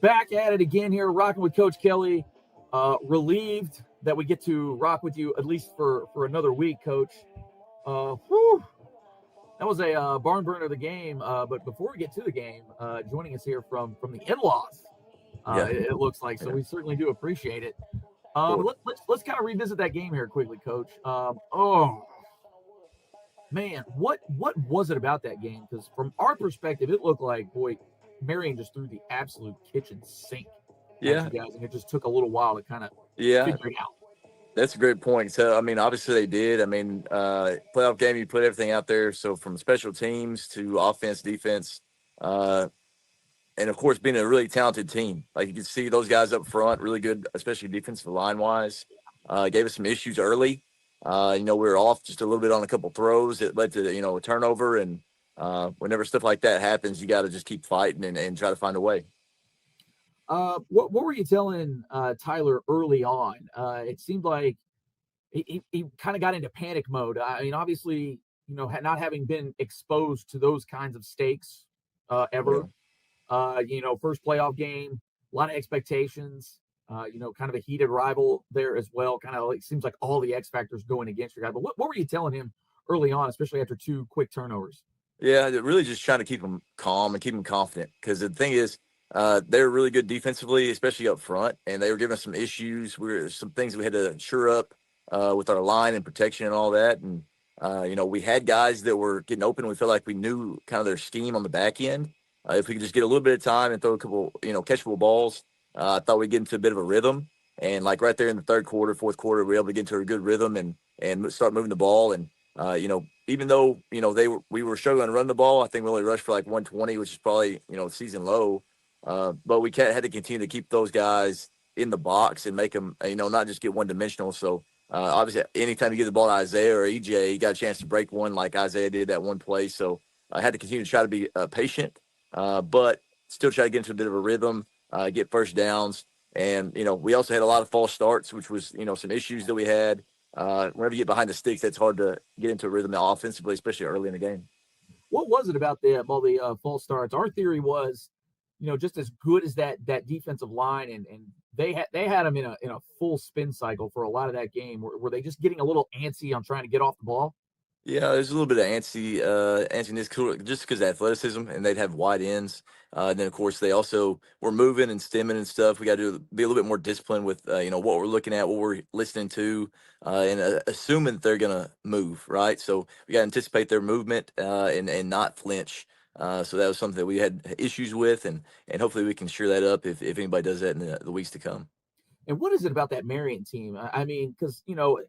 Back at it again here, rocking with Coach Kelly. Relieved that we get to rock with you at least for another week, Coach. Whew, that was a barn burner of the game. But before we get to the game, joining us here from the in-laws, Yeah, it looks like. So yeah, we certainly do appreciate it. of course. Let's kind of revisit that game here quickly, Coach. Oh man, what was it about that game? Because from our perspective, it looked like boy, Marion just threw the absolute kitchen sink at Yeah, you guys, and it just took a little while to kind of yeah, figure it out. that's a great point. So, I mean, obviously they did. I mean, playoff game, you put everything out there. So, from special teams to offense, defense, uh, and of course, being a really talented team. Like you can see those guys up front, really good, especially defensive line wise. Gave us some issues early. We were off just a little bit on a couple throws. It led to, a turnover. And whenever stuff like that happens, you got to just keep fighting and try to find a way. What were you telling Tyler early on? It seemed like he kind of got into panic mode. I mean, obviously, not having been exposed to those kinds of stakes Yeah. ever. First playoff game, a lot of expectations. Kind of a heated rival there as well. Kind of like seems like all the X factors going against your guy. But what were you telling him early on, especially after two quick turnovers? Yeah, really just trying to keep them calm and keep them confident. Because the thing is, they're really good defensively, especially up front, and they were giving us some issues. Some things we had to shore up with our line and protection and all that. And we had guys that were getting open. We felt like we knew kind of their scheme on the back end. If we could just get a little bit of time and throw a couple, catchable balls, I thought we'd get into a bit of a rhythm. And like right there in the third quarter, fourth quarter, we were able to get into a good rhythm and start moving the ball. And even though we were struggling to run the ball, I think we only rushed for like 120, which is probably season low. But we had to continue to keep those guys in the box and make them not just get one dimensional. So obviously, anytime you give the ball to Isaiah or EJ, you got a chance to break one like Isaiah did that one play. So I had to continue to try to be patient, but still try to get into a bit of a rhythm, get first downs. And, we also had a lot of false starts, which was, some issues that we had. Whenever you get behind the sticks, that's hard to get into a rhythm offensively, especially early in the game. What was it about all the false starts? Our theory was, just as good as that defensive line, and they had them in a full spin cycle for a lot of that game. Were they just getting a little antsy on trying to get off the ball? Yeah, there's a little bit of antsiness just because of athleticism, and they'd have wide ends. And then, of course, they also were moving and stemming and stuff. We got to be a little bit more disciplined with, what we're looking at, what we're listening to, and assuming that they're going to move, right? So we got to anticipate their movement and not flinch. So that was something that we had issues with, and hopefully we can sure that up if anybody does that in the weeks to come. And what is it about that Marion team? I mean, because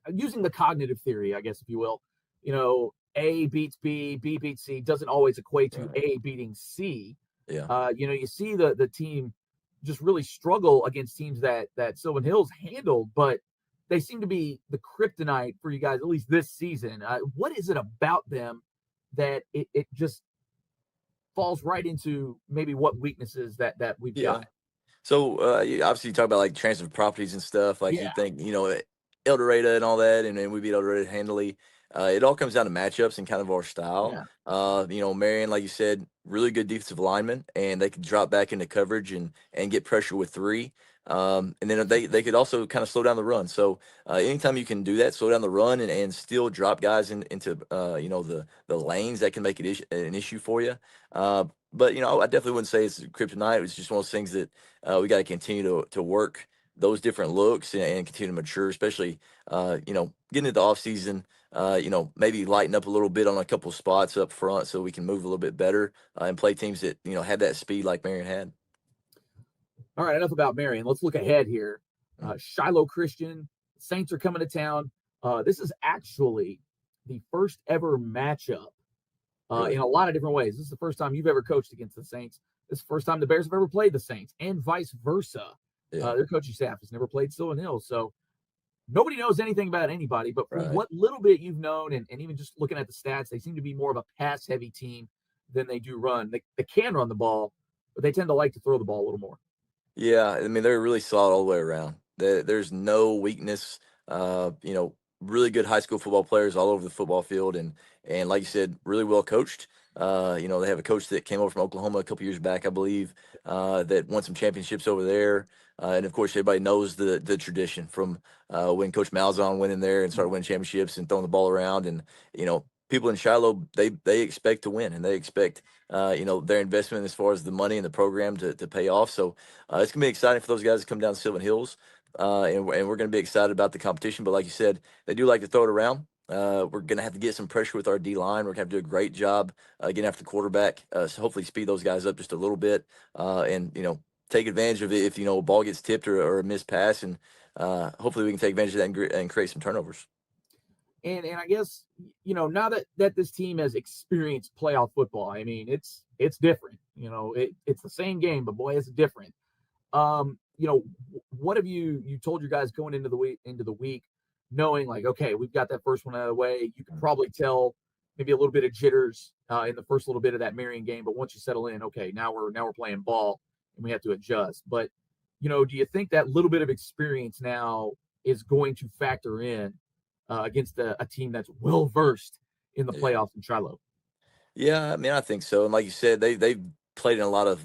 using the cognitive theory, I guess if you will, A beats B, B beats C doesn't always equate to Right. A beating C. Yeah. You see the team just really struggle against teams that Sylvan Hills handled, but they seem to be the kryptonite for you guys at least this season. What is it about them that it just falls right into maybe what weaknesses that we've Yeah. got? So obviously you talk about like transfer properties and stuff. Like you Yeah, think El Dorado and all that, and then we beat El Dorado handily. It all comes down to matchups and kind of our style. yeah. Marion, like you said, really good defensive lineman, and they could drop back into coverage and get pressure with three. And then they could also kind of slow down the run. So anytime you can do that, slow down the run and still drop guys into the lanes, that can make it an issue for you. But I definitely wouldn't say it's kryptonite. It's just one of those things that we got to continue to work those different looks and continue to mature, especially getting into the off season. Maybe lighten up a little bit on a couple spots up front so we can move a little bit better and play teams that have that speed like Marion had. All right, enough about Marion. Let's look ahead here. Mm. Shiloh Christian, Saints are coming to town. This is actually the first ever matchup in Really? a lot of different ways. This is the first time you've ever coached against the Saints. This is the first time the Bears have ever played the Saints, and vice versa. Yeah. Their coaching staff has never played Sylvan Hills, so nobody knows anything about anybody. But from Right. what little bit you've known, and even just looking at the stats, they seem to be more of a pass-heavy team than they do run. They can run the ball, but they tend to like to throw the ball a little more. Yeah, I mean they're really solid all the way around. There's no weakness. Really good high school football players all over the football field, and like you said, really well coached. They have a coach that came over from Oklahoma a couple years back, I believe, that won some championships over there. And of course, everybody knows the tradition from when Coach Malzahn went in there and started winning championships and throwing the ball around. And people in Shiloh, they expect to win, and they expect their investment as far as the money and the program to pay off. So it's gonna be exciting for those guys to come down to Sylvan Hills, and we're gonna be excited about the competition. But like you said, they do like to throw it around. We're going to have to get some pressure with our D line. We're going to have to do a great job getting after the quarterback. So hopefully speed those guys up just a little bit, and take advantage of it if a ball gets tipped or a missed pass, and hopefully we can take advantage of that and create some turnovers. And I guess now that this team has experienced playoff football, I mean it's different. It's the same game, but boy, it's different. What have you told your guys going into the week, knowing like, okay, we've got that first one out of the way. You can probably tell maybe a little bit of jitters in the first little bit of that Marion game, but once you settle in, okay, now we're playing ball and we have to adjust. But do you think that little bit of experience now is going to factor in against a team that's well versed in the Yeah. playoffs in Shiloh? Yeah, I mean, I think so. And like you said, they've played in a lot of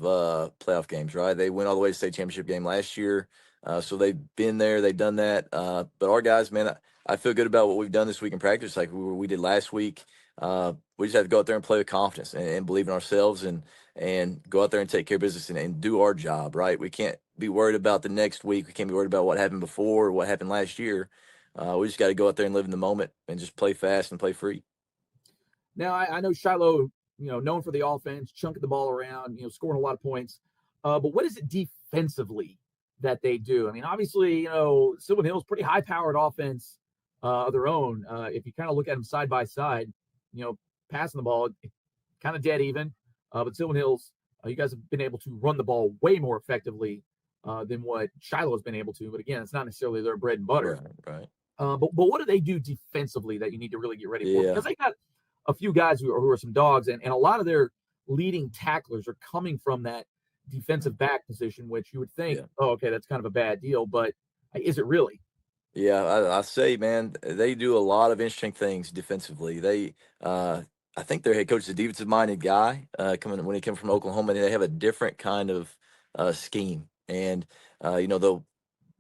playoff games, right? They went all the way to state championship game last year, so they've been there, they've done that. But our guys, man, I feel good about what we've done this week in practice, like we did last week. We just have to go out there and play with confidence and believe in ourselves, and go out there and take care of business and do our job, right? We can't be worried about the next week. We can't be worried about what happened before or what happened last year. We just got to go out there and live in the moment and just play fast and play free. Now, I know Shiloh, known for the offense, chunking the ball around, scoring a lot of points. But what is it defensively that they do? I mean, obviously, Sylvan Hills pretty high-powered offense of their own. If you kind of look at them side by side, passing the ball, kind of dead even. But Sylvan Hills, you guys have been able to run the ball way more effectively than what Shiloh has been able to. But again, it's not necessarily their bread and butter. Right, right. But what do they do defensively that you need to really get ready for? Yeah, Because they got a few guys who are some dogs, and a lot of their leading tacklers are coming from that defensive back position, which you would think, yeah. oh, okay, that's kind of a bad deal, but is it really? Yeah, I say, man, they do a lot of interesting things defensively. I think their head coach is a defensive-minded guy. Coming when he came from Oklahoma, and they have a different kind of scheme, and they'll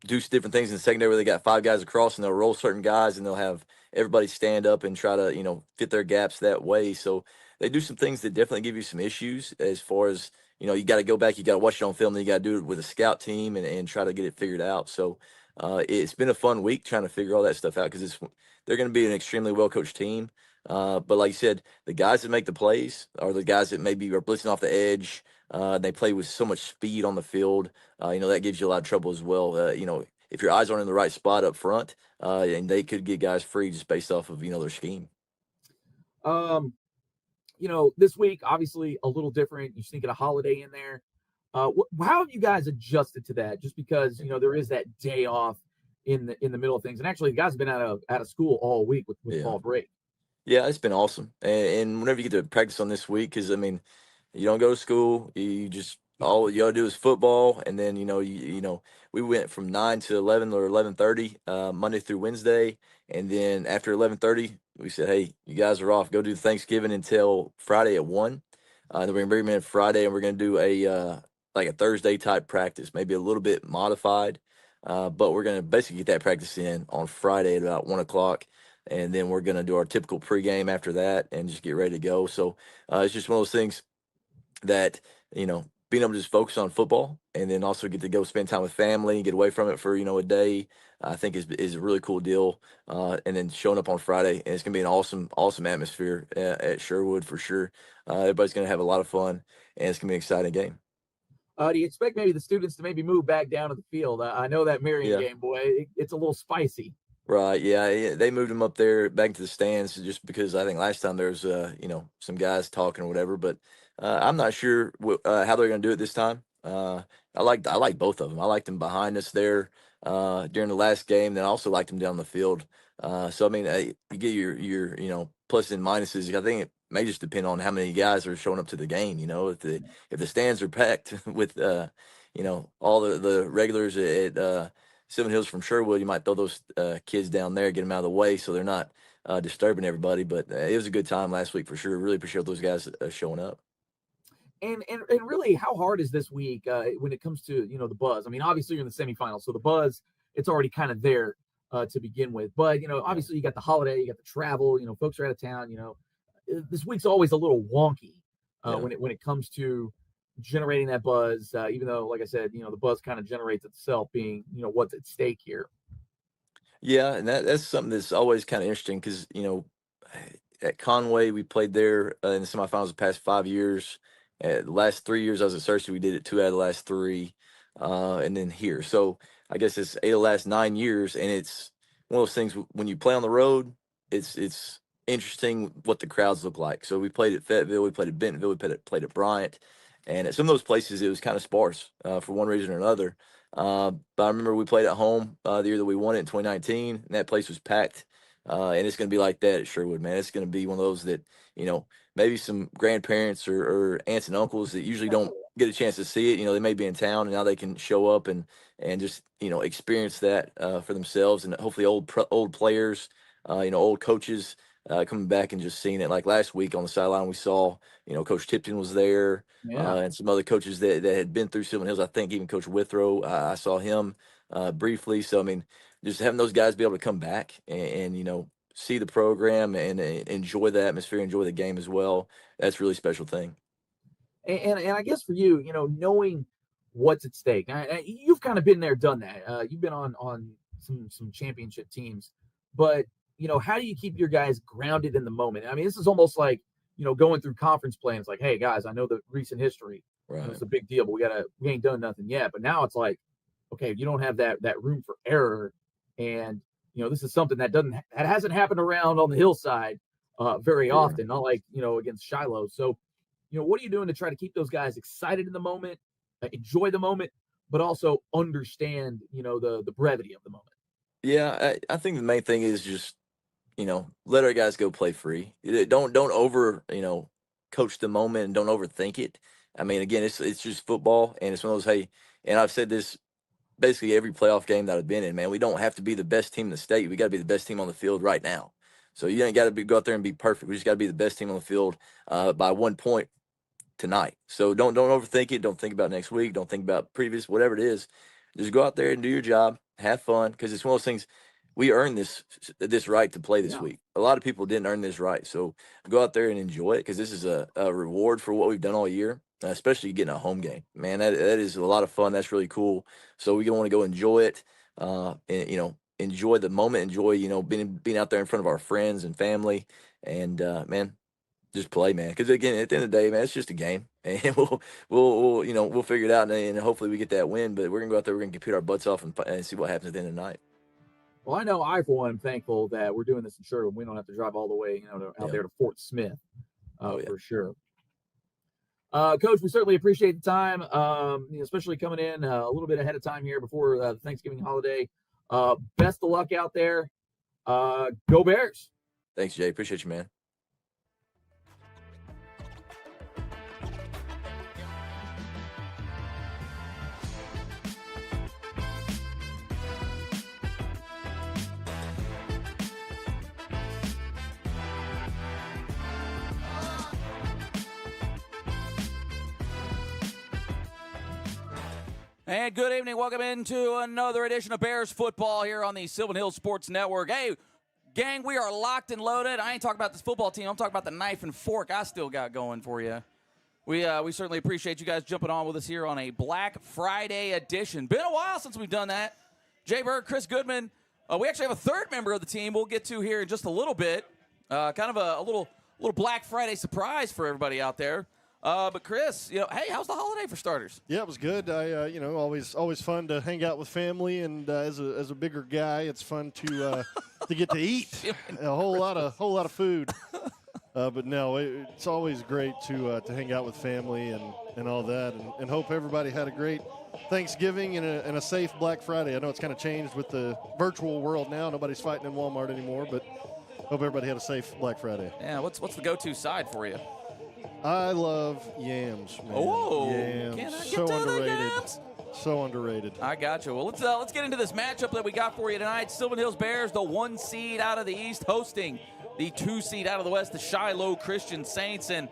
do different things in the secondary where they got five guys across and they'll roll certain guys and they'll have everybody stand up and try to fit their gaps that way. So they do some things that definitely give you some issues as far as you got to go back, you got to watch it on film, then you got to do it with a scout team and try to get it figured out. So it's been a fun week trying to figure all that stuff out because they're going to be an extremely well coached team. But like you said, the guys that make the plays are the guys that maybe are blitzing off the edge. They play with so much speed on the field. That gives you a lot of trouble as well. If your eyes aren't in the right spot up front, and they could get guys free just based off of their scheme. Um, this week obviously a little different. You're thinking a holiday in there. How have you guys adjusted to that? Just because there is that day off in the middle of things, and actually, the guys have been out of school all week with Yeah. fall break. Yeah, it's been awesome. And whenever you get to practice on this week, because I mean, you don't go to school, you just all you gotta do is football, and then we went from 9 to 11 or 11:30 Monday through Wednesday, and then after 11:30 we said, hey, you guys are off. Go do Thanksgiving until Friday at 1. Then we're gonna bring them in Friday, and we're gonna do a like a Thursday type practice, maybe a little bit modified, but we're gonna basically get that practice in on Friday at about 1 o'clock, and then we're going to do our typical pregame after that and just get ready to go. So it's just one of those things that being able to just focus on football and then also get to go spend time with family, get away from it for a day. I think is a really cool deal. And then showing up on Friday, and it's gonna be an awesome atmosphere at Sherwood for sure. Everybody's gonna have a lot of fun, and it's gonna be an exciting game. Do you expect maybe the students to maybe move back down to the field? I know that Marion Yeah. game, boy, it's a little spicy. Right. Yeah. Yeah. They moved him up there back to the stands just because I think last time there was, some guys talking or whatever. But I'm not sure how they're going to do it this time. I like both of them. I liked them behind us there during the last game. Then I also liked them down the field. So I mean, you get your pluses and minuses. I think it may just depend on how many guys are showing up to the game. If the stands are packed with all the regulars at 7 Hills from Sherwood, you might throw those kids down there, get them out of the way, so they're not disturbing everybody. But it was a good time last week for sure. Really appreciate those guys showing up. And really, how hard is this week when it comes to the buzz? I mean, obviously you're in the semifinals, so the buzz it's already kind of there to begin with. But obviously you got the holiday, you got the travel. Folks are out of town. This week's always a little wonky Yeah. when it comes to generating that buzz. Even though, like I said, the buzz kind of generates itself, being what's at stake here. Yeah, and that's something that's always kind of interesting because at Conway we played there in the semifinals the past 5 years. The last 3 years I was at Cersei, we did it 2 out of the last 3, and then here. So I guess it's 8 of the last 9 years, and it's one of those things when you play on the road, it's interesting what the crowds look like. So we played at Fayetteville, we played at Bentonville, we played at Bryant, and at some of those places it was kind of sparse for one reason or another. But I remember we played at home the year that we won it in 2019, and that place was packed. And it's going to be like that at Sherwood, man. It's going to be one of those that, maybe some grandparents or aunts and uncles that usually don't get a chance to see it. They may be in town, and now they can show up and just, experience that for themselves. And hopefully old players, old coaches coming back and just seeing it. Like last week on the sideline, we saw, Coach Tipton was there. Yeah. And some other coaches that had been through Sylvan Hills. I think even Coach Withrow, I saw him briefly. So, I mean, just having those guys be able to come back and see the program and enjoy the atmosphere, enjoy the game as well, that's a really special thing. And I guess for you, knowing what's at stake. Now, you've kind of been there, done that. You've been on some championship teams, but how do you keep your guys grounded in the moment? I mean, this is almost like going through conference play. It's like, hey guys, I know the recent history. Right. It's a big deal, but we ain't done nothing yet. But now it's like, okay, you don't have that room for error, and this is something that hasn't happened around on the hillside very Sure. often. Not like against Shiloh. So what are you doing to try to keep those guys excited in the moment, enjoy the moment, but also understand, the brevity of the moment? Yeah, I think the main thing is just, let our guys go play free. Don't over, coach the moment and don't overthink it. I mean, again, it's just football, and it's one of those, hey, and I've said this basically every playoff game that I've been in, man. We don't have to be the best team in the state. We got to be the best team on the field right now. So you ain't got to go out there and be perfect. We just got to be the best team on the field by 1 point tonight. So don't overthink it. Don't think about next week. Don't think about previous, whatever it is. Just go out there and do your job. Have fun, because it's one of those things. We earned this right to play this week. A lot of people didn't earn this right. So go out there and enjoy it, because this is a reward for what we've done all year, especially getting a home game. Man, that is a lot of fun. That's really cool. So we want to go enjoy it, and enjoy the moment, enjoy being out there in front of our friends and family, and man, just play, man. Because again, at the end of the day, man, it's just a game, and we'll figure it out, and hopefully we get that win. But we're gonna go out there, we're gonna compete our butts off and see what happens at the end of the night. Well, I know I, for one, am thankful that we're doing this in Sherwood. We don't have to drive all the way, out there to Fort Smith, for sure. Coach, we certainly appreciate the time, especially coming in a little bit ahead of time here before the Thanksgiving holiday. Best of luck out there. Go Bears. Thanks, Jay. Appreciate you, man. And good evening. Welcome into another edition of Bears football here on the Sylvan Hills Sports Network. Hey, gang, we are locked and loaded. I ain't talking about this football team. I'm talking about the knife and fork I still got going for you. We certainly appreciate you guys jumping on with us here on a Black Friday edition. Been a while since we've done that. Jay Berg, Chris Goodman. We actually have a third member of the team we'll get to here in just a little bit. Kind of a little Black Friday surprise for everybody out there. But Chris, hey, how's the holiday for starters? Yeah, it was good. Always fun to hang out with family, and as a bigger guy, it's fun to get to eat a whole lot of food. But no, it's always great to hang out with family and all that, and hope everybody had a great Thanksgiving and a safe Black Friday. I know it's kind of changed with the virtual world now. Nobody's fighting in Walmart anymore, but hope everybody had a safe Black Friday. Yeah, what's the go-to side for you? I love yams, man. Oh, yams. Can I get so to underrated. the yams? So underrated. I got you. Well, let's get into this matchup that we got for you tonight. Sylvan Hills Bears, the 1 seed out of the East, hosting the 2 seed out of the West, the Shiloh Christian Saints. And,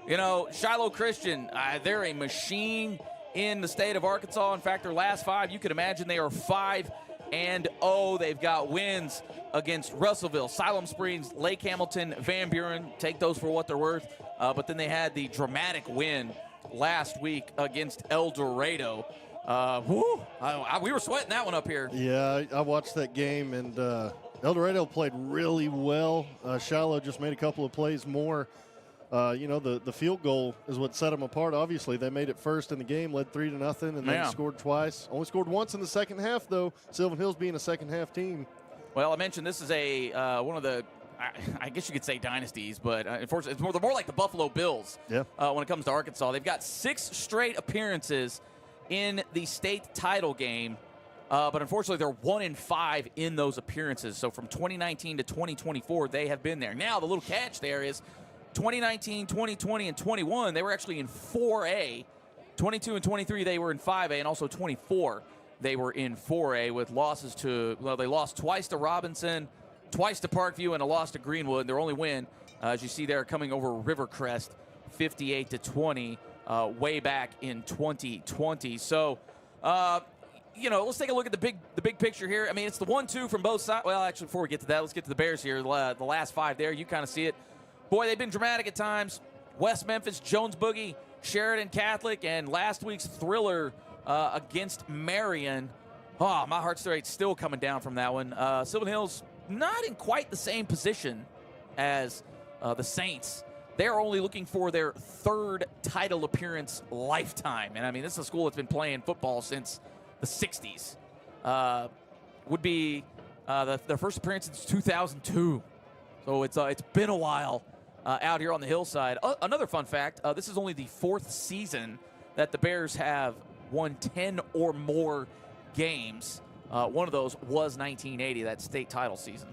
you know, Shiloh Christian, they're a machine in the state of Arkansas. In fact, their last 5, you could imagine they are 5-0. They've got wins against Russellville, Siloam Springs, Lake Hamilton, Van Buren. Take those for what they're worth. But then they had the dramatic win last week against El Dorado. We were sweating that one up here. Yeah, I watched that game, and El Dorado played really well. Shiloh just made a couple of plays more. The field goal is what set them apart. Obviously, they made it first in the game, led 3-0, and then scored twice. Only scored once in the second half, though. Sylvan Hills being a second-half team. Well, I mentioned this is one of the, I guess you could say dynasties, but unfortunately, they're more like the Buffalo Bills. Yeah. When it comes to Arkansas, they've got 6 straight appearances in the state title game, but unfortunately, they're 1-5 in those appearances. So from 2019 to 2024, they have been there. Now, the little catch there is 2019, 2020, and 21, they were actually in 4A. 22 and 23, they were in 5A, and also 24, they were in 4A with losses to, they lost twice to Robinson, twice to Parkview, and a loss to Greenwood. Their only win, as you see there, coming over Rivercrest, 58-20, way back in 2020. So, let's take a look at the big picture here. I mean, it's the 1-2 from both sides. Well, actually, before we get to that, let's get to the Bears here. The last 5 there, you kind of see it. Boy, they've been dramatic at times. West Memphis, Jones Boogie, Sheridan Catholic, and last week's thriller against Marion. Oh, my heart rate's still coming down from that one. Sylvan Hills not in quite the same position as the Saints. They're only looking for their 3rd title appearance lifetime. And, I mean, this is a school that's been playing football since the 60s. Would be their first appearance since 2002. So it's been a while out here on the hillside. Another fun fact, this is only the 4th season that the Bears have won 10 or more games. One of those was 1980, that state title season.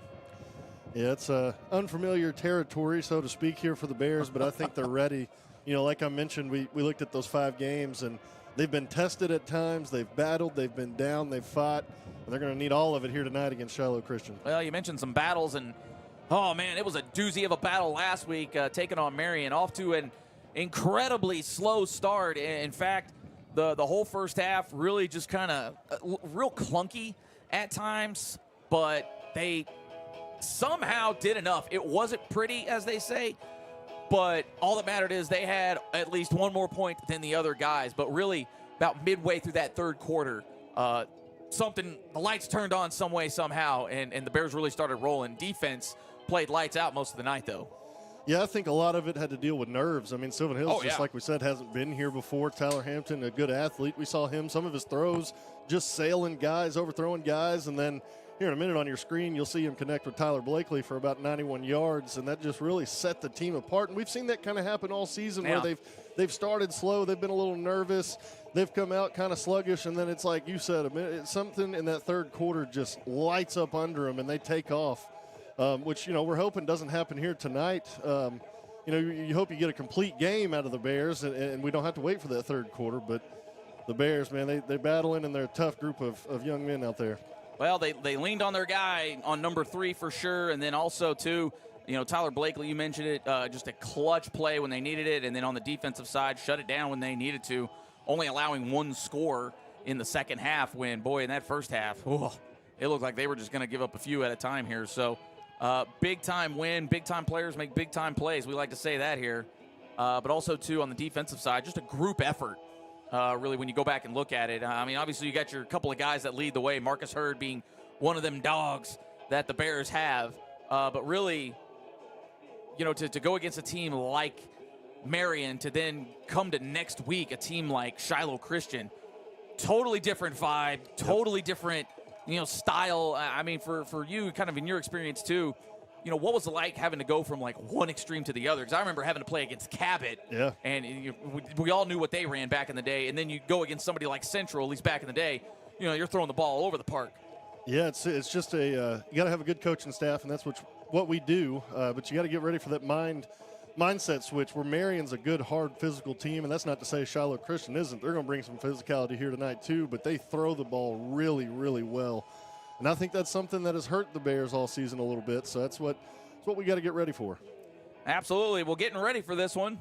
Yeah, it's unfamiliar territory, so to speak, here for the Bears, but I think they're ready. You know, like I mentioned, we looked at those 5 games, and they've been tested at times. They've battled. They've been down. They've fought. And they're going to need all of it here tonight against Shiloh Christian. Well, you mentioned some battles, and oh, man, it was a doozy of a battle last week, taking on Marion, off to an incredibly slow start. In fact, the whole first half really just kind of real clunky at times, but they somehow did enough. It wasn't pretty, as they say, but all that mattered is they had at least one more point than the other guys. But really, about midway through that 3rd quarter, the lights turned on some way, somehow, and the Bears really started rolling. Defense played lights out most of the night, though. Yeah, I think a lot of it had to deal with nerves. I mean, Sylvan Hills, just like we said, hasn't been here before. Tyler Hampton, a good athlete. We saw him, some of his throws, just sailing guys, overthrowing guys. And then here in a minute on your screen, you'll see him connect with Tyler Blakely for about 91 yards. And that just really set the team apart. And we've seen that kind of happen all season where they've started slow. They've been a little nervous. They've come out kind of sluggish. And then it's like you said, something in that 3rd quarter just lights up under them and they take off. Which, we're hoping doesn't happen here tonight. You hope you get a complete game out of the Bears, and we don't have to wait for that 3rd quarter. But the Bears, man, they're battling, and they're a tough group of young men out there. Well, they leaned on their guy on number 3 for sure, and then also, too, Tyler Blakely, you mentioned it, just a clutch play when they needed it, and then on the defensive side, shut it down when they needed to, only allowing 1 score in the second half when, boy, in that first half, it looked like they were just going to give up a few at a time here. So, big-time win, big-time players make big-time plays. We like to say that here. But also, too, on the defensive side, just a group effort, really, when you go back and look at it. I mean, obviously, you got your couple of guys that lead the way, Marcus Hurd being one of them dogs that the Bears have. But really, to go against a team like Marion, to then come to next week, a team like Shiloh Christian, totally different vibe, totally different style. I mean, for you, kind of in your experience too, what was it like having to go from like one extreme to the other? Because I remember having to play against Cabot, and we all knew what they ran back in the day, and then you go against somebody like Central, at least back in the day, you're throwing the ball all over the park. Yeah, it's just you got to have a good coaching staff, and that's what we do. But you got to get ready for that mindset switch where Marion's a good, hard, physical team, and that's not to say Shiloh Christian isn't. They're going to bring some physicality here tonight too, but they throw the ball really, really well. And I think that's something that has hurt the Bears all season a little bit, so that's what what we got to get ready for. Absolutely. Well, getting ready for this one.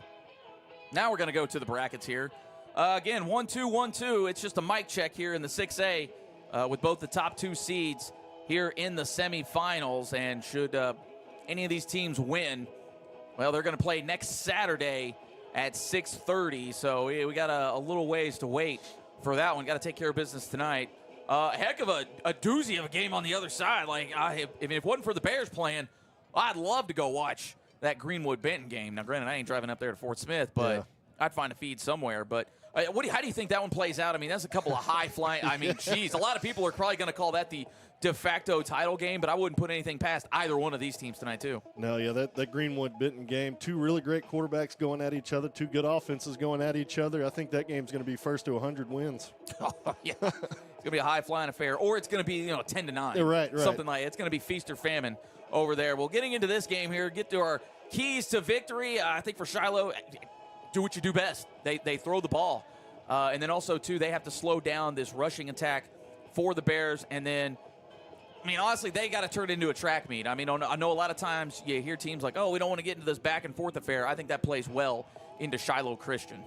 Now we're going to go to the brackets here. Again, 1-2, 1-2. It's just a mic check here in the 6A with both the top 2 seeds here in the semifinals. And should any of these teams win, well, they're going to play next Saturday at 6:30. So we got a little ways to wait for that one. Got to take care of business tonight. Heck of a doozy of a game on the other side. Like, if it wasn't for the Bears playing, I'd love to go watch that Greenwood-Benton game. Now, granted, I ain't driving up there to Fort Smith, but I'd find a feed somewhere. But how do you think that one plays out? I mean, that's a couple of high-flying. I mean, geez, a lot of people are probably going to call that the de facto title game, but I wouldn't put anything past either one of these teams tonight, too. No, yeah, that Greenwood-Benton game, 2 really great quarterbacks going at each other, 2 good offenses going at each other. I think that game's going to be first to 100 wins. Oh, yeah. It's going to be a high-flying affair, or it's going to be 10-9. Yeah, right. Something like it's going to be feast or famine over there. Well, getting into this game here, get to our keys to victory. I think for Shiloh, do what you do best. They throw the ball. And then also, too, they have to slow down this rushing attack for the Bears. And then, I mean, honestly, they got to turn it into a track meet. I mean, I know a lot of times you hear teams like, oh, we don't want to get into this back-and-forth affair. I think that plays well into Shiloh Christian.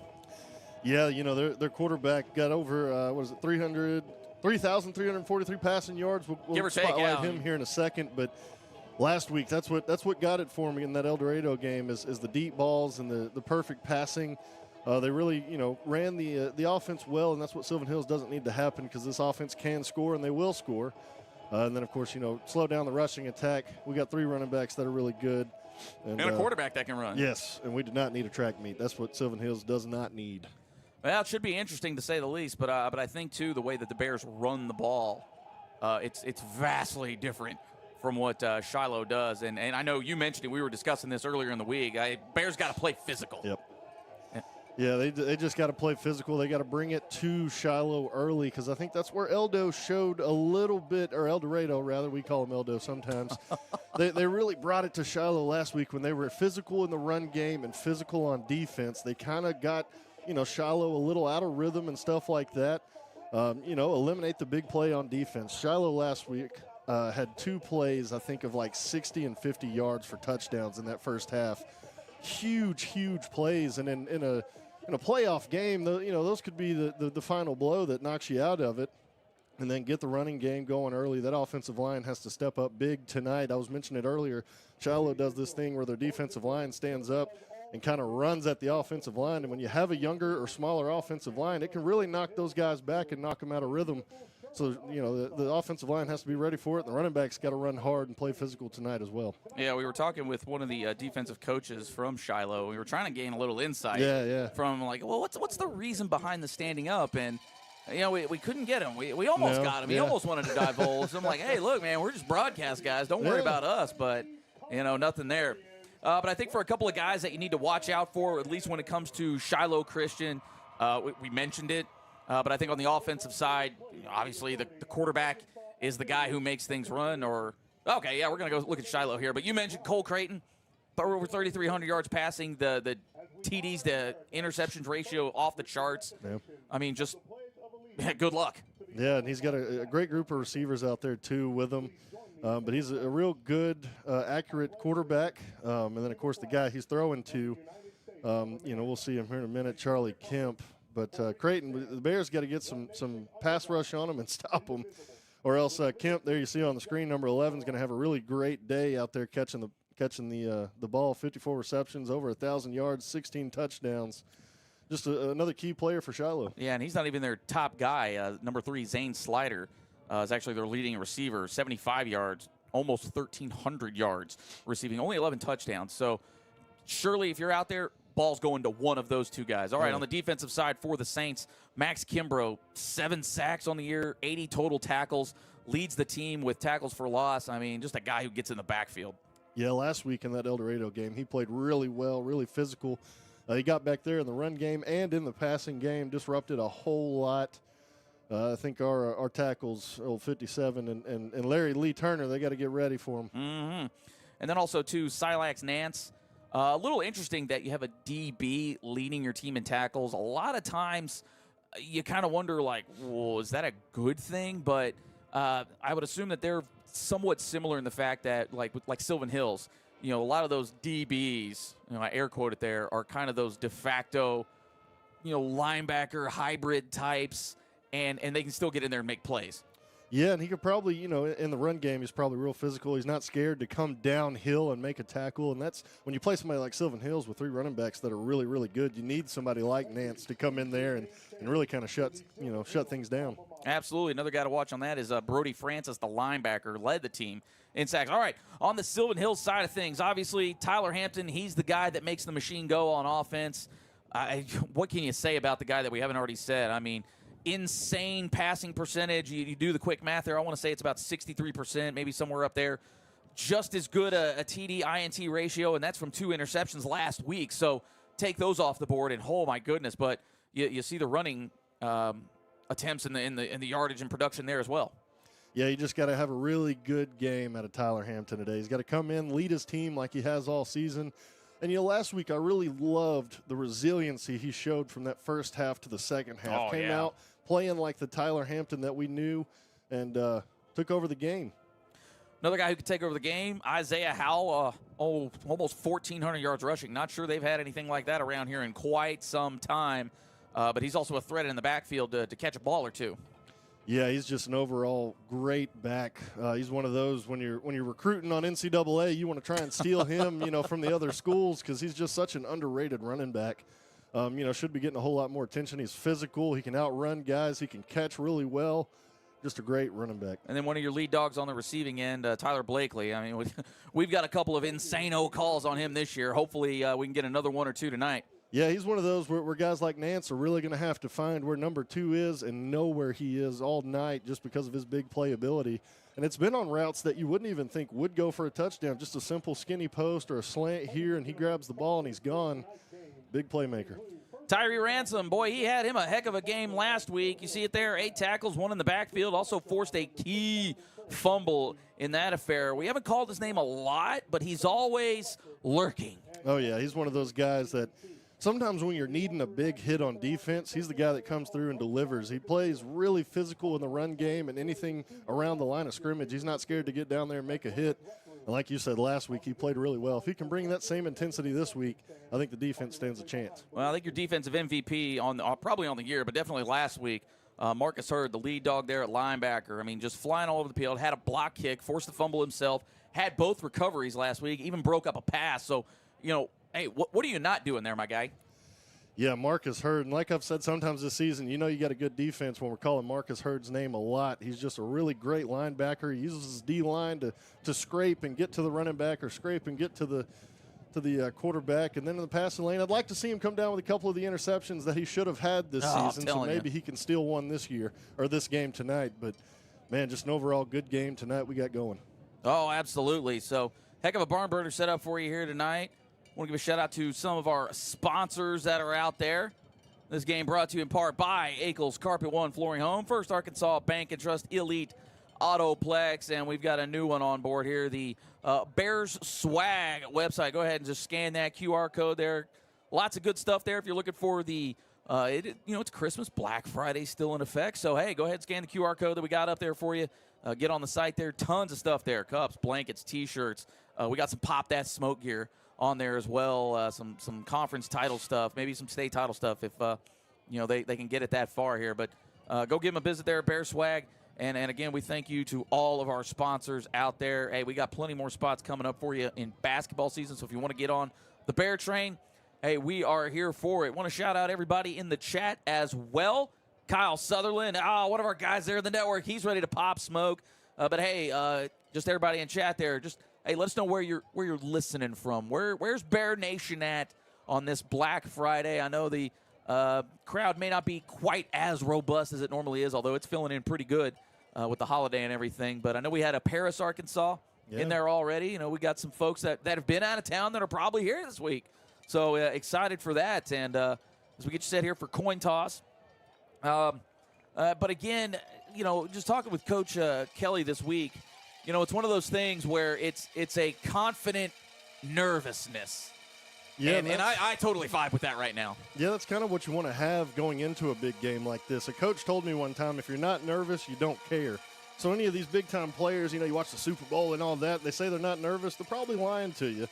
Yeah, their quarterback got over, 3,343 passing yards. We'll Give or take, spotlight him here in a second. But last week, that's what got it for me in that El Dorado game is the deep balls and the perfect passing. They really, ran the offense well, and that's what Sylvan Hills doesn't need to happen because this offense can score, and they will score. And then, of course, slow down the rushing attack. We got 3 running backs that are really good. And a quarterback that can run. Yes, and we do not need a track meet. That's what Sylvan Hills does not need. Well, it should be interesting to say the least, but I think, too, the way that the Bears run the ball, it's vastly different from what Shiloh does. And I know you mentioned it. We were discussing this earlier in the week. Bears got to play physical. Yep. Yeah, they just got to play physical. They got to bring it to Shiloh early because I think that's where Eldo showed a little bit, or El Dorado, rather. We call him Eldo sometimes. They really brought it to Shiloh last week when they were physical in the run game and physical on defense. They kind of got, Shiloh a little out of rhythm and stuff like that. Eliminate the big play on defense. Shiloh last week had 2 plays, I think, of like 60 and 50 yards for touchdowns in that first half. Huge plays, and in a playoff game, those could be the final blow that knocks you out of it. And then get the running game going early. That offensive line has to step up big tonight. I was mentioning it earlier. Shiloh does this thing where their defensive line stands up and kind of runs at the offensive line. And when you have a younger or smaller offensive line, it can really knock those guys back and knock them out of rhythm. So, the offensive line has to be ready for it. The running backs got to run hard and play physical tonight as well. Yeah, we were talking with one of the defensive coaches from Shiloh. We were trying to gain a little insight from, what's the reason behind the standing up? And, we couldn't get him. We almost got him. He almost wanted to divulge. I'm like, hey, look, man, we're just broadcast guys. Don't worry about us. But, nothing there. But I think for a couple of guys that you need to watch out for, at least when it comes to Shiloh Christian, we mentioned it. But I think on the offensive side, obviously the quarterback is the guy who makes things run. We're going to go look at Shiloh here. But you mentioned Cole Creighton, over 3,300 yards passing, the TDs to interceptions ratio off the charts. Yeah. I mean, just good luck. Yeah, and he's got a great group of receivers out there, too, with him. But he's a real good, accurate quarterback. And then, of course, the guy he's throwing to, we'll see him here in a minute, Charlie Kemp. But Creighton, the Bears got to get some pass rush on him and stop him, or else Kemp, there you see on the screen, number 11, is going to have a really great day out there catching the ball. 54 receptions, over 1,000 yards, 16 touchdowns. Just another key player for Shiloh. Yeah, and he's not even their top guy. Number 3, Zane Slider, is actually their leading receiver, 75 yards, almost 1,300 yards receiving, only 11 touchdowns. So surely if you're out there, ball's going to one of those 2 guys. All right, on the defensive side for the Saints, Max Kimbrough, 7 sacks on the year, 80 total tackles, leads the team with tackles for loss. I mean, just a guy who gets in the backfield. Yeah, last week in that El Dorado game, he played really well, really physical. He got back there in the run game and in the passing game, disrupted a whole lot. I think our tackles, old 57 and Larry Lee Turner, they got to get ready for him. Mm-hmm. And then also, too, Silax Nance. A little interesting that you have a DB leading your team in tackles. A lot of times you kind of wonder, well, is that a good thing? But I would assume that they're somewhat similar in the fact that, like Sylvan Hills, a lot of those DBs, I air quote it there, are kind of those de facto, linebacker hybrid types, and they can still get in there and make plays. Yeah, and he could probably, in the run game, he's probably real physical. He's not scared to come downhill and make a tackle. And that's when you play somebody like Sylvan Hills with 3 running backs that are really, really good, you need somebody like Nance to come in there and really kind of shut things down. Absolutely. Another guy to watch on that is Brody Francis, the linebacker, led the team in sacks. All right, on the Sylvan Hills side of things, obviously Tyler Hampton, he's the guy that makes the machine go on offense. What can you say about the guy that we haven't already said? I mean, insane passing percentage. You do the quick math there. I want to say it's about 63%, maybe somewhere up there. Just as good a TD-INT ratio, and that's from 2 interceptions last week. So take those off the board, and oh my goodness! But you see the running attempts in the yardage and production there as well. Yeah, you just got to have a really good game out of Tyler Hampton today. He's got to come in, lead his team like he has all season. And, last week I really loved the resiliency he showed from that first half to the second half. Came out playing like the Tyler Hampton that we knew and took over the game. Another guy who could take over the game, Isaiah Howell, almost 1,400 yards rushing. Not sure they've had anything like that around here in quite some time. But he's also a threat in the backfield to catch a ball or two. Yeah, he's just an overall great back. He's one of those when you're recruiting on NCAA, you want to try and steal him, from the other schools because he's just such an underrated running back. Should be getting a whole lot more attention. He's physical. He can outrun guys. He can catch really well. Just a great running back. And then one of your lead dogs on the receiving end, Tyler Blakely. I mean, we've got a couple of insane-o calls on him this year. Hopefully we can get another 1 or 2 tonight. Yeah, he's one of those where guys like Nance are really going to have to find where number 2 is and know where he is all night just because of his big playability. And it's been on routes that you wouldn't even think would go for a touchdown, just a simple skinny post or a slant here, and he grabs the ball and he's gone. Big playmaker. Tyree Ransom, boy, he had him a heck of a game last week. You see it there, 8 tackles, 1 in the backfield, also forced a key fumble in that affair. We haven't called his name a lot, but he's always lurking. Oh, yeah, he's one of those guys that sometimes when you're needing a big hit on defense, he's the guy that comes through and delivers. He plays really physical in the run game and anything around the line of scrimmage. He's not scared to get down there and make a hit. And like you said last week, he played really well. If he can bring that same intensity this week, I think the defense stands a chance. Well, I think your defensive MVP probably on the year, but definitely last week, Marcus Hurd, the lead dog there at linebacker. I mean, just flying all over the field, had a block kick, forced the fumble himself, had both recoveries last week, even broke up a pass. So, hey, what are you not doing there, my guy? Yeah, Marcus Hurd. And like I've said sometimes this season, you got a good defense when we're calling Marcus Hurd's name a lot. He's just a really great linebacker. He uses his D-line to scrape and get to the running back or scrape and get to the quarterback. And then in the passing lane, I'd like to see him come down with a couple of the interceptions that he should have had this season. So maybe he can steal one this year or this game tonight. But, man, just an overall good game tonight we got going. Oh, absolutely. So, heck of a barn burner set up for you here tonight. I want to give a shout-out to some of our sponsors that are out there. This game brought to you in part by Akel's Carpet One Flooring Home, First Arkansas Bank and Trust Elite Autoplex, and we've got a new one on board here, the Bears Swag website. Go ahead and just scan that QR code there. Lots of good stuff there if you're looking for the it's Christmas, Black Friday still in effect. So, hey, go ahead and scan the QR code that we got up there for you. Get on the site there. Tons of stuff there. Cups, blankets, T-shirts. We got some Pop That Smoke gear on there as well. Some conference title stuff, maybe some state title stuff if, they can get it that far here. But go give them a visit there at Bear Swag. And again, we thank you to all of our sponsors out there. Hey, we got plenty more spots coming up for you in basketball season. So if you want to get on the Bear train, hey, we are here for it. Want to shout out everybody in the chat as well. Kyle Sutherland, one of our guys there in the network. He's ready to pop smoke. But hey, just everybody in chat there, hey, let us know where you're listening from. Where's Bear Nation at on this Black Friday? I know the crowd may not be quite as robust as it normally is, although it's filling in pretty good with the holiday and everything. But I know we had a Paris, Arkansas in there already. We got some folks that have been out of town that are probably here this week. So excited for that. And as we get you set here for coin toss. But again, just talking with Coach Kelly this week, it's one of those things where it's a confident nervousness. Yeah, and I totally vibe with that right now. Yeah, that's kind of what you want to have going into a big game like this. A coach told me one time, if you're not nervous, you don't care. So any of these big-time players, you watch the Super Bowl and all that, they say they're not nervous. They're probably lying to you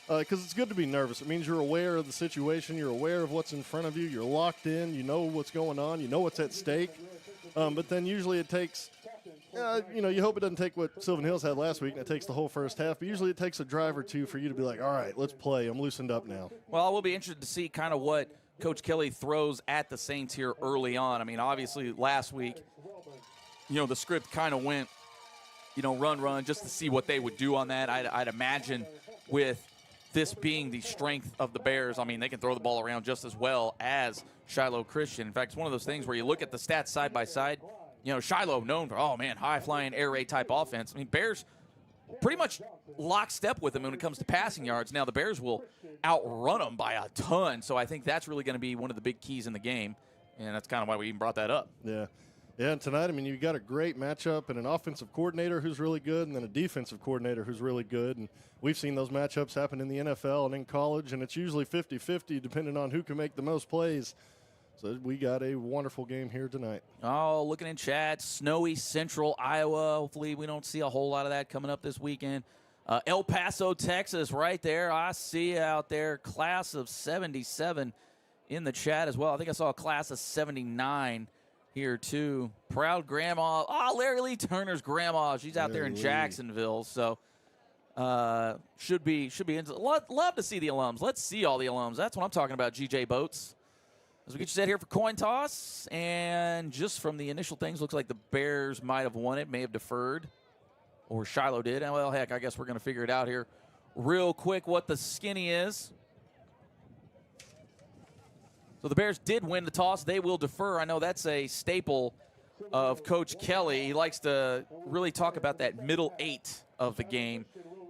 because it's good to be nervous. It means you're aware of the situation. You're aware of what's in front of you. You're locked in. You know what's going on. You know what's at stake. But then usually it takes, you hope it doesn't take what Sylvan Hills had last week, and it takes the whole first half. But usually it takes a drive or two for you to be like, all right, let's play. I'm loosened up now. Well, we'll be interested to see kind of what Coach Kelly throws at the Saints here early on. I mean, obviously last week, the script kind of went, run, just to see what they would do on that. I'd imagine with this being the strength of the Bears, I mean, they can throw the ball around just as well as Shiloh Christian. In fact, it's one of those things where you look at the stats side by side. Shiloh known for, high-flying air raid type offense. I mean, Bears pretty much lockstep with them when it comes to passing yards. Now, the Bears will outrun them by a ton, so I think that's really going to be one of the big keys in the game, and that's kind of why we even brought that up. Yeah. Yeah, and tonight, I mean, you've got a great matchup and an offensive coordinator who's really good and then a defensive coordinator who's really good. And we've seen those matchups happen in the NFL and in college, and it's usually 50-50 depending on who can make the most plays. So we got a wonderful game here tonight. Oh, looking in chat, snowy central Iowa. Hopefully we don't see a whole lot of that coming up this weekend. El Paso, Texas, right there. I see out there, class of 77 in the chat as well. I think I saw a class of 79 here too. Proud grandma. Oh, Larry Lee Turner's grandma. She's out there in Jacksonville. So should be love to see the alums. Let's see all the alums. That's what I'm talking about, GJ Boats. As we get you set here for coin toss, and just from the initial things, looks like the Bears might have won it, may have deferred, or Shiloh did. Well, heck, I guess we're going to figure it out here real quick what the skinny is. So the Bears did win the toss. They will defer. I know that's a staple of Coach Kelly. He likes to really talk about that middle 8 of the game.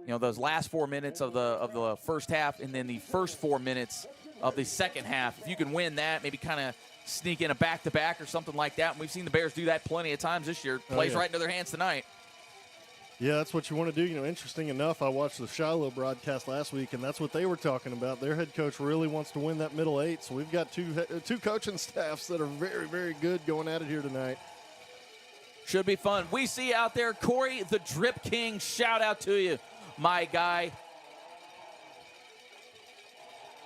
Those last 4 minutes of the first half, and then the first 4 minutes of the second half. If you can win that, maybe kind of sneak in a back-to-back or something like that. And we've seen the Bears do that plenty of times this year. Plays right into their hands tonight. Yeah, that's what you want to do. Interesting enough, I watched the Shiloh broadcast last week, and that's what they were talking about. Their head coach really wants to win that middle 8, so we've got two coaching staffs that are very, very good going at it here tonight. Should be fun. We see out there Corey the Drip King. Shout out to you, my guy.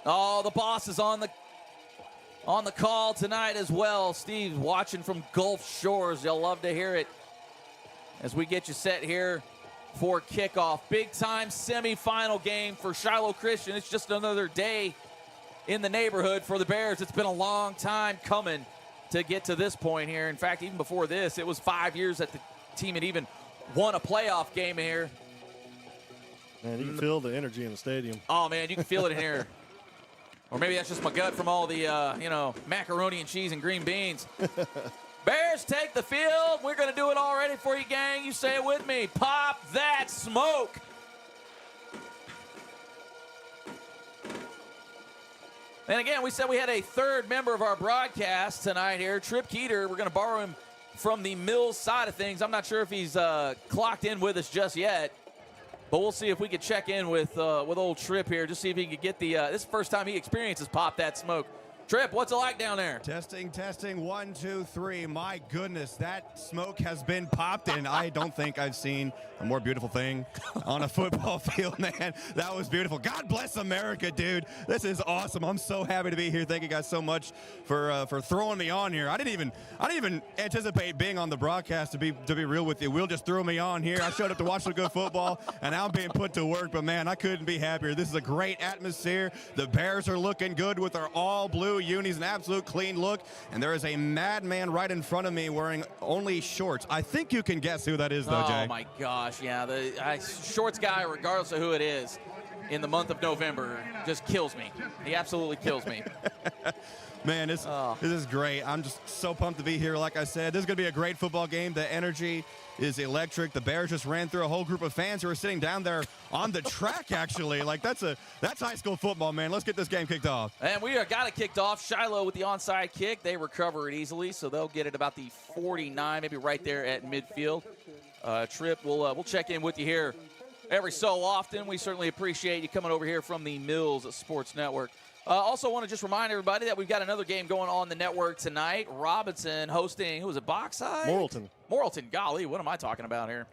Oh, the boss is on the call tonight as well. Steve's watching from Gulf Shores. You'll love to hear it as we get you set here for kickoff. Big-time semifinal game for Shiloh Christian. It's just another day in the neighborhood for the Bears. It's been a long time coming to get to this point here. In fact, even before this, it was 5 years that the team had even won a playoff game here. Man, you can feel the energy in the stadium. Oh, man, you can feel it in here. Or maybe that's just my gut from all the, macaroni and cheese and green beans. Bears take the field. We're going to do it all ready for you, gang. You say it with me. Pop that smoke. And again, we said we had a third member of our broadcast tonight here, Trip Keeter. We're going to borrow him from the Mills side of things. I'm not sure if he's clocked in with us just yet. But we'll see if we could check in with old Trip here, just see if he could get the this is the first time he experiences Pop That Smoke. Trip, what's it like down there? Testing, 1, 2, 3. My goodness, that smoke has been popped, and I don't think I've seen a more beautiful thing on a football field, man. That was beautiful. God bless America, dude. This is awesome. I'm so happy to be here. Thank you guys so much for throwing me on here. I didn't even anticipate being on the broadcast, to be real with you. Will just threw me on here. I showed up to watch some good football, and now I'm being put to work. But man, I couldn't be happier. This is a great atmosphere. The Bears are looking good with their all blue unis, an absolute clean look, and there is a madman right in front of me wearing only shorts. I think you can guess who that is, though, Jay. Oh my gosh, yeah, the shorts guy, regardless of who it is, in the month of November, just kills me. He absolutely kills me. Man, this is great. I'm just so pumped to be here. Like I said, this is going to be a great football game. The energy is electric. The Bears just ran through a whole group of fans who are sitting down there on the track, actually. Like, that's high school football, man. Let's get this game kicked off. And we got it kicked off. Shiloh with the onside kick. They recover it easily, so they'll get it about the 49, maybe right there at midfield. Trip, we'll check in with you here every so often. We certainly appreciate you coming over here from the Mills Sports Network. Also want to just remind everybody that we've got another game going on the network tonight. Robinson hosting, who was it, Boxside? Morrilton. Golly, what am I talking about here?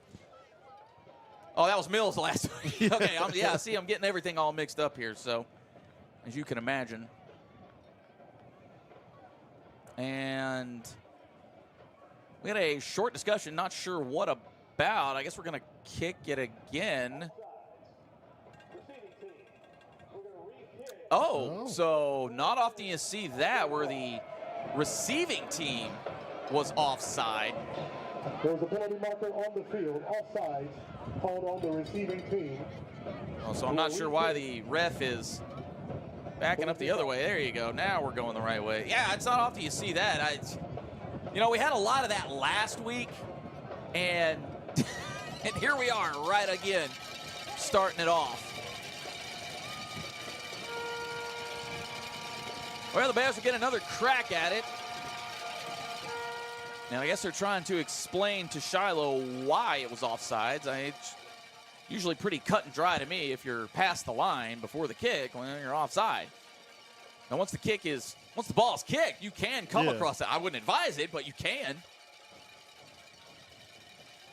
Oh, that was Mills last week. Okay, I'm getting everything all mixed up here, so as you can imagine. And we had a short discussion, not sure what about. I guess we're going to kick it again. Oh, so not often you see that where the receiving team was offside. There was a penalty marker on the field, offside, called on the receiving team. Oh, so I'm not sure why the ref is backing up the other way. There you go. Now we're going the right way. Yeah, it's not often you see that. We had a lot of that last week, and and here we are right again, starting it off. Well, the Bears will get another crack at it. And I guess they're trying to explain to Shiloh why it was offsides. It's usually pretty cut and dry to me. If you're past the line before the kick, well, you're offside. Now, once the ball is kicked, you can come across it. I wouldn't advise it, but you can.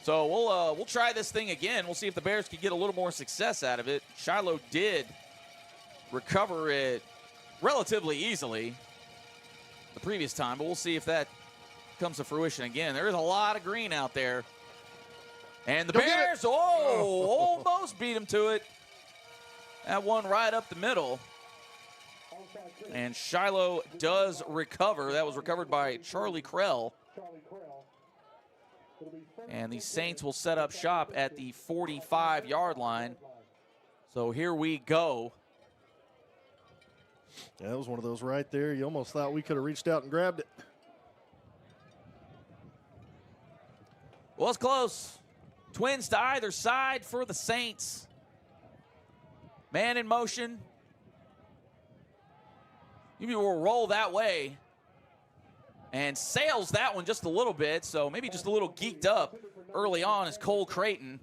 So we'll try this thing again. We'll see if the Bears can get a little more success out of it. Shiloh did recover it relatively easily the previous time, but we'll see if that comes to fruition again. There is a lot of green out there. And the Bears, almost beat them to it. That one right up the middle. And Shiloh does recover. That was recovered by Charlie Krell. And the Saints will set up shop at the 45-yard line. So here we go. Yeah, that was one of those right there. You almost thought we could have reached out and grabbed it. Well, it's close. Twins to either side for the Saints. Man in motion. Maybe we'll roll that way. And sails that one just a little bit, so maybe just a little geeked up early on is Cole Creighton,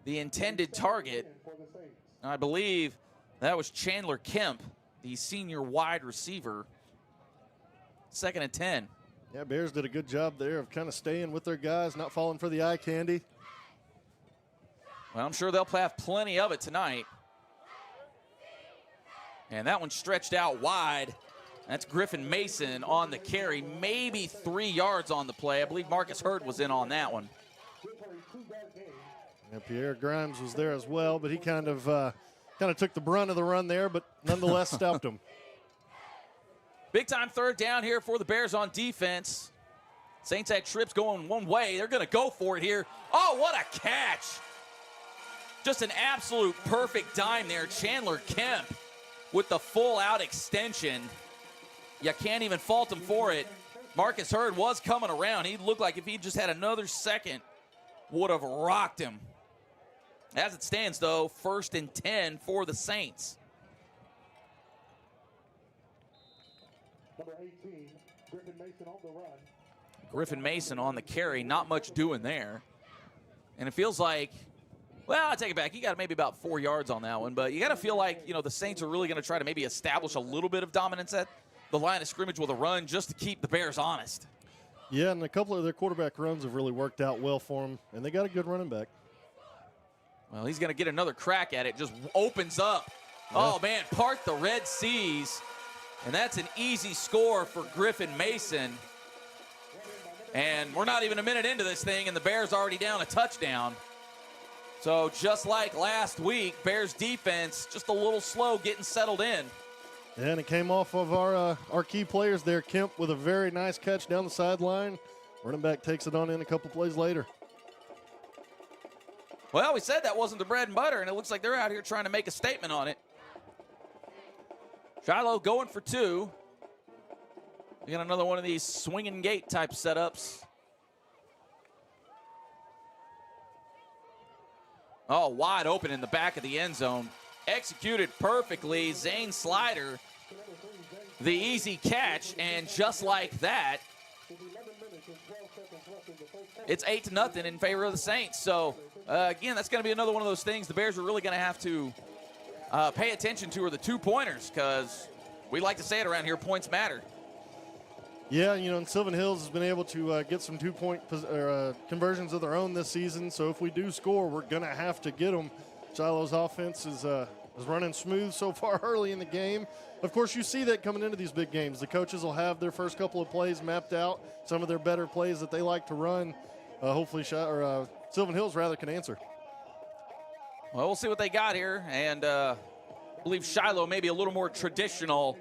the intended target. I believe that was Chandler Kemp, the senior wide receiver. 2nd and 10. Yeah, Bears did a good job there of kind of staying with their guys, not falling for the eye candy. Well, I'm sure they'll have plenty of it tonight. And that one stretched out wide. That's Griffin Mason on the carry, maybe 3 yards on the play. I believe Marcus Hurd was in on that one. Yeah, Pierre Grimes was there as well, but he kind of took the brunt of the run there, but nonetheless stopped him. Big-time 3rd down here for the Bears on defense. Saints had trips going one way. They're going to go for it here. Oh, what a catch. Just an absolute perfect dime there. Chandler Kemp with the full-out extension. You can't even fault him for it. Marcus Hurd was coming around. He looked like if he just had another second, would have rocked him. As it stands, though, 1st and 10 for the Saints. Number 18, Griffin Mason on the run. Griffin Mason on the carry, not much doing there. And it feels like, well, I take it back. You got maybe about 4 yards on that one, but you got to feel like, the Saints are really going to try to maybe establish a little bit of dominance at the line of scrimmage with a run just to keep the Bears honest. Yeah, and a couple of their quarterback runs have really worked out well for them, and they got a good running back. Well, he's going to get another crack at it. Just opens up. Yeah. Oh, man, part the Red Seas. And that's an easy score for Griffin Mason. And we're not even a minute into this thing, and the Bears already down a touchdown. So just like last week, Bears defense just a little slow getting settled in. Yeah, and it came off of our key players there. Kemp with a very nice catch down the sideline. Running back takes it on in a couple plays later. Well, we said that wasn't the bread and butter, and it looks like they're out here trying to make a statement on it. Shiloh going for 2. We got another one of these swinging gate type setups. Oh, wide open in the back of the end zone. Executed perfectly. Zane Slider, the easy catch, and just like that, it's 8-0 in favor of the Saints. So, again, that's going to be another one of those things the Bears are really going to have to pay attention to are the 2-pointers, because we like to say it around here, points matter. Yeah, you know, and Sylvan Hills has been able to get some two-point conversions of their own this season. So if we do score, we're going to have to get them. Shiloh's offense is running smooth so far early in the game. Of course, you see that coming into these big games. The coaches will have their first couple of plays mapped out, some of their better plays that they like to run. Hopefully, Sylvan Hills rather can answer. Well, we'll see what they got here, and I believe Shiloh may be a little more traditional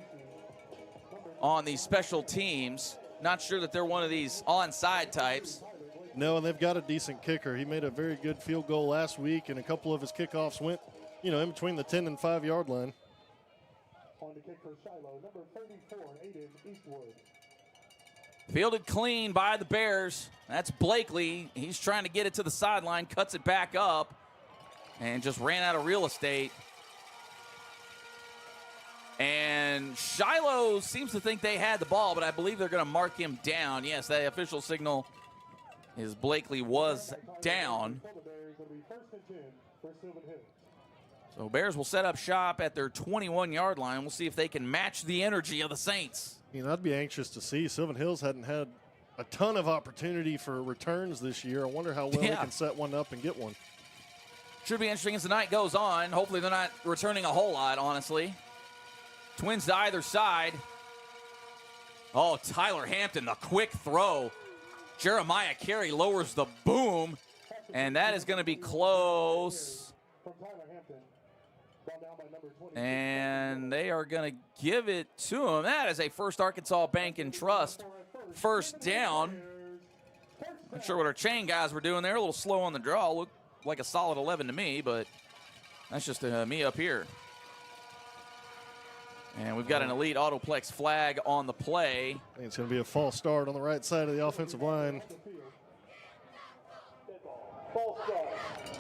on these special teams. Not sure that they're one of these onside types. No, and they've got a decent kicker. He made a very good field goal last week, and a couple of his kickoffs went, you know, in between the 10 and 5 yard line. On the kick for Shiloh, number 34, Aiden Eastwood. Fielded clean by the Bears. That's Blakely. He's trying to get it to the sideline, cuts it back up, and just ran out of real estate. And Shiloh seems to think they had the ball, but I believe they're going to mark him down. Yes, the official signal is Blakely was down. So Bears will set up shop at their 21-yard line. We'll see if they can match the energy of the Saints. You know, I'd be anxious to see. Sylvan Hills hadn't had a ton of opportunity for returns this year. I wonder how well they can set one up and get one. Should be interesting as the night goes on. Hopefully they're not returning a whole lot, honestly. Twins to either side. Oh, Tyler Hampton, the quick throw. Jeremiah Carey lowers the boom, and that is going to be close. And they are going to give it to him. That is a First Arkansas Bank and Trust first down. Not sure what our chain guys were doing there. A little slow on the draw. Looked like a solid 11 to me, but that's just me up here. And we've got an Elite Autoplex flag on the play. I think it's going to be a false start on the right side of the offensive line. False start.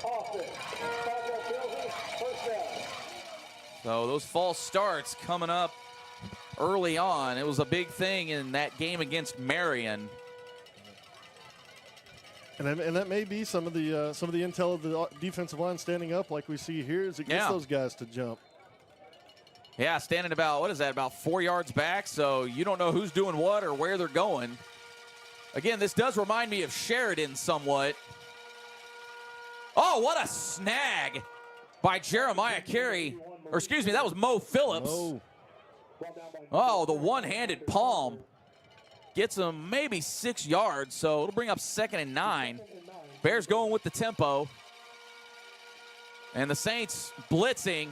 Offense. First down. So those false starts coming up early on. It was a big thing in that game against Marion. And that may be some of the intel of the defensive line standing up like we see here as it gets those guys to jump. Yeah, standing about, what is that, about 4 yards back, so you don't know who's doing what or where they're going. Again, this does remind me of Sheridan somewhat. Oh, what a snag by Jeremiah Carey. Or excuse me, that was Mo Phillips. Oh, the one-handed palm. Gets him maybe 6 yards, so it'll bring up 2nd and 9. Bears going with the tempo. And the Saints blitzing.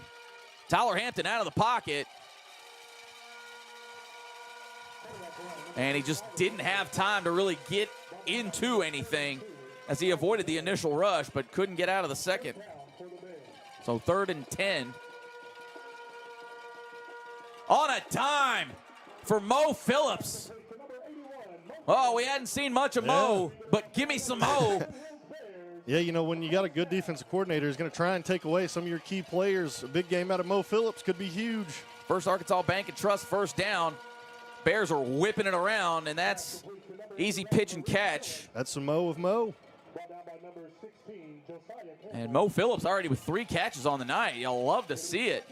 Tyler Hampton out of the pocket. And he just didn't have time to really get into anything as he avoided the initial rush, but couldn't get out of the second. So 3rd and 10. On a dime for Mo Phillips. Oh, we hadn't seen much of Mo, but give me some Mo. Yeah, you know, when you got a good defensive coordinator who's going to try and take away some of your key players, a big game out of Mo Phillips could be huge. First Arkansas Bank and Trust first down. Bears are whipping it around, and that's easy pitch and catch. That's some Mo of Mo. And Mo Phillips already with 3 catches on the night. You'll love to see it.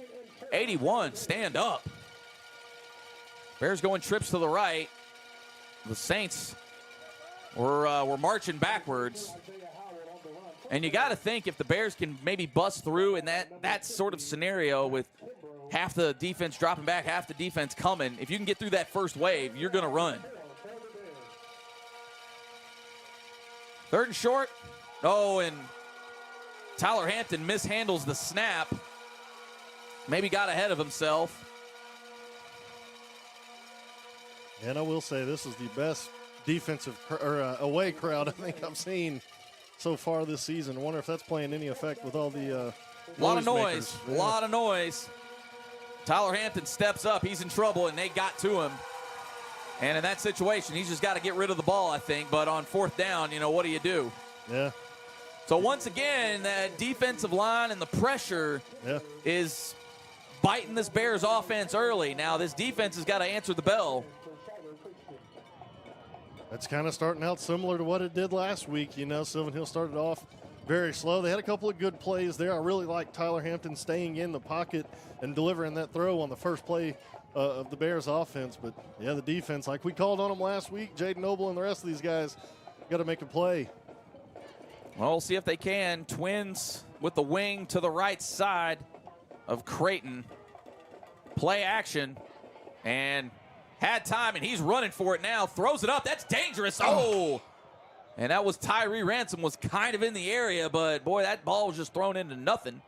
81, stand up. Bears going trips to the right. The Saints were marching backwards. And you got to think if the Bears can maybe bust through in that sort of scenario with half the defense dropping back, half the defense coming, if you can get through that first wave, you're going to run. 3rd and short. Oh, and Tyler Hampton mishandles the snap. Maybe got ahead of himself. And I will say this is the best defensive away crowd I think I've seen so far this season. I wonder if that's playing any effect with all the a lot of noise. A lot of noise. Tyler Hampton steps up. He's in trouble, and they got to him. And in that situation, he's just got to get rid of the ball, I think. But on 4th down, you know, what do you do? Yeah. So once again, that defensive line and the pressure is biting this Bears offense early. Now this defense has got to answer the bell. That's kind of starting out similar to what it did last week. You know, Sylvan Hill started off very slow. They had a couple of good plays there. I really like Tyler Hampton staying in the pocket and delivering that throw on the first play of the Bears offense. But, yeah, the defense, like we called on them last week, Jaden Noble and the rest of these guys got to make a play. Well, we'll see if they can. Twins with the wing to the right side of Creighton. Play action. And had time, and he's running for it now. Throws it up. That's dangerous. Oh! And that was Tyree Ransom was kind of in the area, but, boy, that ball was just thrown into nothing.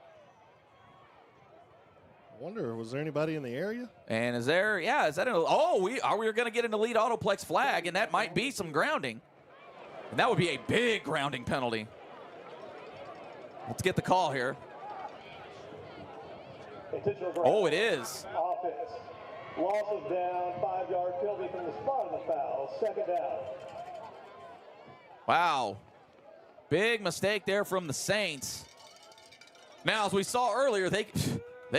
I wonder, was there anybody in the area? And is that we going to get an elite autoplex flag, and that might be some grounding. And that would be a big grounding penalty. Let's get the call here. Oh, it is. Offense. Loss of down, 5-yard penalty from the spot of the foul. Second down. Wow. Big mistake there from the Saints. Now, as we saw earlier, they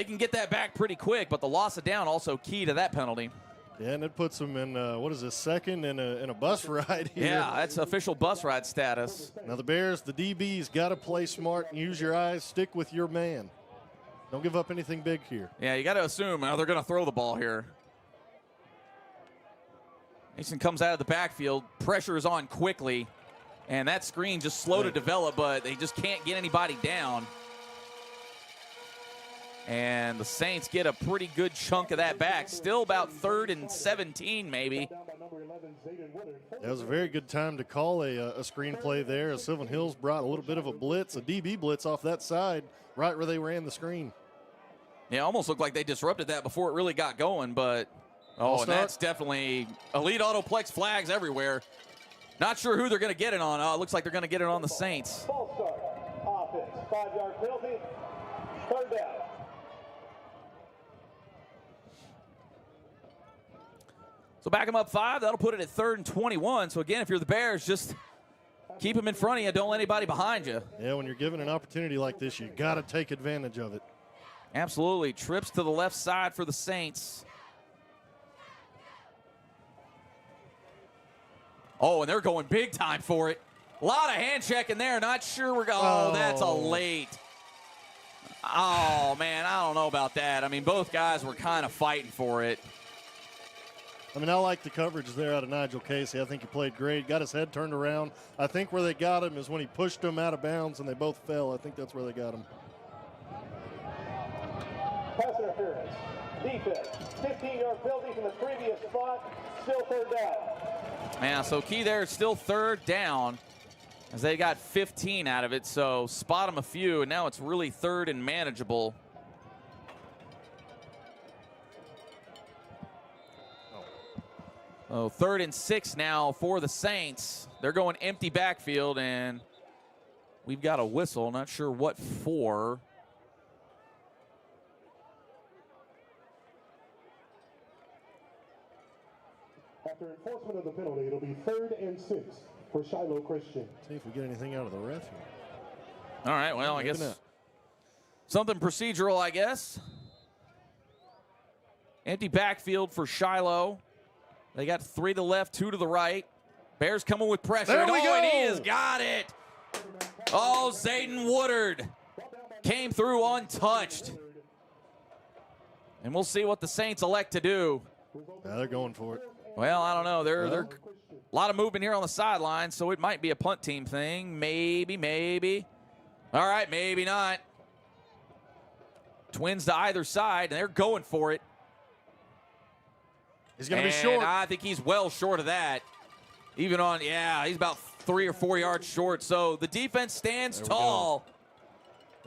can get that back pretty quick, but the loss of down also key to that penalty. Yeah, and it puts them in, second in a bus ride here. Yeah, that's official bus ride status. Now the Bears, the DBs, got to play smart and use your eyes. Stick with your man. Don't give up anything big here. Yeah, you got to assume they're going to throw the ball here. Mason comes out of the backfield. Pressure is on quickly. And that screen just slow to develop, but they just can't get anybody down. And the Saints get a pretty good chunk of that back. Still about 3rd and 17, maybe. That was a very good time to call a screen play there, as Sylvan Hills brought a little bit of a blitz, a DB blitz off that side, right where they ran the screen. Yeah, almost looked like they disrupted that before it really got going, but and that's definitely elite autoplex flags everywhere. Not sure who they're going to get it on. It looks like they're going to get it on the Saints. False start. Offense. 5-yard penalty. Third down. So back them up 5. That'll put it at 3rd and 21. So, again, if you're the Bears, just keep them in front of you. Don't let anybody behind you. Yeah, when you're given an opportunity like this, you got to take advantage of it. Absolutely. Trips to the left side for the Saints. Oh, and they're going big time for it. A lot of hand checking there. Not sure we're going. Oh, that's a late. Oh, man, I don't know about that. I mean, both guys were kind of fighting for it. I mean, I like the coverage there out of Nigel Casey. I think he played great. Got his head turned around. I think where they got him is when he pushed him out of bounds and they both fell. I think that's where they got him. Pass interference. Defense. 15-yard penalty from the previous spot. Still third down. Yeah, so key there is still 3rd down as they got 15 out of it. So spot them a few, and now it's really 3rd and manageable. Oh, 3rd and 6 now for the Saints. They're going empty backfield, and we've got a whistle. Not sure what for. After enforcement of the penalty, it'll be 3rd and 6 for Shiloh Christian. See if we get anything out of the ref here. All right, well, I guess something procedural, I guess. Empty backfield for Shiloh. They got 3 to the left, 2 to the right. Bears coming with pressure. There we go. And he has got it. Oh, Zayden Woodard came through untouched. And we'll see what the Saints elect to do. Yeah, they're going for it. Well, I don't know. They're a lot of movement here on the sideline, so it might be a punt team thing. Maybe. All right, maybe not. Twins to either side, and they're going for it. He's going to be short. I think he's well short of that. Even on, he's about 3 or 4 yards short. So the defense stands tall.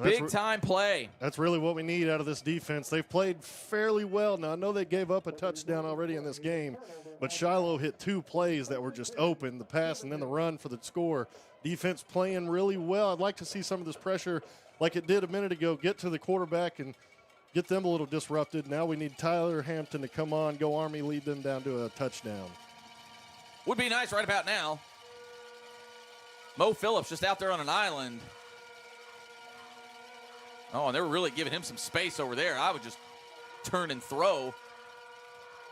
Big time play. That's really what we need out of this defense. They've played fairly well. Now, I know they gave up a touchdown already in this game, but Shiloh hit 2 plays that were just open, the pass and then the run for the score. Defense playing really well. I'd like to see some of this pressure, like it did a minute ago, get to the quarterback and get them a little disrupted. Now we need Tyler Hampton to come on, go Army, lead them down to a touchdown. Would be nice right about now. Mo Phillips just out there on an island. Oh, and they were really giving him some space over there. I would just turn and throw.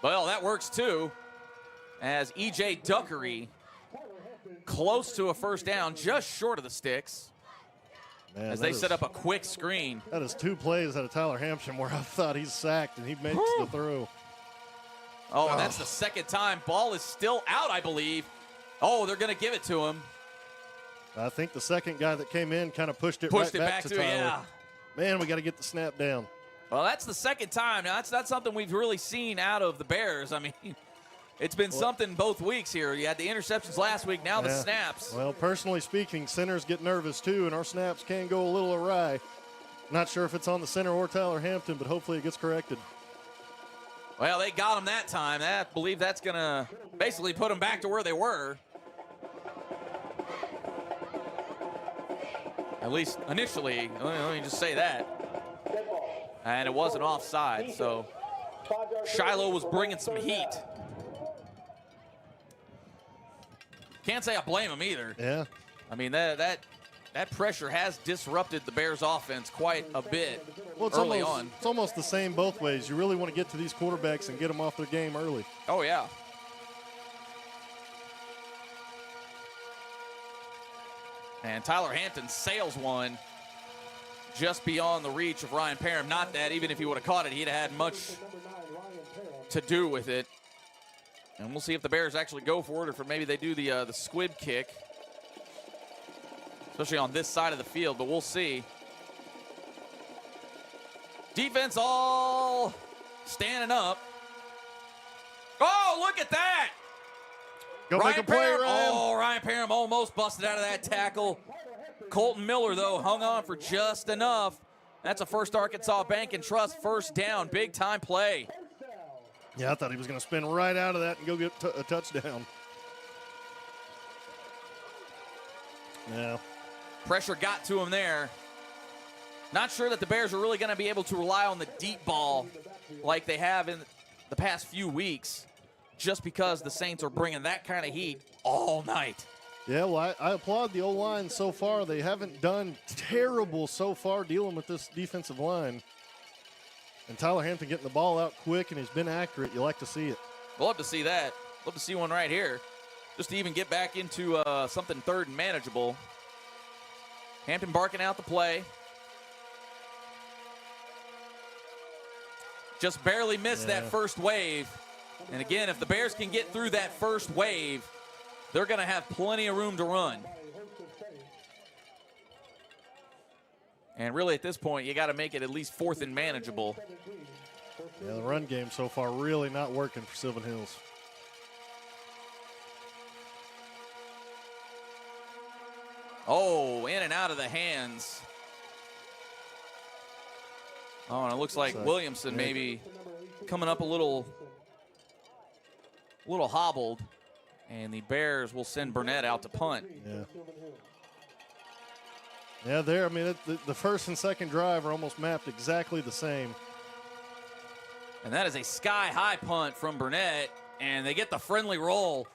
Well, that works too. As E.J. Duckery close to a first down, just short of the sticks. Man, as they set up a quick screen. That is 2 plays out of Tyler Hampton where I thought he's sacked and he makes the throw. Oh, and that's the second time. Ball is still out, I believe. Oh, they're going to give it to him. I think the second guy that came in kind of pushed it back to Tyler. Yeah. Man, we got to get the snap down. Well, that's the second time. Now, that's something we've really seen out of the Bears. I mean, it's been something both weeks here. You had the interceptions last week, now the snaps. Well, personally speaking, centers get nervous too, and our snaps can go a little awry. Not sure if it's on the center or Tyler Hampton, but hopefully it gets corrected. Well, they got him that time. I believe that's going to basically put them back to where they were. At least initially, let me just say that. And it wasn't offside, so Shiloh was bringing some heat. Can't say I blame him either. Yeah. I mean, that pressure has disrupted the Bears' offense quite a bit early on. It's almost the same both ways. You really want to get to these quarterbacks and get them off their game early. Oh, yeah. And Tyler Hampton sails one just beyond the reach of Ryan Parham. Not that even if he would have caught it, he'd have had much to do with it. And we'll see if the Bears actually go for it or if maybe they do the squib kick, especially on this side of the field, but we'll see. Defense all standing up. Oh, look at that. Go make a play, Ryan. Oh, Ryan Parham almost busted out of that tackle. Colton Miller, though, hung on for just enough. That's a First Arkansas Bank and Trust first down. Big-time play. Yeah, I thought he was going to spin right out of that and go get a touchdown. Yeah. Pressure got to him there. Not sure that the Bears are really going to be able to rely on the deep ball like they have in the past few weeks, just because the Saints are bringing that kind of heat all night. Yeah, well, I applaud the O-line so far. They haven't done terrible so far dealing with this defensive line. And Tyler Hampton getting the ball out quick, and he's been accurate. You like to see it. Love to see that. Love to see one right here, just to even get back into something third and manageable. Hampton barking out the play. Just barely missed that first wave. And again, if the Bears can get through that first wave, they're going to have plenty of room to run. And really at this point, you got to make it at least fourth and manageable. Yeah, the run game so far really not working for Sylvan Hills. Oh, in and out of the hands. Oh, and it looks like Williamson maybe coming up a little hobbled. And the Bears will send Burnett out to punt. Yeah, there. I mean, the first and second drive are almost mapped exactly the same. And that is a sky-high punt from Burnett. And they get the friendly roll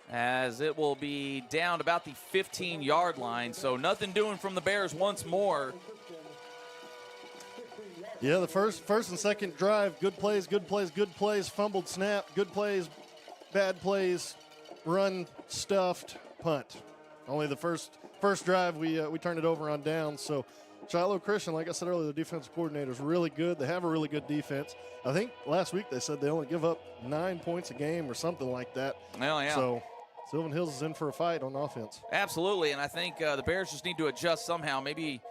as it will be down about the 15-yard line. So nothing doing from the Bears once more. Yeah, the first and second drive, good plays, fumbled snap, good plays, bad plays, run, stuffed, punt. Only the first drive we turned it over on downs. So Shiloh Christian, like I said earlier, the defensive coordinator is really good. They have a really good defense. I think last week they said they only give up 9 points a game or something like that. Well, yeah. So Sylvan Hills is in for a fight on offense. Absolutely, and I think the Bears just need to adjust somehow. Maybe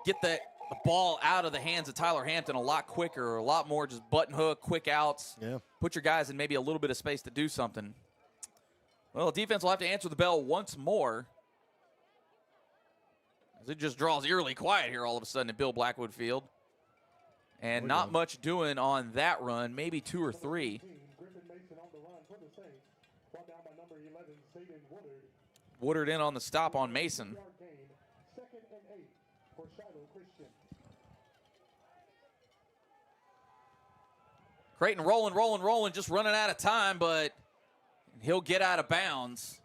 get the ball out of the hands of Tyler Hampton a lot quicker, a lot more just button hook, quick outs. Yeah. Put your guys in maybe a little bit of space to do something. Well, the defense will have to answer the bell once more, as it just draws eerily quiet here all of a sudden at Bill Blackwood Field. And not much doing on that run, maybe 2 or 3. Woodard in on the stop on Mason. Creighton rolling, just running out of time, but he'll get out of bounds.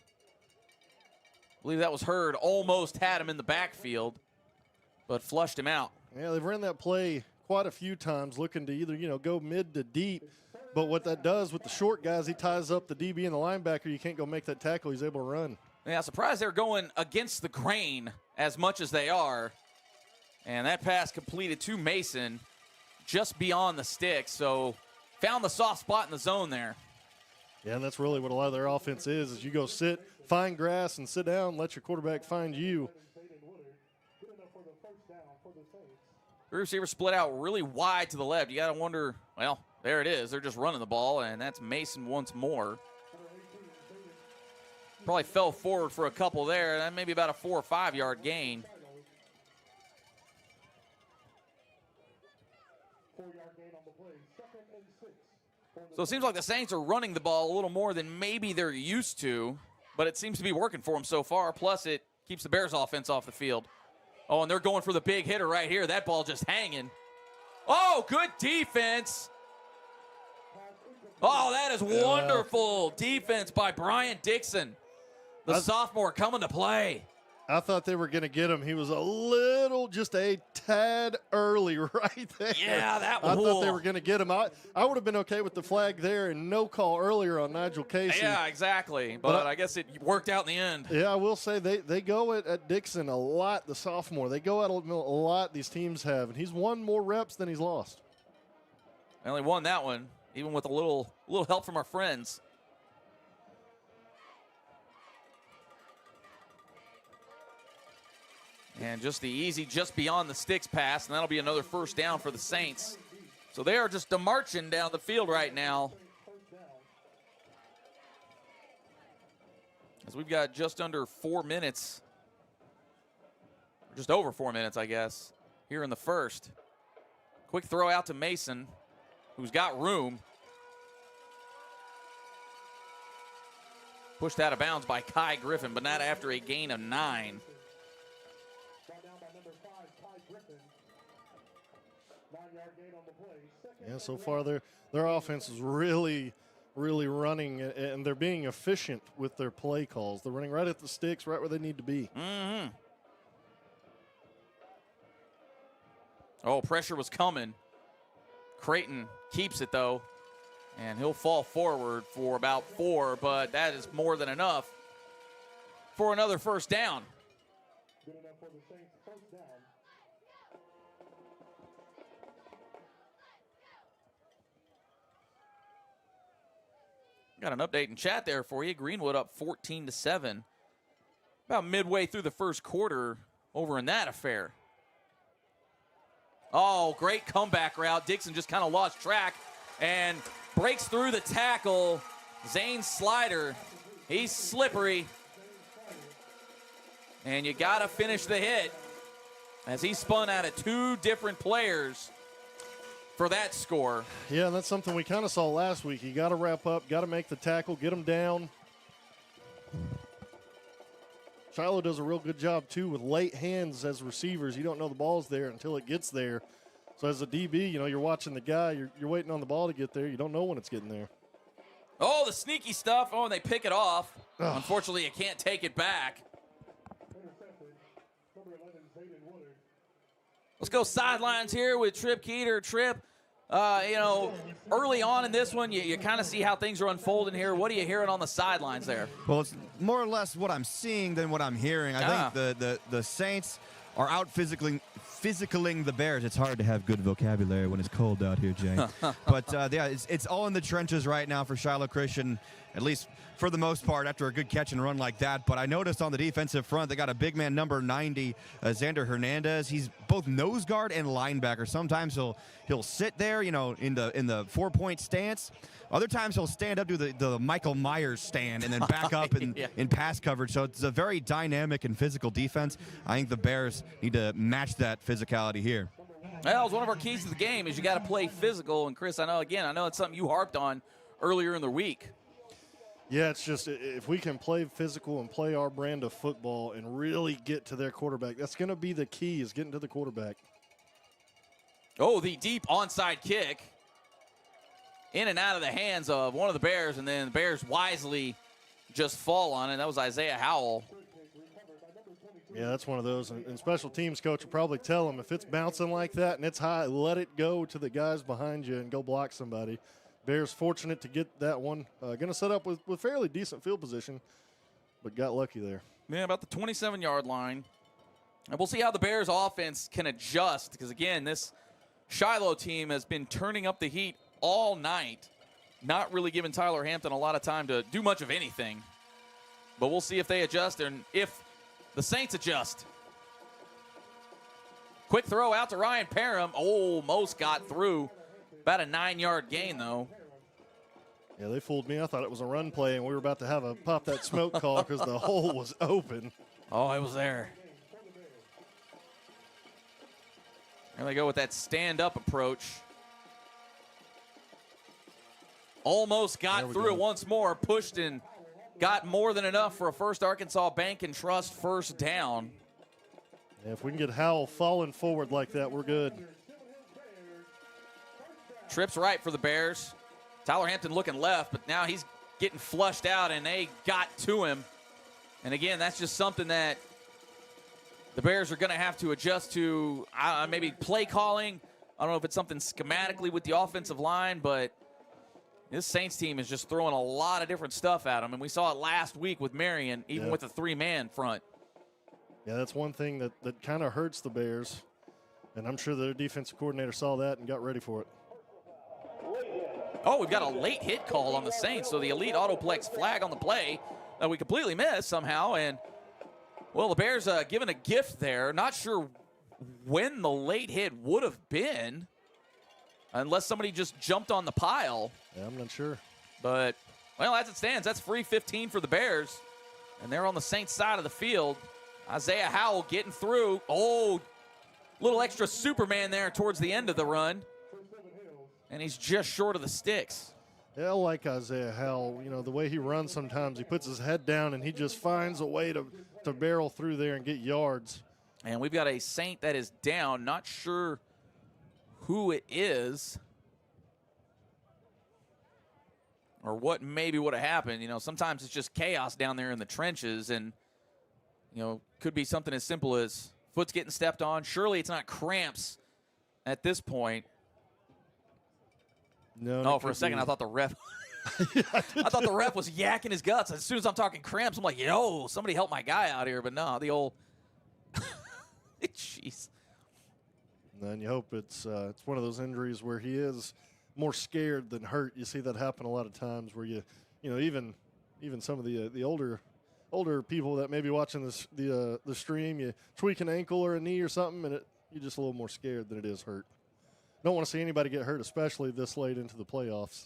I believe that was Hurd. Almost had him in the backfield, but flushed him out. Yeah, they've run that play quite a few times, looking to either, go mid to deep. But what that does with the short guys, he ties up the DB and the linebacker. You can't go make that tackle. He's able to run. Yeah, surprised they're going against the grain as much as they are. And that pass completed to Mason just beyond the stick. So found the soft spot in the zone there. Yeah, and that's really what a lot of their offense is you go sit, find grass, and sit down, let your quarterback find you. Three receivers split out really wide to the left. You got to wonder, well, there it is. They're just running the ball, and that's Mason once more. Probably fell forward for a couple there. That may be about a 4 or 5 yard gain. So it seems like the Saints are running the ball a little more than maybe they're used to, but it seems to be working for them so far. Plus, it keeps the Bears offense off the field. Oh, and they're going for the big hitter right here. That ball just hanging. Oh, good defense. Oh, that is wonderful defense by Brian Dixon. The sophomore coming to play. I thought they were going to get him. He was just a tad early right there. Yeah, that was. I thought they were going to get him. I would have been okay with the flag there and no call earlier on Nigel Casey. Yeah, exactly. But I guess it worked out in the end. Yeah, I will say they go at Dixon a lot, the sophomore. They go at a lot, these teams have. And he's won more reps than he's lost. I only won that one, even with a little help from our friends. And just the easy, just beyond the sticks pass, and that'll be another first down for the Saints. So they are just marching down the field right now. As we've got just under 4 minutes, just over 4 minutes, I guess, here in the first. Quick throw out to Mason, who's got room. Pushed out of bounds by Kai Griffin, but not after a gain of 9. Yeah, so far their offense is really running, and they're being efficient with their play calls. They're running right at the sticks, right where they need to be. Mm-hmm. Oh, pressure was coming. Creighton keeps it, though, and he'll fall forward for about 4, but that is more than enough for another first down. Good enough for the Saints' first down. Got an update in chat there for you. Greenwood up 14-7. About midway through the first quarter over in that affair. Oh, great comeback route. Dixon just kind of lost track and breaks through the tackle. Zane Slider, he's slippery. And you got to finish the hit as he spun out of 2 different players for that score. Yeah, and that's something we kind of saw last week. You got to wrap up, got to make the tackle, get them down. Shiloh does a real good job, too, with late hands as receivers. You don't know the ball's there until it gets there. So as a DB, you're watching the guy. You're waiting on the ball to get there. You don't know when it's getting there. Oh, the sneaky stuff. Oh, and they pick it off. Unfortunately, you can't take it back. Let's go sidelines here with Trip Keeter. Trip, early on in this one, you kind of see how things are unfolding here. What are you hearing on the sidelines there? Well, it's more or less what I'm seeing than what I'm hearing. I think the Saints are out physicaling the Bears. It's hard to have good vocabulary when it's cold out here, Jay. But, it's all in the trenches right now for Shiloh Christian, at least for the most part, after a good catch and run like that. But I noticed on the defensive front, they got a big man, number 90, Xander Hernandez. He's both nose guard and linebacker. Sometimes he'll sit there, in the 4-point stance. Other times he'll stand up, do the Michael Myers stand, and then back up in pass coverage. So it's a very dynamic and physical defense. I think the Bears need to match that physicality here. Well, it's one of our keys to the game is you got to play physical. And Chris, I know it's something you harped on earlier in the week. Yeah, it's just if we can play physical and play our brand of football and really get to their quarterback, that's going to be the key, is getting to the quarterback. Oh, the deep onside kick. In and out of the hands of one of the Bears, and then the Bears wisely just fall on it. That was Isaiah Howell. Yeah, that's one of those. And special teams coach will probably tell them if it's bouncing like that and it's high, let it go to the guys behind you and go block somebody. Bears fortunate to get that one. Going to set up with fairly decent field position, but got lucky there. Yeah, about the 27-yard line. And we'll see how the Bears offense can adjust because, again, this Shiloh team has been turning up the heat all night, not really giving Tyler Hampton a lot of time to do much of anything. But we'll see if they adjust and if the Saints adjust. Quick throw out to Ryan Parham. Almost got through. About a 9-yard gain, though. Yeah, they fooled me. I thought it was a run play, and we were about to have a pop that smoke call because the hole was open. Oh, it was there. There they go with that stand-up approach. Almost got through it once more. Pushed and got more than enough for a First Arkansas Bank and Trust first down. Yeah, if we can get Howell falling forward like that, we're good. Trips right for the Bears. Tyler Hampton looking left, but now he's getting flushed out, and they got to him. And again, that's just something that the Bears are going to have to adjust to. Maybe play calling. I don't know if it's something schematically with the offensive line, but this Saints team is just throwing a lot of different stuff at them. And we saw it last week with Marion, even with a 3-man front. Yeah, that's one thing that kind of hurts the Bears. And I'm sure their defensive coordinator saw that and got ready for it. Oh, we've got a late hit call on the Saints, so the Elite Autoplex flag on the play that we completely missed somehow. And, well, the Bears given a gift there. Not sure when the late hit would have been, unless somebody just jumped on the pile. Yeah, I'm not sure. But, well, as it stands, that's free 15 for the Bears. And they're on the Saints side of the field. Isaiah Howell getting through. Oh, little extra Superman there towards the end of the run. And he's just short of the sticks. Yeah, I like Isaiah Howell. You know, the way he runs sometimes, he puts his head down and he just finds a way to barrel through there and get yards. And we've got a Saint that is down. Not sure who it is or what maybe would have happened. You know, sometimes it's just chaos down there in the trenches, and, you know, could be something as simple as foot's getting stepped on. Surely it's not cramps at this point. No, for a second I thought the ref I thought the ref was yakking his guts. As soon as I'm talking cramps, I'm like, yo, somebody help my guy out here. But no, the old jeez. And you hope it's one of those injuries where he is more scared than hurt. You see that happen a lot of times where you know, even some of the older people that may be watching the stream, you tweak an ankle or a knee or something, and you're just a little more scared than it is hurt. Don't want to see anybody get hurt, especially this late into the playoffs.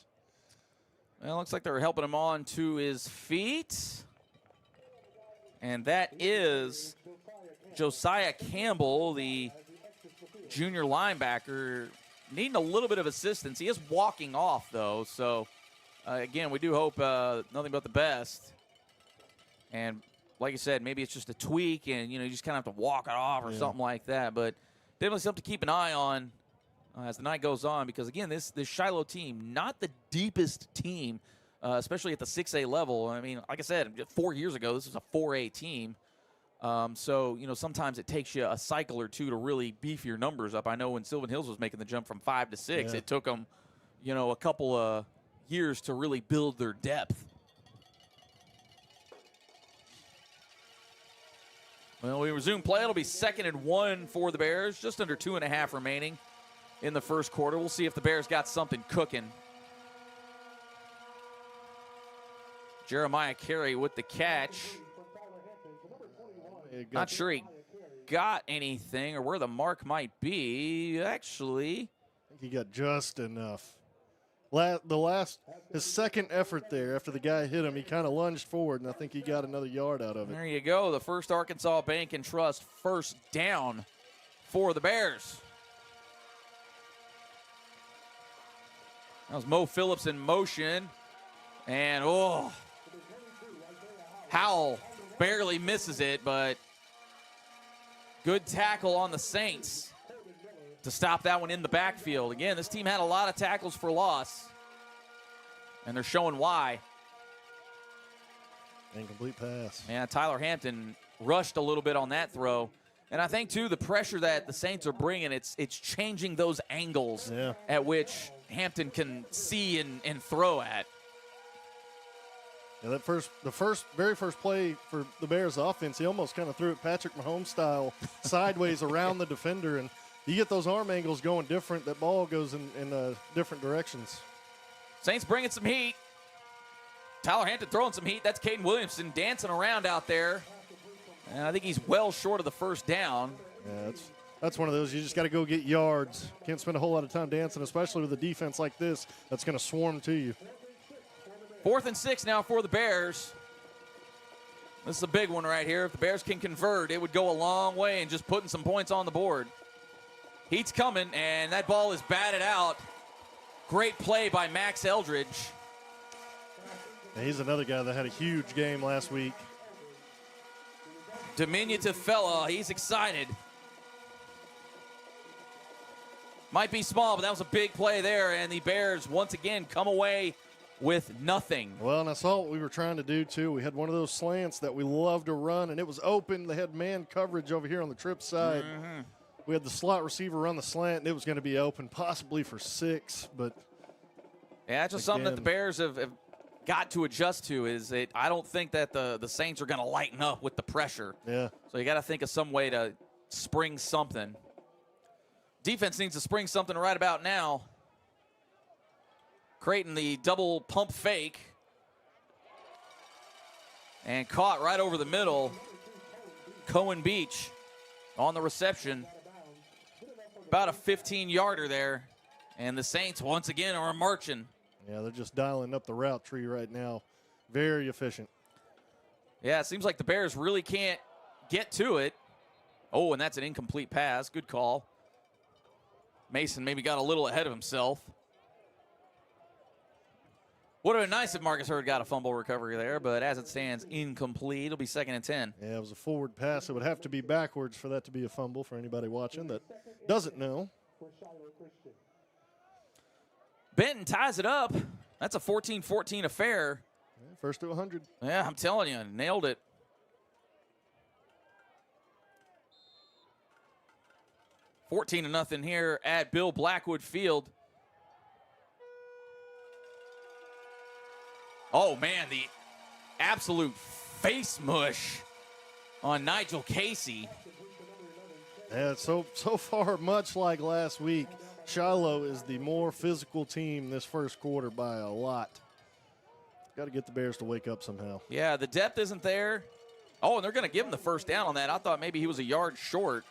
Well, looks like they're helping him on to his feet. And that is Josiah Campbell, the junior linebacker, needing a little bit of assistance. He is walking off, though. So, again, we do hope nothing but the best. And like I said, maybe it's just a tweak and, you know, you just kind of have to walk it off or something like that. But definitely something to keep an eye on as the night goes on, because, again, this Shiloh team, not the deepest team, especially at the 6A level. I mean, like I said, 4 years ago, this was a 4A team. So, you know, sometimes it takes you a cycle or two to really beef your numbers up. I know when Sylvan Hills was making the jump from 5 to 6, it took them, you know, a couple of years to really build their depth. Well, we resume play. It'll be 2nd and 1 for the Bears, just under 2.5 remaining in the first quarter. We'll see if the Bears got something cooking. Jeremiah Carey with the catch. Not sure he got anything or where the mark might be. Actually, I think he got just enough. His second effort there, after the guy hit him, he kind of lunged forward, and I think he got another yard out of it. There you go. The First Arkansas Bank and Trust first down for the Bears. That was Mo Phillips in motion. And, Howell barely misses it, but good tackle on the Saints to stop that one in the backfield. Again, this team had a lot of tackles for loss, and they're showing why. Incomplete pass. Yeah, Tyler Hampton rushed a little bit on that throw. And I think, too, the pressure that the Saints are bringing, it's changing those angles at which Hampton can see and throw at. Yeah, the very first play for the Bears offense, he almost kind of threw it Patrick Mahomes style sideways around the defender and you get those arm angles going different, that ball goes in different directions. Saints bringing some heat. Tyler Hampton throwing some heat. That's Caden Williamson dancing around out there. And I think he's well short of the first down. Yeah, that's one of those. You just got to go get yards. Can't spend a whole lot of time dancing, especially with a defense like this that's going to swarm to you. 4th and 6 now for the Bears. This is a big one right here. If the Bears can convert, it would go a long way in just putting some points on the board. Heat's coming, and that ball is batted out. Great play by Max Eldridge. And he's another guy that had a huge game last week. Diminutive fella. He's excited. Might be small, but that was a big play there, and the Bears once again come away with nothing. Well, and I saw what we were trying to do, too. We had one of those slants that we love to run, and it was open. They had man coverage over here on the trip side. Mm-hmm. We had the slot receiver run the slant, and it was going to be open, possibly for 6. But yeah, it's just something that the Bears have got to adjust to. I don't think that the Saints are going to lighten up with the pressure. Yeah. So you got to think of some way to spring something. Defense needs to spring something right about now. Creighton, the double pump fake. And caught right over the middle. Cohen Beach on the reception. About a 15-yarder there. And the Saints, once again, are marching. Yeah, they're just dialing up the route tree right now. Very efficient. Yeah, it seems like the Bears really can't get to it. Oh, and that's an incomplete pass. Good call. Mason maybe got a little ahead of himself. Would have been nice if Marcus Hurd got a fumble recovery there, but as it stands, incomplete. It'll be 2nd and 10. Yeah, it was a forward pass. It would have to be backwards for that to be a fumble for anybody watching that doesn't know. Benton ties it up. That's a 14-14 affair. Yeah, first to 100. Yeah, I'm telling you, nailed it. $14-0 here at Bill Blackwood Field. Oh, man, the absolute face mush on Nigel Casey. Yeah, so far, much like last week, Shiloh is the more physical team this first quarter by a lot. Got to get the Bears to wake up somehow. Yeah, the depth isn't there. Oh, and they're going to give him the first down on that. I thought maybe he was a yard short.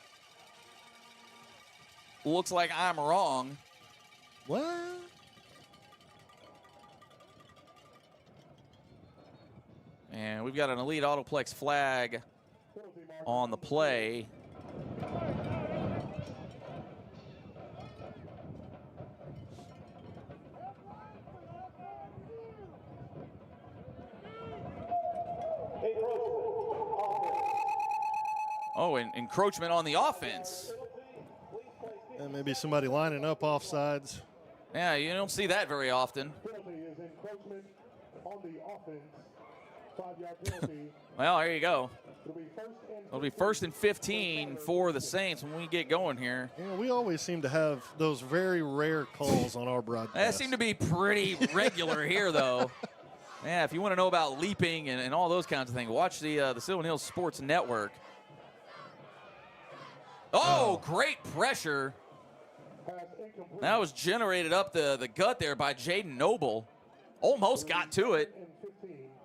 Looks like I'm wrong. What? And we've got an Elite Autoplex flag on the play. Oh, and encroachment on the offense. And maybe somebody lining up offsides. Yeah, you don't see that very often. Well, there you go. It'll be 1st and 15 for the Saints when we get going here. You know, we always seem to have those very rare calls on our broadcast. That seemed to be pretty regular here, though. Yeah, if you want to know about leaping and all those kinds of things, watch the Sylvan Hills Sports Network. Oh, great pressure. That was generated up the gut there by Jaden Noble. Almost got to it.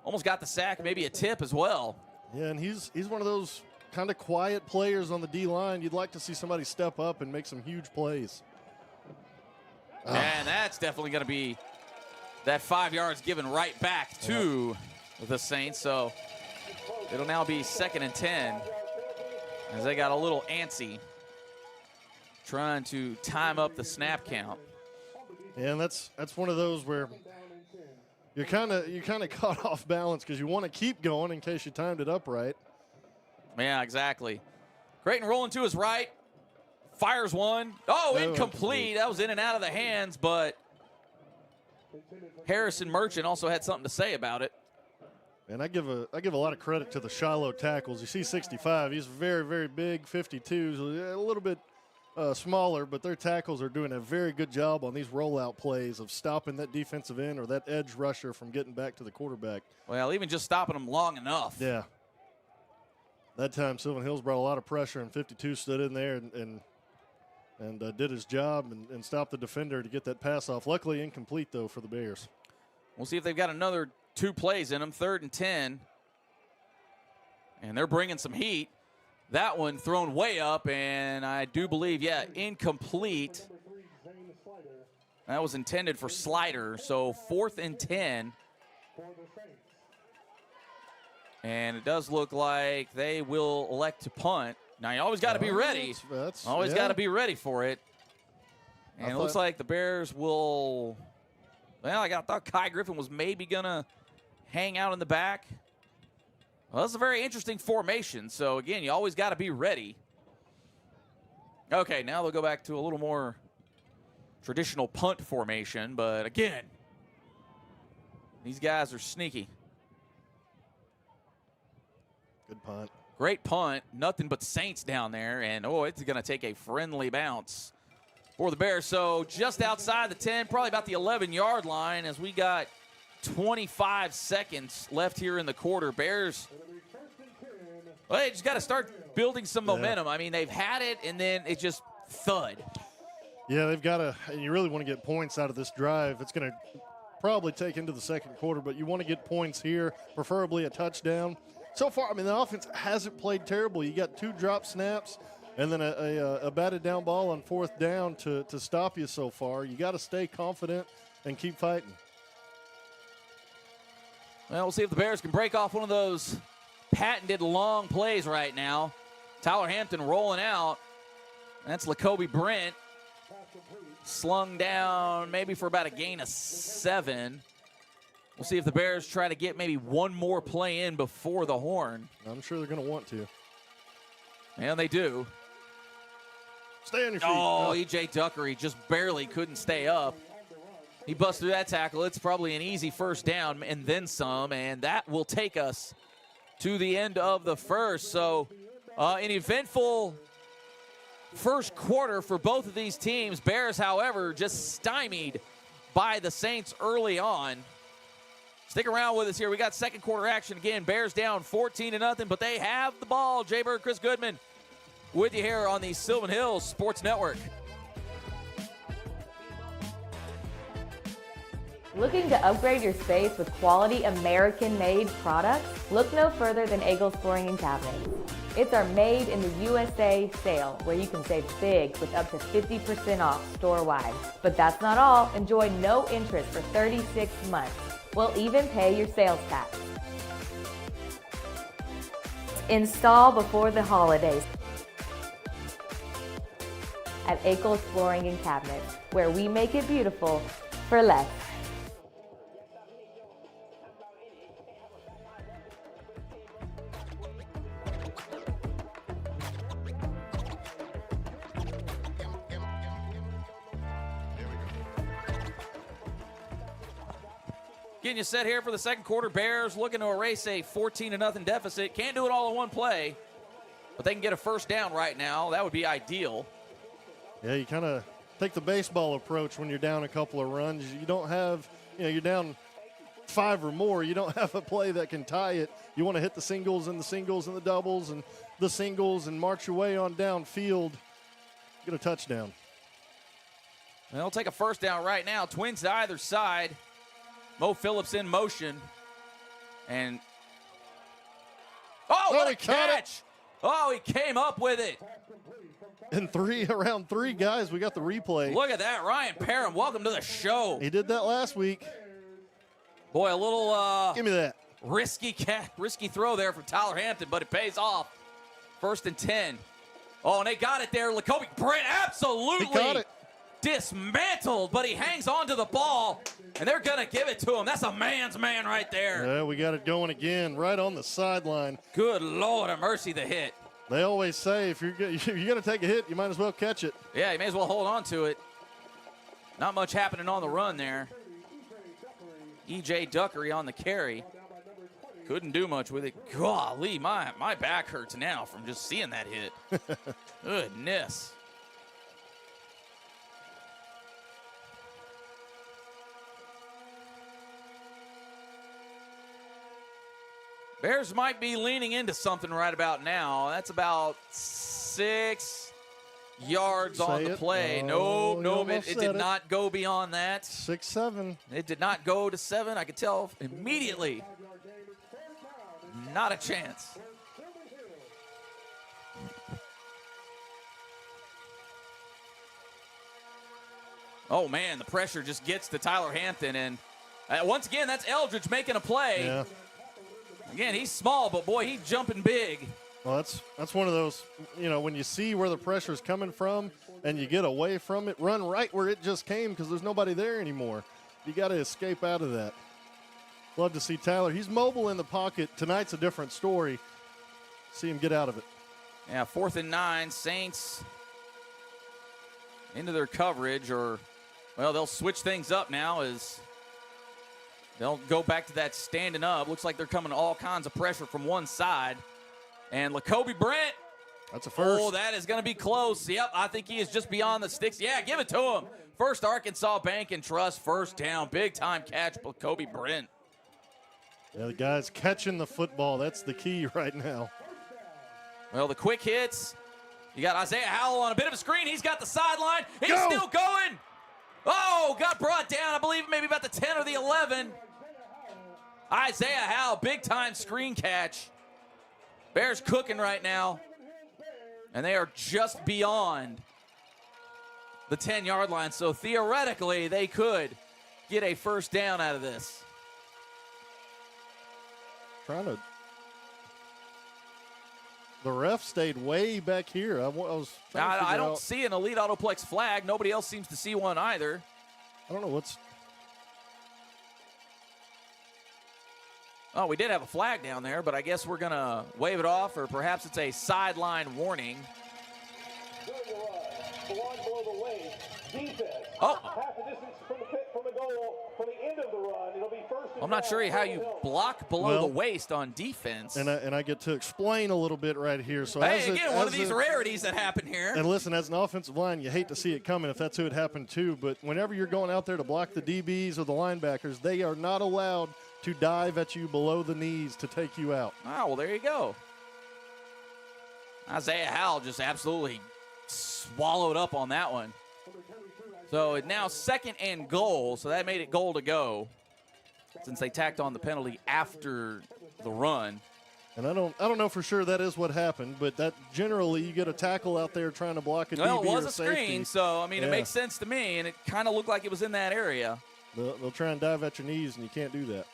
Almost got the sack, maybe a tip as well. Yeah, and he's one of those kind of quiet players on the D-line. You'd like to see somebody step up and make some huge plays. And that's definitely going to be that 5 yards given right back to the Saints. So it'll now be 2nd and 10 as they got a little antsy trying to time up the snap count. Yeah, and that's one of those where you're kind of caught off balance because you want to keep going in case you timed it up right. Yeah, exactly. Creighton rolling to his right. Fires one. Oh, incomplete. That was in and out of the hands, but Harrison Merchant also had something to say about it. And I give a lot of credit to the Shiloh tackles. You see 65. He's very, very big. 52 is a little bit smaller, but their tackles are doing a very good job on these rollout plays of stopping that defensive end or that edge rusher from getting back to the quarterback. Well, even just stopping them long enough. Yeah. That time, Sylvan Hills brought a lot of pressure, and 52 stood in there and and did his job and stopped the defender to get that pass off. Luckily incomplete, though, for the Bears. We'll see if they've got another 2 plays in them. 3rd and 10. And they're bringing some heat. That one thrown way up, and I do believe, incomplete. That was intended for Slider, so 4th and 10. And it does look like they will elect to punt. Now, you always got to be ready. Always got to be ready for it. And it looks like the Bears will, well, I thought Kai Griffin was maybe going to hang out in the back. Well, that's a very interesting formation. So, again, you always got to be ready. Okay, now they'll go back to a little more traditional punt formation. But, again, these guys are sneaky. Good punt. Great punt. Nothing but Saints down there. And, it's going to take a friendly bounce for the Bears. So, just outside the 10, probably about the 11-yard line as we got 25 seconds left here in the quarter. Bears, well, they just got to start building some momentum. I mean, they've had it, and then it just thud. Yeah, they've got to, and you really want to get points out of this drive. It's going to probably take into the second quarter, but you want to get points here, preferably a touchdown. So far, I mean, the offense hasn't played terrible. You got 2 drop snaps and then a batted down ball on 4th down to stop you so far. You got to stay confident and keep fighting. Well, we'll see if the Bears can break off one of those patented long plays right now. Tyler Hampton rolling out. That's Lacoby Brent. Slung down maybe for about a gain of 7. We'll see if the Bears try to get maybe one more play in before the horn. I'm sure they're going to want to. And they do. Stay on your feet. Oh, E.J. Duckery just barely couldn't stay up. He busts through that tackle. It's probably an easy first down and then some, and that will take us to the end of the first. So an eventful first quarter for both of these teams. Bears, however, just stymied by the Saints early on. Stick around with us here. We got second quarter action again. Bears down 14-0, but they have the ball. Jay Bird, Chris Goodman with you here on the Sylvan Hills Sports Network. Looking to upgrade your space with quality American-made products? Look no further than Eagles Flooring and Cabinets. It's our Made in the USA sale, where you can save big with up to 50% off store-wide. But that's not all. Enjoy no interest for 36 months. We'll even pay your sales tax. Install before the holidays at Eagles Flooring and Cabinets, where we make it beautiful for less. Getting you set here for the second quarter. Bears looking to erase a 14-0 deficit. Can't do it all in one play, but they can get a first down right now. That would be ideal. Yeah, you kind of take the baseball approach when you're down a couple of runs. You don't have, you're down 5 or more. You don't have a play that can tie it. You want to hit the singles and the doubles and the singles and march your way on downfield. Get a touchdown. They'll take a first down right now. Twins to either side. Mo Phillips in motion. And what a catch! Oh, he came up with it. And around three guys, we got the replay. Look at that, Ryan Parham. Welcome to the show. He did that last week. Boy, a little give me that risky throw there from Tyler Hampton, but it pays off. 1st and 10. Oh, and they got it there. Lacoby Brent absolutely he got it. Dismantled, but he hangs on to the ball, and th're going to give it to him. That's a man's man right there. Yeah, we got it going again, right on the sideline. Good Lord of mercy, the hit. They always say if you're going to take a hit, you might as well catch it. Yeah, you may as well hold on to it. Not much happening on the run there. E.J. Duckery on the carry. Couldn't do much with it. Golly, my back hurts now from just seeing that hit. Goodness. Bears might be leaning into something right about now. That's about 6, yards on the play. Oh, Nope. It did not go beyond that. 6-7. It did not go to 7. I could tell immediately. Not a chance. Oh, man, the pressure just gets to Tyler Hampton. And once again, that's Eldridge making a play. Yeah. Again, he's small, but, boy, he's jumping big. Well, that's one of those, when you see where the pressure's coming from and you get away from it, run right where it just came because there's nobody there anymore. You got to escape out of that. Love to see Tyler. He's mobile in the pocket. Tonight's a different story. See him get out of it. Yeah, 4th and 9. Saints into their coverage, or, well, they'll switch things up now as they'll go back to that standing up. Looks like they're coming all kinds of pressure from one side. And Lacoby Brent. That's a first. Oh, that is going to be close. Yep, I think he is just beyond the sticks. Yeah, give it to him. First Arkansas Bank and Trust first down. Big-time catch, Lacoby Brent. Yeah, the guy's catching the football. That's the key right now. Well, the quick hits. You got Isaiah Howell on a bit of a screen. He's got the sideline. He's Go! still going. Oh, got brought down, I believe, maybe about the 10 or the 11. Isaiah Howell, big-time screen catch. Bears cooking right now. And they are just beyond the 10-yard line. So theoretically, they could get a first down out of this. The ref stayed way back here. I was trying to figure I don't out. see an elite autoplex flag. Nobody else seems to see one either. I don't know what's. Oh, we did have a flag down there, but I guess we're going to wave it off, or perhaps it's a sideline warning. Oh. Half a distance from the goal, from the end of the run. It'll be first and I'm not sure how you block below the Well, waist on defense. And I get to explain a little bit right here. So Hey, again, one of these rarities that happen here. And listen, as an offensive line, you hate to see it coming if that's who it happened to. But whenever you're going out there to block the DBs or the linebackers, they are not allowed to dive at you below the knees to take you out. Oh, well, there you go. Isaiah Howell just absolutely swallowed up on that one. So it's now 2nd and goal, so that made it goal to go since they tacked on the penalty after the run. And I don't know for sure that is what happened, but that generally you get a tackle out there trying to block a Well, DB it was or a safety. screen, so, I mean, it makes sense to me, and it kind of looked like it was in that area. They'll try and dive at your knees, and you can't do that.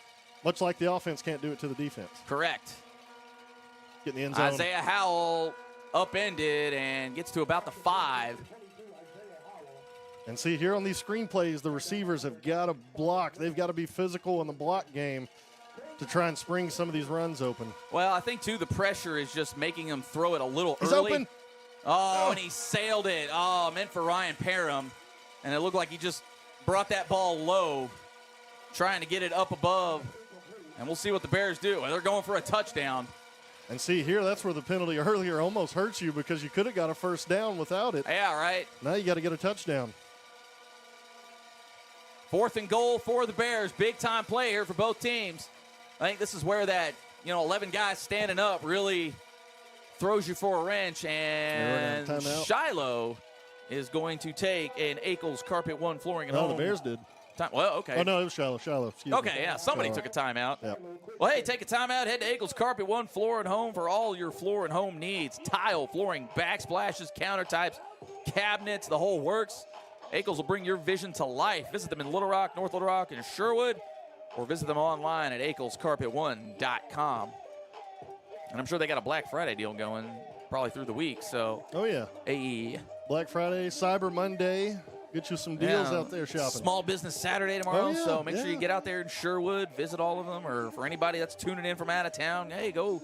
Much like the offense can't do it to the defense. Correct. Get in the end zone. Isaiah Howell upended and gets to about the 5. And see, here on these screen plays, the receivers have got to block. They've got to be physical in the block game to try and spring some of these runs open. Well, I think, too, the pressure is just making him throw it a little He's early. open. Oh, and he sailed it. Oh, meant for Ryan Parham. And it looked like he just brought that ball low, trying to get it up above. And we'll see what the Bears do. They're going for a touchdown. And see, here, that's where the penalty earlier almost hurts you because you could have got a first down without it. Yeah, right. Now you got to get a touchdown. 4th and goal for the Bears. Big-time play here for both teams. I think this is where that, 11 guys standing up really throws you for a wrench. And timeout. Shiloh is going to take an Ackles Carpet One Flooring and No, Home. the Bears did. Well, okay. Oh, no, it was Shiloh. Excuse me. Okay, yeah, somebody Shiloh. took a timeout. Yeah. Well, hey, take a timeout. Head to Ackles Carpet One Floor and Home for all your floor and home needs. Tile, flooring, backsplashes, countertops, cabinets, the whole works. Ackles will bring your vision to life. Visit them in Little Rock, North Little Rock, and Sherwood, or visit them online at AcklesCarpet1.com. And I'm sure they got a Black Friday deal going probably through the week, so. Oh, yeah. Hey. Black Friday, Cyber Monday. Get you some deals Yeah, out there shopping. Small Business Saturday tomorrow, Oh, yeah, so make sure yeah. you get out there in Sherwood, visit all of them, or for anybody that's tuning in from out of town, hey, go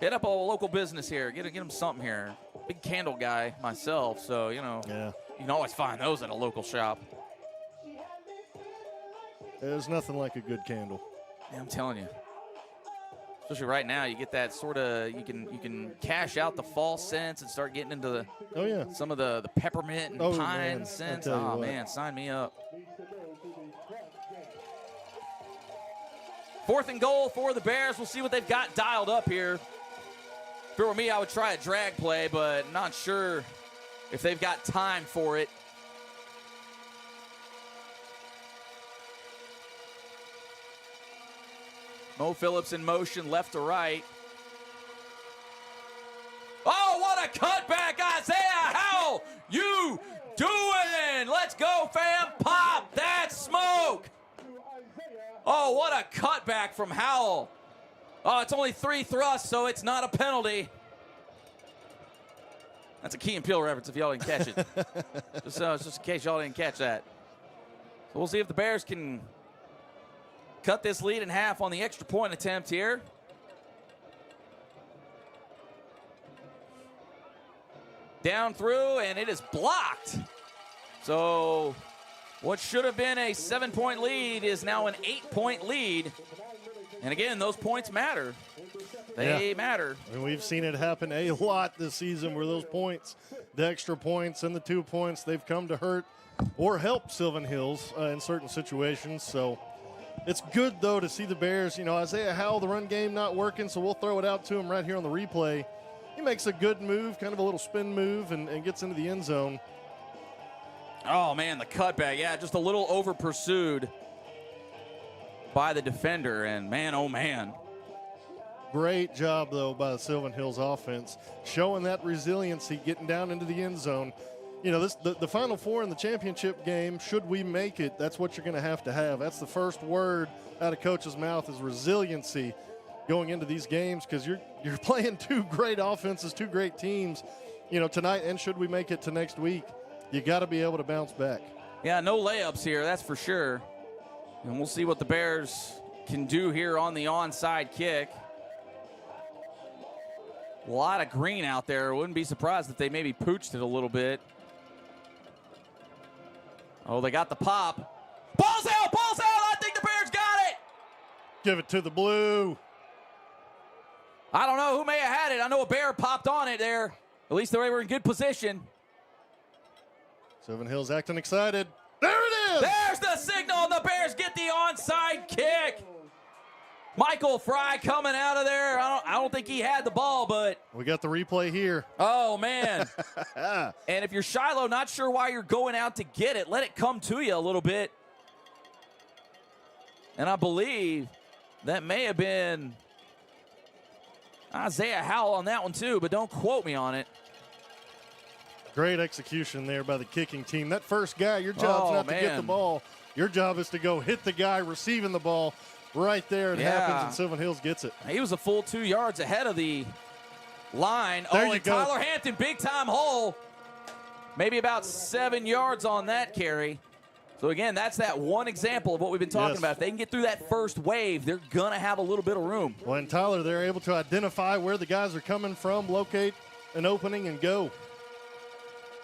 hit up a local business here. Get them something here. Big candle guy myself, so, Yeah. you can always find those at a local shop. There's nothing like a good candle. Yeah, I'm telling you. Especially right now, you get that sort of, you can cash out the fall scents and start getting into the Oh, yeah. some of the peppermint and Oh, pine man, I scents. tell you Oh, what. man, sign me up. 4th and goal for the Bears. We'll see what they've got dialed up here. If it were me, I would try a drag play, but not sure if they've got time for it. Mo Phillips in motion, left to right. Oh, what a cutback, Isaiah Howell! You doing? Let's go, fam! Pop that smoke! Oh, what a cutback from Howell! Oh, it's only 3 thrusts, so it's not a penalty. That's a Key and Peele reference if y'all didn't catch it. just in case y'all didn't catch that. So we'll see if the Bears can cut this lead in half on the extra point attempt here. Down through, and it is blocked. So what should have been a 7-point lead is now an 8-point lead. And again, those points matter. They matter. And we've seen it happen a lot this season where those points, the extra points and the 2 points, they've come to hurt or help Sylvan Hills in certain situations. So it's good, though, to see the Bears. You know, Isaiah Howell, the run game not working, so we'll throw it out to him right here on the replay. He makes a good move, kind of a little spin move, and gets into the end zone. Oh, man, the cutback. Yeah, just a little over-pursued by the defender, and man, oh, man. Great job, though, by the Sylvan Hills offense, showing that resiliency, getting down into the end zone. You know, the Final Four in the championship game, should we make it, that's what you're going to have. That's the first word out of coach's mouth is resiliency going into these games, because you're playing 2 great offenses, 2 great teams, you know, tonight, and should we make it to next week, you got to be able to bounce back. Yeah, no layups here, that's for sure. And we'll see what the Bears can do here on the onside kick. A lot of green out there. Wouldn't be surprised if they maybe pooched it a little bit. Oh, they got the pop. Ball's out, ball's out. I think the Bears got it. Give it to the blue. I don't know who may have had it. I know a Bear popped on it there. At least they were in good position. Sylvan Hills acting excited. There it is. There's the signal, and the Bears get the onside kick. Michael Fry coming out of there. I don't think he had the ball, but we got the replay here. Oh, man. And if you're Shiloh, not sure why you're going out to get it, let it come to you a little bit. And I believe that may have been Isaiah Howell on that one too, but don't quote me on it. Great execution there by the kicking team. That first guy, your job's not to get the ball. Your job is to go hit the guy receiving the ball. Right there it happens, and Sylvan Hills gets it. He was a full 2 yards ahead of the line. There and Tyler Hampton, big-time hole. Maybe about 7 yards on that carry. So, again, that's that one example of what we've been talking about. If they can get through that first wave, they're going to have a little bit of room. Well, and Tyler, they're able to identify where the guys are coming from, locate an opening, and go.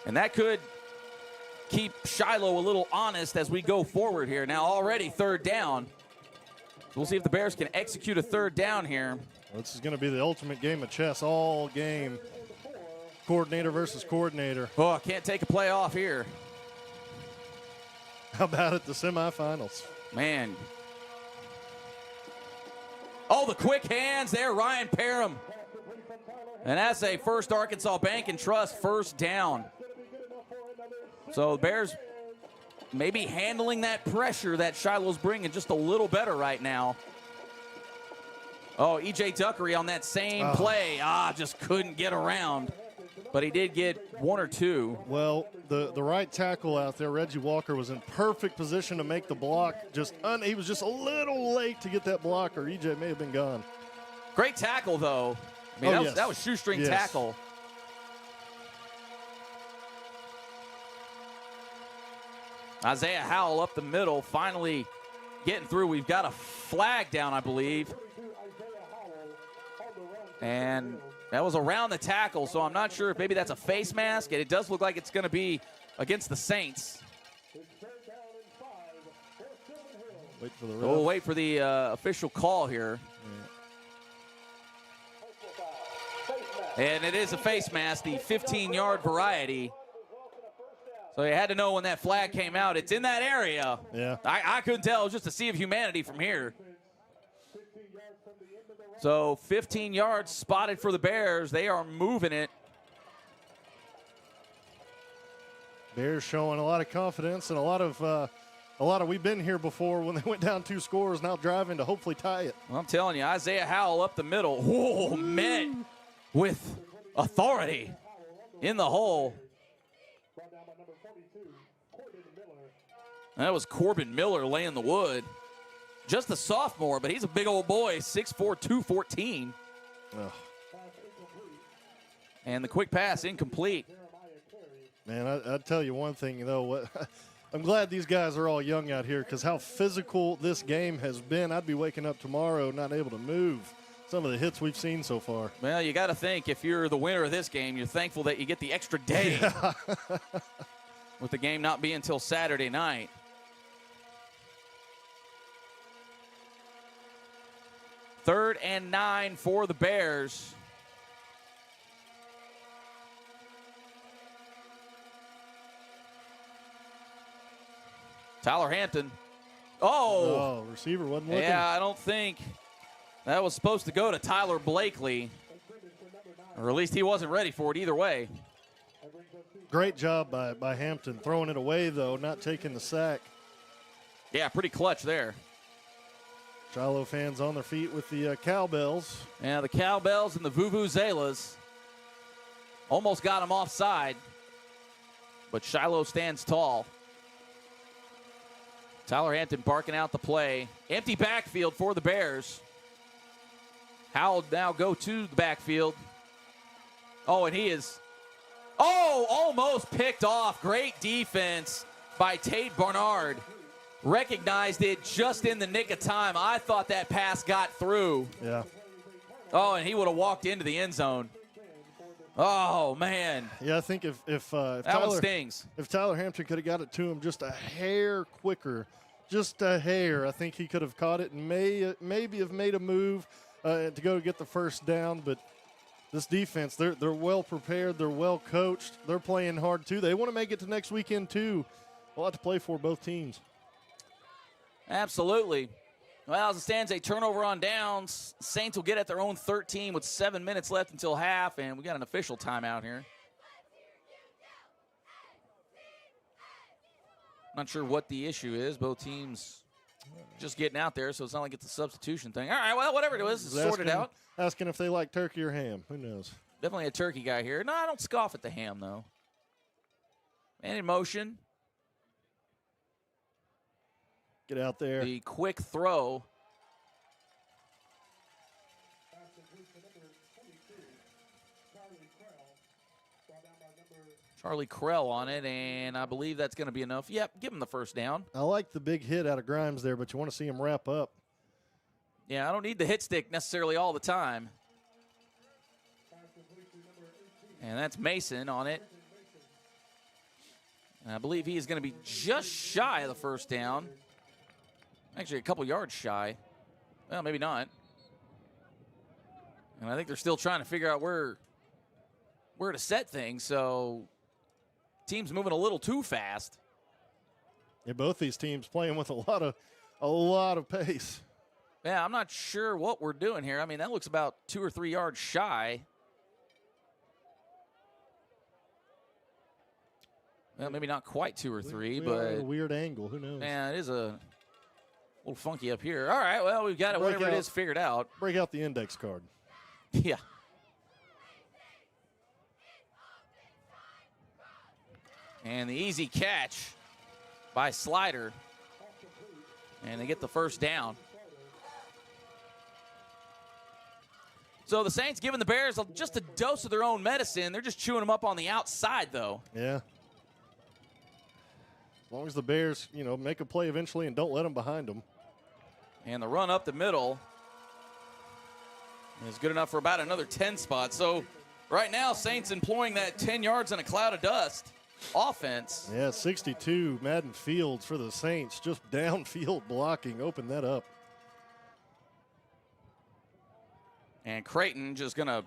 And that could keep Shiloh a little honest as we go forward here. Now, already 3rd down. We'll see if the Bears can execute a 3rd down here. Well, this is going to be the ultimate game of chess all game. Coordinator versus coordinator. Oh, I can't take a play off here. How about it, the semifinals? Man. Oh, the quick hands there, Ryan Parham. And that's a First Arkansas Bank and Trust 1st down. So the Bears maybe handling that pressure that Shiloh's bringing just a little better right now. Oh, E.J. Duckery on that same play. Just couldn't get around. But he did get 1 or 2. Well, the right tackle out there, Reggie Walker, was in perfect position to make the block. He was just a little late to get that block, or E.J. may have been gone. Great tackle, though. I mean, that was shoestring tackle. Isaiah Howell up the middle, finally getting through. We've got a flag down, I believe. And that was around the tackle, so I'm not sure if maybe that's a face mask, and it does look like it's going to be against the Saints. We'll wait for the official call here. And it is a face mask, the 15-yard variety. So you had to know when that flag came out. It's in that area. Yeah. I couldn't tell. It was just a sea of humanity from here. So 15 yards spotted for the Bears. They are moving it. Bears showing a lot of confidence and a lot of we've been here before when they went down 2 scores, now driving to hopefully tie it. Well, I'm telling you, Isaiah Howell up the middle. Whoa, met with authority in the hole. That was Corbin Miller laying the wood. Just a sophomore, but he's a big old boy, 6'4", 214. Oh. And the quick pass incomplete. Man, I'll tell you one thing, though. I'm glad these guys are all young out here because how physical this game has been. I'd be waking up tomorrow not able to move. Some of the hits we've seen so far. Well, you got to think if you're the winner of this game, you're thankful that you get the extra day with the game not being until Saturday night. Third and 9 for the Bears. Tyler Hampton. Oh, receiver wasn't looking. Yeah, I don't think that was supposed to go to Tyler Blakely. Or at least he wasn't ready for it either way. Great job by Hampton throwing it away, though, not taking the sack. Yeah, pretty clutch there. Shiloh fans on their feet with the cowbells. Yeah, the cowbells and the vuvuzelas almost got him offside, but Shiloh stands tall. Tyler Hampton barking out the play. Empty backfield for the Bears. Howell now go to the backfield. Oh, and he is, almost picked off. Great defense by Tate Barnard. Recognized it just in the nick of time. I thought that pass got through. Yeah. Oh, and he would have walked into the end zone. Oh, man. Yeah, I think if that Tyler, one stings. If Tyler Hampton could have got it to him just a hair quicker, just a hair, I think he could have caught it and maybe have made a move to go get the first down. But this defense, they're well prepared. They're well coached. They're playing hard, too. They want to make it to next weekend, too. A lot to play for, both teams. Absolutely. Well, as it stands, a turnover on downs. Saints will get at their own 13 with 7 minutes left until half, and we got an official timeout here. Not sure what the issue is. Both teams just getting out there, so it's not like it's a substitution thing. All right, well, whatever it is, it's sorted out. Asking if they like turkey or ham. Who knows? Definitely a turkey guy here. No, I don't scoff at the ham, though. And in motion. Get out there. The quick throw. Charlie Krell on it, and I believe that's going to be enough. Yep, give him the first down. I like the big hit out of Grimes there, but you want to see him wrap up. Yeah, I don't need the hit stick necessarily all the time. And that's Mason on it. And I believe he is going to be just shy of the first down. Actually, a couple yards shy. Well, maybe not. And I think they're still trying to figure out where to set things. So, team's moving a little too fast. Yeah, both these teams playing with a lot of pace. Yeah, I'm not sure what we're doing here. I mean, that looks about 2 or 3 yards shy. Well, maybe not quite 2 or 3, but a weird angle. Who knows? Yeah, it is a little funky up here. All right, well, we've got it, whatever it is, figured out. Break out the index card. Yeah. And the easy catch by Slider. And they get the first down. So the Saints giving the Bears just a dose of their own medicine. They're just chewing them up on the outside, though. Yeah. As long as the Bears, make a play eventually and don't let them behind them. And the run up the middle is good enough for about another 10 spots. So right now, Saints employing that 10 yards in a cloud of dust offense. Yeah, 62 Madden Fields for the Saints. Just downfield blocking. Open that up. And Creighton just going to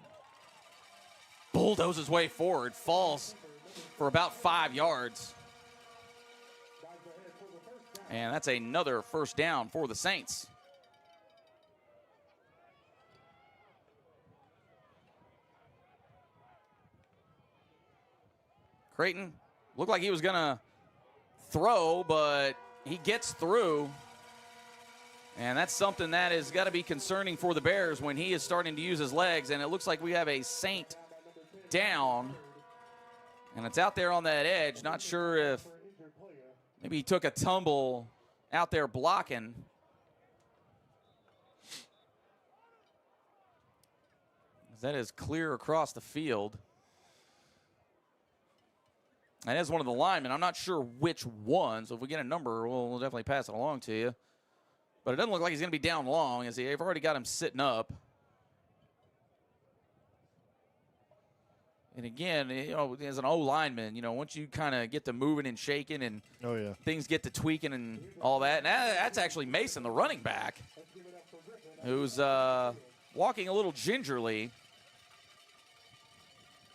bulldoze his way forward. Falls for about 5 yards. And that's another first down for the Saints. Creighton Looked like he was going to throw, but he gets through. And that's something that has got to be concerning for the Bears when he is starting to use his legs. And it looks like we have a Saint down. And it's out there on that edge. Not sure if maybe he took a tumble out there blocking. That is clear across the field. That is one of the linemen. I'm not sure which one, so if we get a number, we'll definitely pass it along to you. But it doesn't look like he's going to be down long, as they've already got him sitting up. And again, you know, as an O lineman, you know, once you kind of get to moving and shaking and things get to tweaking and all that, and that's actually Mason, the running back, who's walking a little gingerly.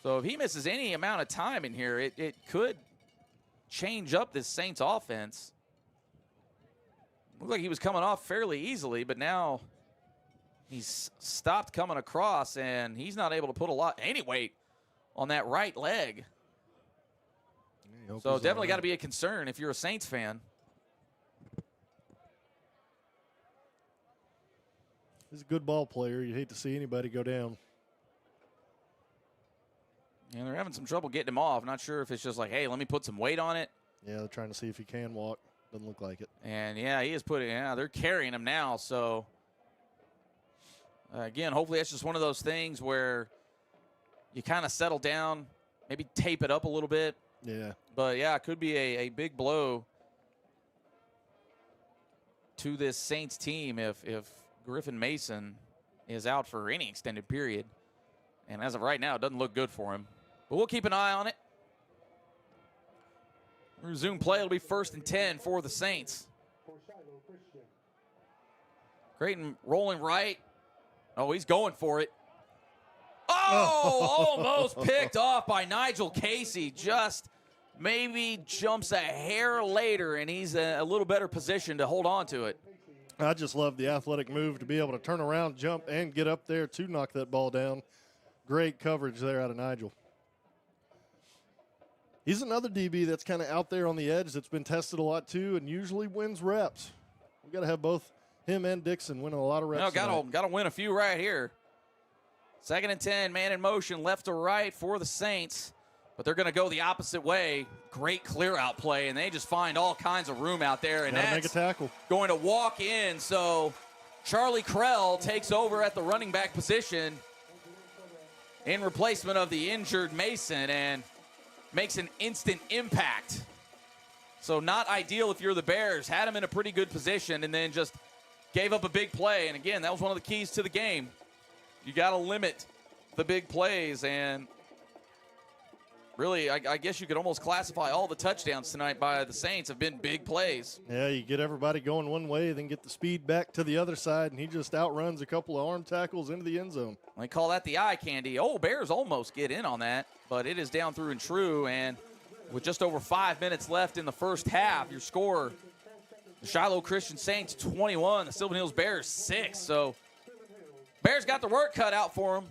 So if he misses any amount of time in here, it could change up this Saints offense. Looked like he was coming off fairly easily, but now he's stopped coming across, and he's not able to put any weight on that right leg. So definitely got to be a concern if you're a Saints fan. He's a good ball player. You hate to see anybody go down. And they're having some trouble getting him off. Not sure if it's just like, hey, let me put some weight on it. Yeah, they're trying to see if he can walk. Doesn't look like it. And, yeah, he is putting, they're carrying him now. So, again, hopefully that's just one of those things where you kind of settle down, maybe tape it up a little bit. Yeah. But, yeah, it could be a big blow to this Saints team if Griffin Mason is out for any extended period. And as of right now, it doesn't look good for him. But we'll keep an eye on it. Resume play. It'll be 1st and 10 for the Saints. Creighton rolling right. Oh, he's going for it. Oh, almost picked off by Nigel Casey. Just maybe jumps a hair later, and he's a little better position to hold on to it. I just love the athletic move to be able to turn around, jump, and get up there to knock that ball down. Great coverage there out of Nigel. He's another DB that's kind of out there on the edge that's been tested a lot too and usually wins reps. We've got to have both him and Dixon winning a lot of reps. No, got to win a few right here. 2nd and 10, man in motion, left to right for the Saints. But they're going to go the opposite way. Great clear-out play, and they just find all kinds of room out there. And that's make a tackle. Going to walk in. So Charlie Krell takes over at the running back position in replacement of the injured Mason and makes an instant impact. So not ideal if you're the Bears. Had him in a pretty good position and then just gave up a big play. And again, that was one of the keys to the game. You got to limit the big plays. And really, I guess you could almost classify all the touchdowns tonight by the Saints have been big plays. Yeah, you get everybody going one way, then get the speed back to the other side, and he just outruns a couple of arm tackles into the end zone. They call that the eye candy. Oh, Bears almost get in on that, but it is down through and true. And with just over 5 minutes left in the first half, your score, the Shiloh Christian Saints 21, the Sylvan Hills Bears 6. So Bears got the work cut out for them.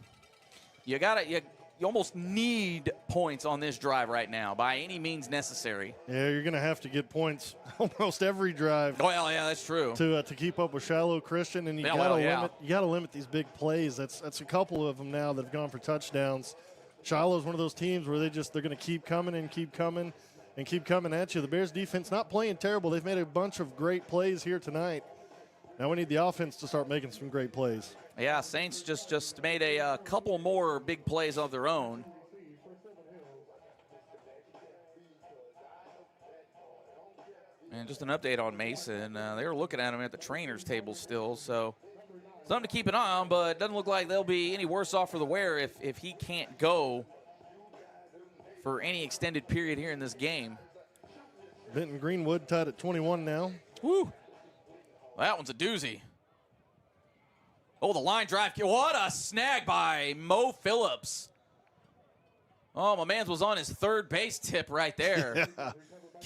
You almost need points on this drive right now by any means necessary. Yeah, you're going to have to get points almost every drive. Well, yeah, that's true. To keep up with Shiloh Christian, and you got to limit these big plays. That's a couple of them now that have gone for touchdowns. Shiloh's one of those teams where they're going to keep coming and keep coming and keep coming at you. The Bears defense not playing terrible. They've made a bunch of great plays here tonight. Now we need the offense to start making some great plays. Yeah, Saints just made a couple more big plays of their own. And just an update on Mason. They were looking at him at the trainer's table still, so something to keep an eye on, but it doesn't look like they'll be any worse off for the wear if he can't go for any extended period here in this game. Benton Greenwood tied at 21 now. Woo! That one's a doozy. Oh, the line drive. What a snag by Mo Phillips. Oh, my man was on his third base tip right there. Yeah.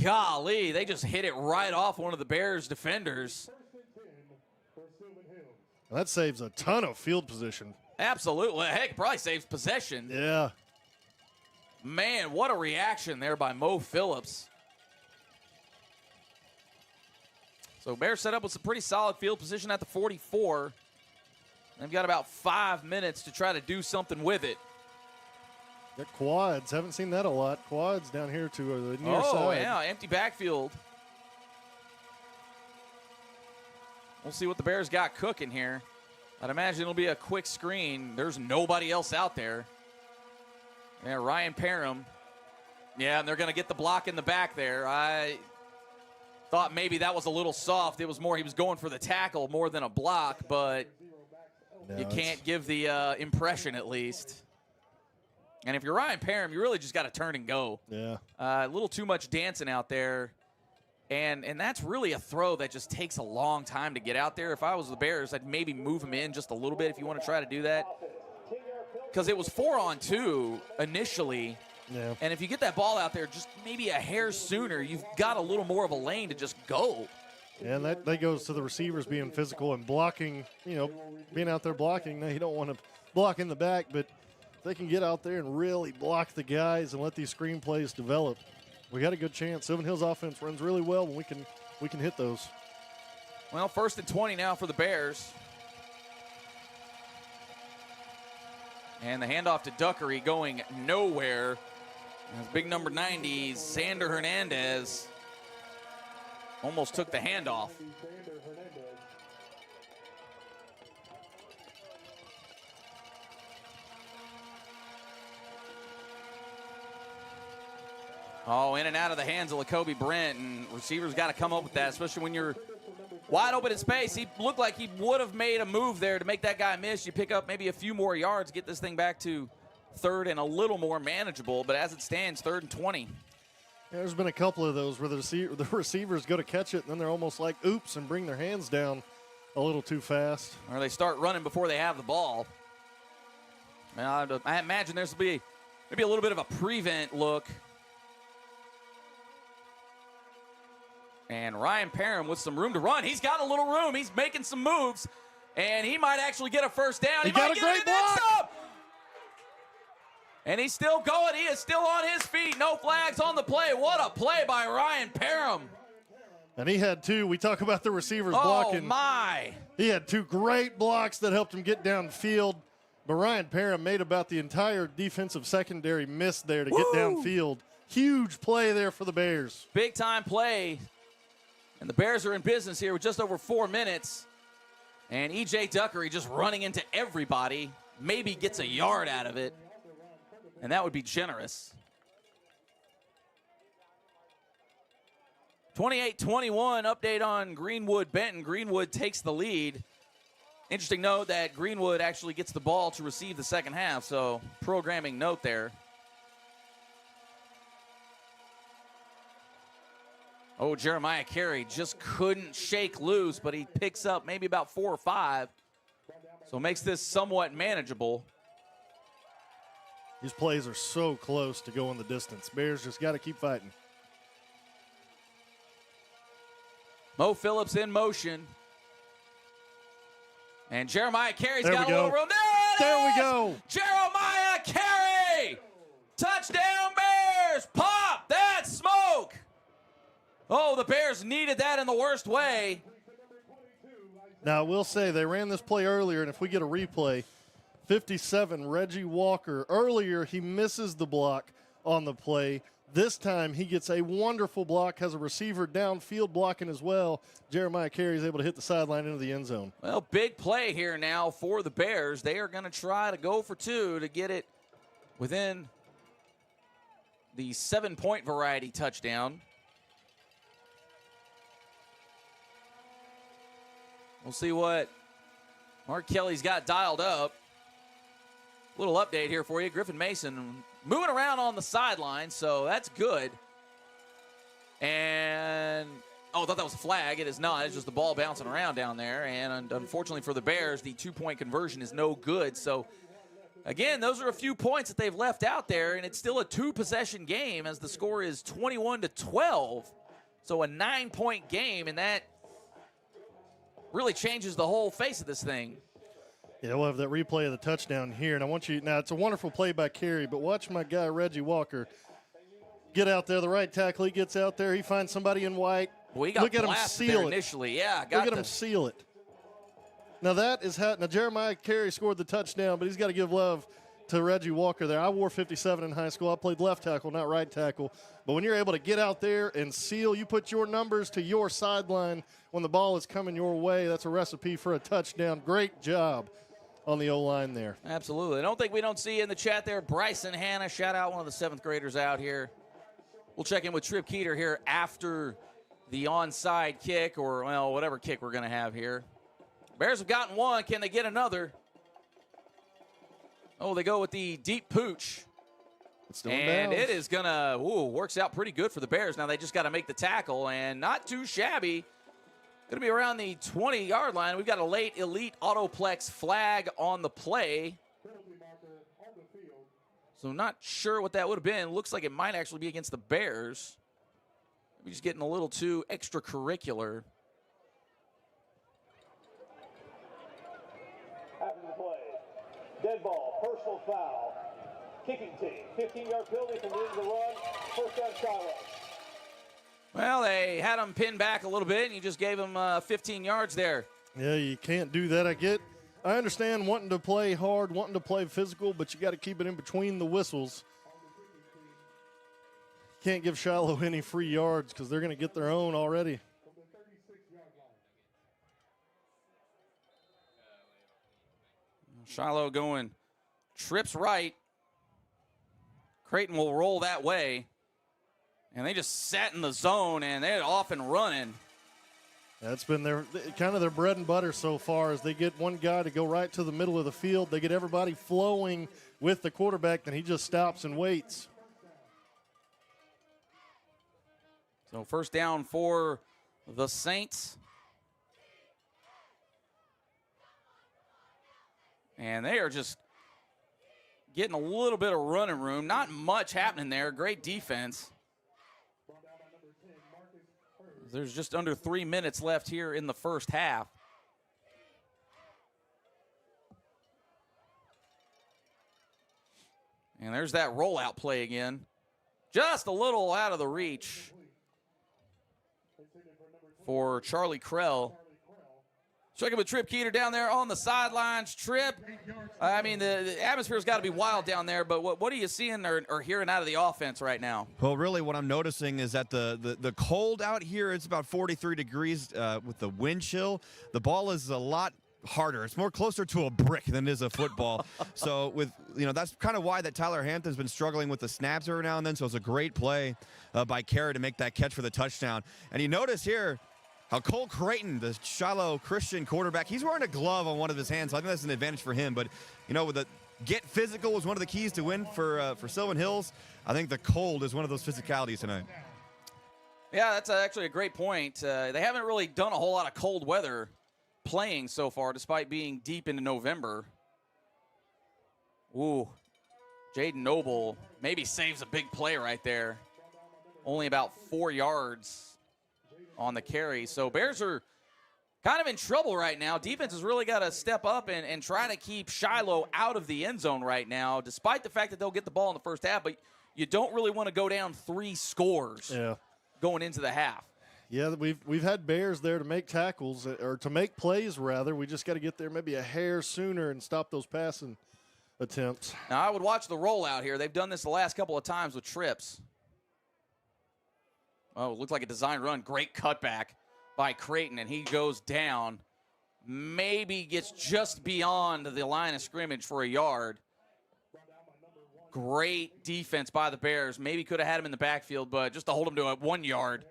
Golly, they just hit it right off one of the Bears' defenders. That saves a ton of field position. Absolutely. Heck, probably saves possession. Yeah. Man, what a reaction there by Mo Phillips. So Bears set up with some pretty solid field position at the 44. They've got about 5 minutes to try to do something with it. Got quads. Haven't seen that a lot. Quads down here to the near side. Oh, yeah, empty backfield. We'll see what the Bears got cooking here. I'd imagine it'll be a quick screen. There's nobody else out there. Yeah, Ryan Parham. Yeah, and they're going to get the block in the back there. I thought maybe that was a little soft. It was more he was going for the tackle more than a block, but No, you can't give the impression at least. And if you're Ryan Parham, you really just got to turn and go. Yeah. A little too much dancing out there. And that's really a throw that just takes a long time to get out there. If I was the Bears, I'd maybe move him in just a little bit if you want to try to do that. Because it was 4-on-2 initially. Yeah. And if you get that ball out there just maybe a hair sooner, you've got a little more of a lane to just go. And that goes to the receivers being physical and blocking, being out there blocking. Now, you don't want to block in the back, but if they can get out there and really block the guys and let these screen plays develop, we got a good chance. Sylvan Hills offense runs really well when we can hit those. Well, 1st and 20 now for the Bears. And the handoff to Duckery going nowhere. As big number 90, Sander Hernandez, almost took the handoff. Oh, in and out of the hands of Lacoby Brent, and receivers got to come up with that, especially when you're wide open in space. He looked like he would have made a move there to make that guy miss. You pick up maybe a few more yards, get this thing back to 3rd and a little more manageable, but as it stands, 3rd and 20. Yeah, there's been a couple of those where the receivers go to catch it, and then they're almost like, oops, and bring their hands down a little too fast. Or they start running before they have the ball. Now, I imagine there's be maybe a little bit of a prevent look. And Ryan Parham with some room to run. He's got a little room. He's making some moves. And he might actually get a first down. He got a great block. And he's still going. He is still on his feet. No flags on the play. What a play by Ryan Parham. And he had two. We talk about the receivers blocking. Oh, my. He had two great blocks that helped him get downfield. But Ryan Parham made about the entire defensive secondary miss there to get downfield. Huge play there for the Bears. Big time play. And the Bears are in business here with just over 4 minutes. And E.J. Duckery just running into everybody. Maybe gets a yard out of it. And that would be generous. 28-21, update on Greenwood Benton. Greenwood takes the lead. Interesting note that Greenwood actually gets the ball to receive the second half, so programming note there. Oh, Jeremiah Carey just couldn't shake loose, but he picks up maybe about 4 or 5. So makes this somewhat manageable. These plays are so close to going the distance. Bears just got to keep fighting. Mo Phillips in motion. And Jeremiah Carey's got a little room. There we go. Jeremiah Carey! Touchdown Bears! Pop that smoke! Oh, the Bears needed that in the worst way. Now, I will say they ran this play earlier, and if we get a replay, 57, Reggie Walker. Earlier, he misses the block on the play. This time, he gets a wonderful block, has a receiver downfield blocking as well. Jeremiah Carey is able to hit the sideline into the end zone. Well, big play here now for the Bears. They are going to try to go for 2 to get it within the 7-point variety touchdown. We'll see what Mark Kelly's got dialed up. Little update here for you. Griffin Mason moving around on the sideline, so that's good. And, I thought that was a flag. It is not. It's just the ball bouncing around down there. And unfortunately for the Bears, the 2-point conversion is no good. So, again, those are a few points that they've left out there, and it's still a 2-possession game as the score is 21-12. So a 9-point game, and that really changes the whole face of this thing. Yeah, we'll have that replay of the touchdown here. And I want you, now it's a wonderful play by Carey, but watch my guy Reggie Walker get out there. The right tackle, he gets out there. He finds somebody in white. Well, he got Look at him blasted seal there it. initially. Yeah, Look at him seal it. Now that is how, now Jeremiah Carey scored the touchdown, but he's got to give love to Reggie Walker there. I wore 57 in high school. I played left tackle, not right tackle. But when you're able to get out there and seal, you put your numbers to your sideline when the ball is coming your way, that's a recipe for a touchdown. Great job on the O-line there. Absolutely. I don't think we don't see in the chat there Bryson Hanna. Shout out one of the 7th graders out here. We'll check in with Trip Keeter here after the onside kick, or, well, whatever kick we're going to have here. Bears have gotten one. Can they get another? Oh, they go with the deep pooch. And it is going to, works out pretty good for the Bears. Now they just got to make the tackle, and not too shabby. Going to be around the 20-yard line. We've got a late Elite Autoplex flag on the play. So not sure what that would have been. Looks like it might actually be against the Bears. We're just getting a little too extracurricular. After the play, dead ball, personal foul. Kicking team, 15-yard penalty from the end of the run. First down, Shiloh. Well, they had him pinned back a little bit, and you just gave him 15 yards there. Yeah, you can't do that. I understand wanting to play hard, wanting to play physical, but you got to keep it in between the whistles. Can't give Shiloh any free yards because they're going to get their own already. Shiloh going trips right. Creighton will roll that way. And they just sat in the zone, and they're off and running. That's been their kind of their bread and butter so far, is they get one guy to go right to the middle of the field. They get everybody flowing with the quarterback, then he just stops and waits. So first down for the Saints. And they are just getting a little bit of running room. Not much happening there. Great defense. There's just under 3 minutes left here in the first half. And there's that rollout play again. Just a little out of the reach for Charlie Krell. Checking with Trip Keeter down there on the sidelines. Trip, I mean, the atmosphere's got to be wild down there, but what are you seeing or hearing out of the offense right now? Well, really what I'm noticing is that the cold out here, it's about 43 degrees with the wind chill. The ball is a lot harder. It's more closer to a brick than it is a football. So that's kind of why that Tyler Hampton's been struggling with the snaps every now and then. So it's a great play by Carey to make that catch for the touchdown. And you notice here, how Cole Creighton, the Shiloh Christian quarterback, he's wearing a glove on one of his hands, so I think that's an advantage for him. But, with the get physical was one of the keys to win for Sylvan Hills. I think the cold is one of those physicalities tonight. Yeah, that's actually a great point. They haven't really done a whole lot of cold weather playing so far, despite being deep into November. Ooh, Jaden Noble maybe saves a big play right there. Only about 4 yards on the carry. So Bears are kind of in trouble right now. Defense has really got to step up and try to keep Shiloh out of the end zone right now, despite the fact that they'll get the ball in the first half, but you don't really want to go down 3 scores going into the half. Yeah, we've had Bears there to make tackles, or to make plays, rather. We just got to get there maybe a hair sooner and stop those passing attempts. Now, I would watch the rollout here. They've done this the last couple of times with trips. Oh, it looked like a design run. Great cutback by Creighton, and he goes down. Maybe gets just beyond the line of scrimmage for a yard. Great defense by the Bears. Maybe could have had him in the backfield, but just to hold him to a 1 yard,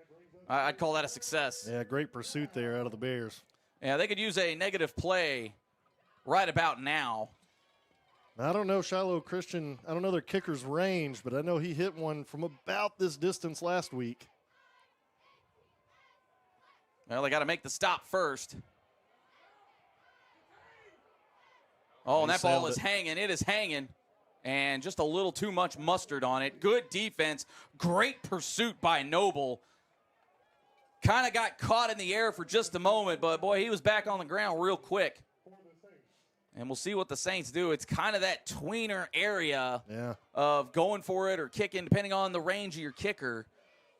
I'd call that a success. Yeah, great pursuit there out of the Bears. Yeah, they could use a negative play right about now. I don't know Shiloh Christian. I don't know their kicker's range, but I know he hit one from about this distance last week. Well, they got to make the stop first. Oh, and that ball is hanging. It is hanging. And just a little too much mustard on it. Good defense. Great pursuit by Noble. Kind of got caught in the air for just a moment, but, boy, he was back on the ground real quick. And we'll see what the Saints do. It's kind of that tweener area Yeah. of going for it or kicking, depending on the range of your kicker.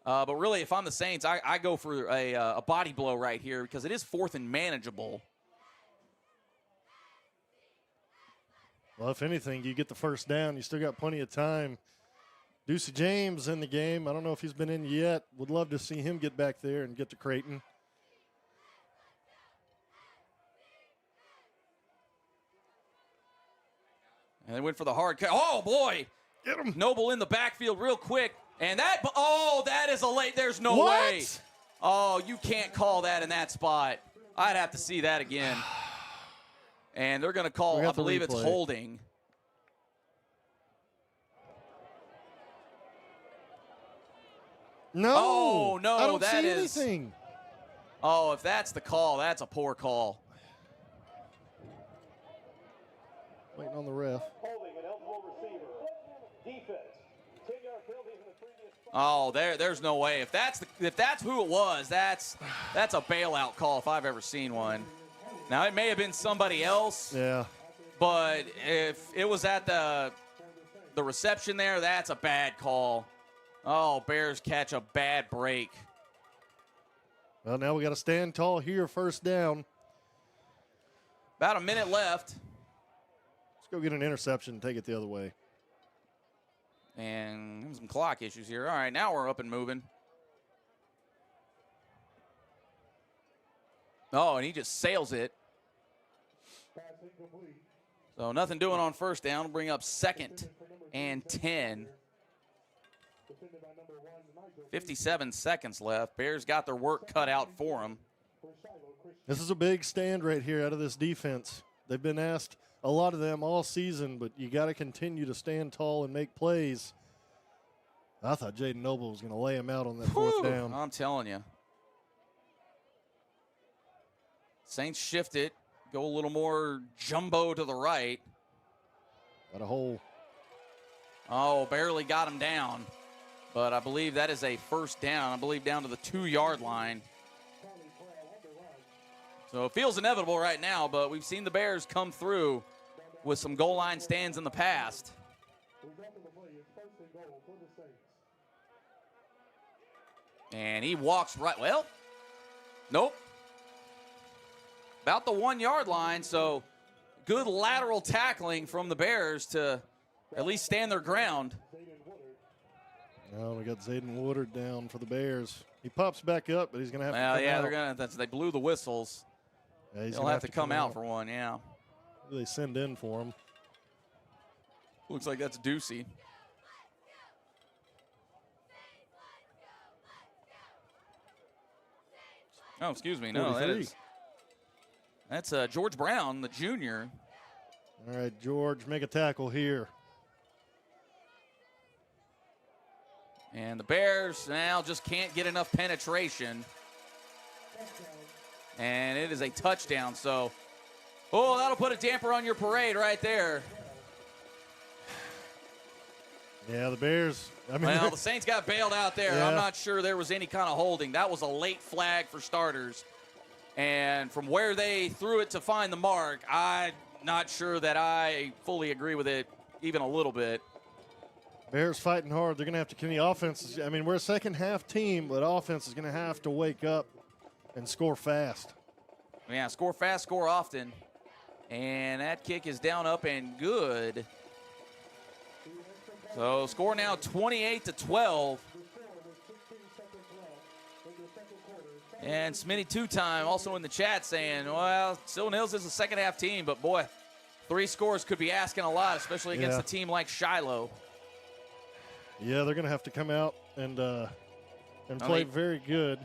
But really, if I'm the Saints, I go for a body blow right here because it is 4th and manageable. Well, if anything, you get the first down. You still got plenty of time. Ducey James in the game. I don't know if he's been in yet. Would love to see him get back there and get to Creighton. And they went for the hard cut. Oh, boy. Get him. Noble in the backfield real quick. And that is a late. There's no What? way. Oh, you can't call that in that spot. I'd have to see that again. And they're going to call, I believe it's holding. No. Oh, no, I don't that see is- anything. Oh, if that's the call, that's a poor call. Waiting on the ref. Holding an eligible receiver. Defense. 10-yard penalty from the previous. Oh, there's no way. If that's who it was, that's a bailout call if I've ever seen one. Now it may have been somebody else, Yeah. but if it was at the reception there, that's a bad call. Oh, Bears catch a bad break. Well, now we got to stand tall here, first down. About a minute left. Let's go get an interception and take it the other way. And some clock issues here. All right, now we're up and moving. Oh, and he just sails it. So nothing doing on first down. Bring up 2nd and 10. 57 seconds left. Bears got their work cut out for them. This is a big stand right here out of this defense. They've been asked, a lot of them all season, but you got to continue to stand tall and make plays. I thought Jaden Noble was going to lay him out on that fourth down. I'm telling you. Saints shift it, go a little more jumbo to the right. Got a hole. Oh, barely got him down. But I believe that is a first down. I believe down to the 2-yard line. So it feels inevitable right now, but we've seen the Bears come through with some goal line stands in the past. And he walks right. Well, nope. About the 1-yard line, so good lateral tackling from the Bears to at least stand their ground. Oh, we got Zayden Woodard down for the Bears. He pops back up, but he's going to have to come Yeah, out. they're gonna. They blew the whistles. Yeah, he's They'll gonna have to come out for one. Yeah. Who do they send in for him? Looks like that's Ducey. Oh, excuse me. No, 43. that's George Brown, the junior. All right, George, make a tackle here. And the Bears now just can't get enough penetration. And it is a touchdown. So, oh, that'll put a damper on your parade right there. Yeah, the Bears. I mean, Well, the Saints got bailed out there. Yeah. I'm not sure there was any kind of holding. That was a late flag for starters. And from where they threw it to find the mark, I'm not sure that I fully agree with it even a little bit. Bears fighting hard. They're going to have to continue offense. I mean, we're a second half team, but offense is going to have to wake up and score fast. Yeah, score fast, score often. And that kick is down, up, and good. So score now 28-12. And Smitty two-time also in the chat saying, well, Sylvan Hills is a second half team, but boy, 3 scores could be asking a lot, especially against a team like Shiloh. Yeah, they're going to have to come out and play very good.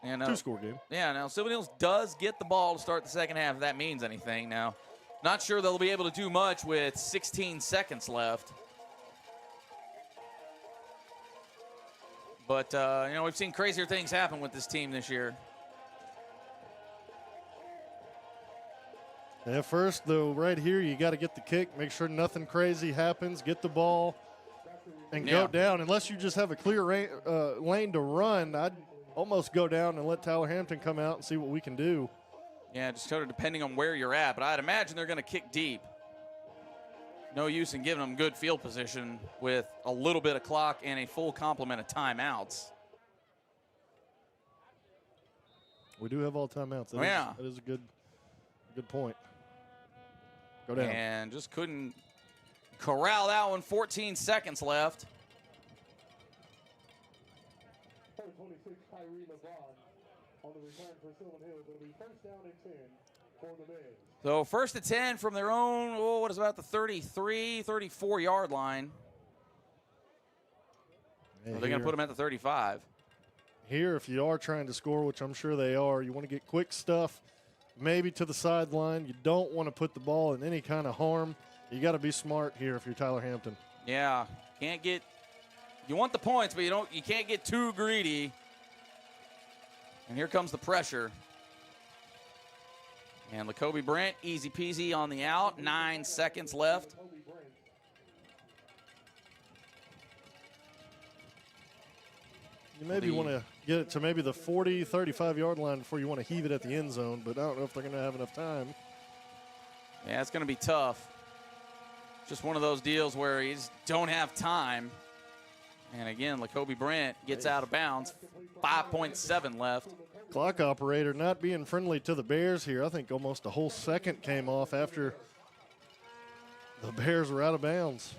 And 2-score game. Yeah, now Sylvan Hills does get the ball to start the second half, if that means anything. Now, not sure they'll be able to do much with 16 seconds left. But, we've seen crazier things happen with this team this year. At first, though, right here, you got to get the kick, make sure nothing crazy happens, get the ball, and go down. Unless you just have a clear lane to run, I'd almost go down and let Tyler Hampton come out and see what we can do. Yeah, just sort of depending on where you're at. But I'd imagine they're going to kick deep. No use in giving them good field position with a little bit of clock and a full complement of timeouts. We do have all timeouts. That is a good point. Go down. And just couldn't corral that one. 14 seconds left. Number 26, Tyree LeBron on the return for Sylvan Hills. It'll be first down and 10 for the Bears. So first and 10 from their own, what is about the 33, 34-yard line. They're going to put them at the 35. Here, if you are trying to score, which I'm sure they are, you want to get quick stuff, maybe to the sideline. You don't want to put the ball in any kind of harm. You got to be smart here if you're Tyler Hampton. Yeah, you want the points, but you can't get too greedy. And here comes the pressure. And Lacoby Brent, easy peasy on the out. 9 seconds left. You maybe want to get it to maybe the 40, 35-yard line before you want to heave it at the end zone, but I don't know if they're going to have enough time. Yeah, it's going to be tough. Just one of those deals where you just don't have time. And again, Lacoby Brent gets out of bounds. 5.7 left. Clock operator not being friendly to the Bears here. I think almost a whole second came off after the Bears were out of bounds.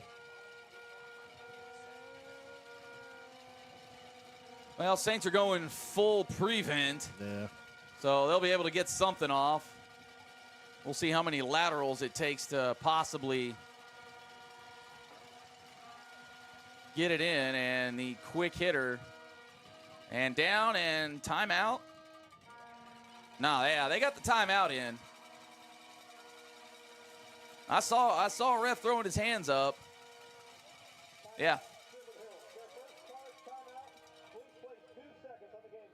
Well, Saints are going full prevent. Yeah. So they'll be able to get something off. We'll see how many laterals it takes to possibly get it in. And the quick hitter. And down and timeout. No, yeah, they got the timeout in. I saw a ref throwing his hands up. Yeah.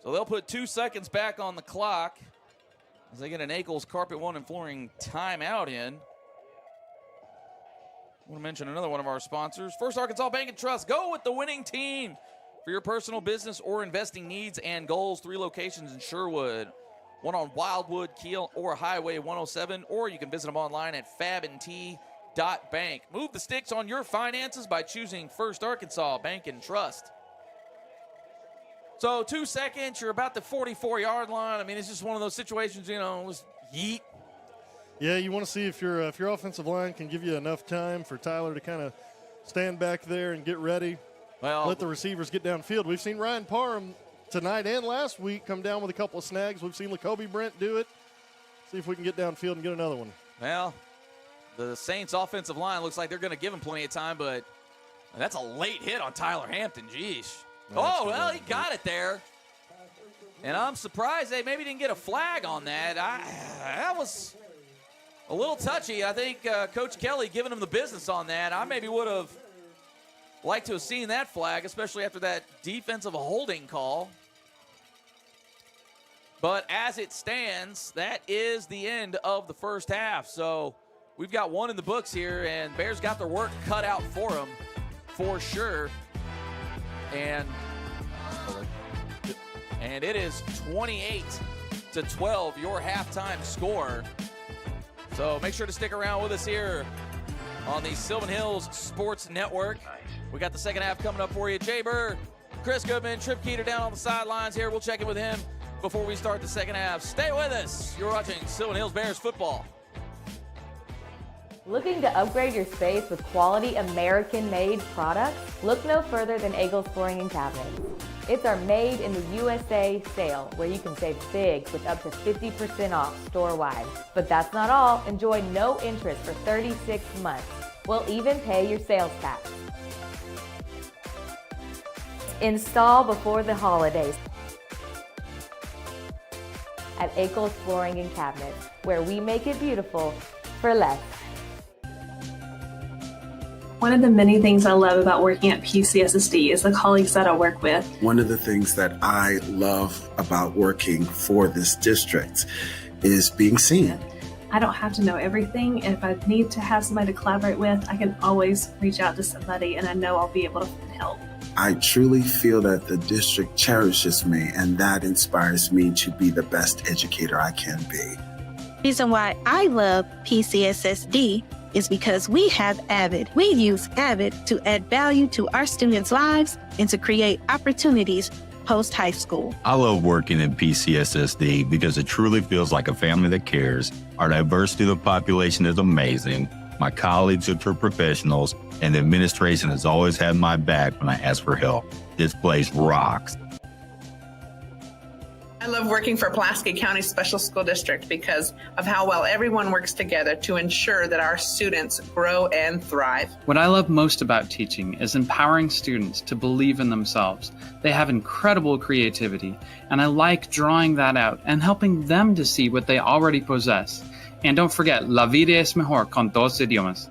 So they'll put 2 seconds back on the clock as they get an Ackles Carpet One and Flooring timeout in. I want to mention another one of our sponsors, First Arkansas Bank and Trust. Go with the winning team for your personal business or investing needs and goals. 3 locations in Sherwood, one on Wildwood, Kiel, or Highway 107, or you can visit them online at fabandt.bank. Move the sticks on your finances by choosing First Arkansas Bank and Trust. So 2 seconds, you're about the 44-yard line. I mean, it's just one of those situations, it was yeet. Yeah, you want to see if your offensive line can give you enough time for Tyler to kind of stand back there and get ready. Well, let the receivers get downfield. We've seen Ryan Parham tonight and last week come down with a couple of snags. We've seen Lacoby Brent do it. See if we can get downfield and get another one. Well, the Saints offensive line looks like they're going to give him plenty of time, but that's a late hit on Tyler Hampton. Jeez. Oh, well, he got it there. And I'm surprised they maybe didn't get a flag on that. That was a little touchy. I think Coach Kelly giving him the business on that. I maybe would have liked to have seen that flag, especially after that defensive holding call. But as it stands, that is the end of the first half. So we've got one in the books here, and Bears got their work cut out for them for sure. And it is 28-12, your halftime score. So make sure to stick around with us here on the Sylvan Hills Sports Network. We got the second half coming up for you. Jay Burr, Chris Goodman, Trip Keeter down on the sidelines here. We'll check in with him before we start the second half. Stay with us. You're watching Sylvan Hills Bears football. Looking to upgrade your space with quality American-made products? Look no further than Eagles Flooring and Cabinets. It's our Made in the USA sale, where you can save big with up to 50% off store-wide. But that's not all. Enjoy no interest for 36 months. We'll even pay your sales tax. Install before the holidays at Eagles Flooring and Cabinets, where we make it beautiful for less. One of the many things I love about working at PCSSD is the colleagues that I work with. One of the things that I love about working for this district is being seen. I don't have to know everything, and if I need to have somebody to collaborate with, I can always reach out to somebody, and I know I'll be able to help. I truly feel that the district cherishes me, and that inspires me to be the best educator I can be. Reason why I love PCSSD is because we have Avid. We use Avid to add value to our students' lives and to create opportunities post-high school. I love working in PCSSD because it truly feels like a family that cares. Our diversity of the population is amazing. My colleagues are true professionals, and the administration has always had my back when I ask for help. This place rocks. I love working for Pulaski County Special School District because of how well everyone works together to ensure that our students grow and thrive. What I love most about teaching is empowering students to believe in themselves. They have incredible creativity, and I like drawing that out and helping them to see what they already possess. And don't forget, la vida es mejor con dos idiomas.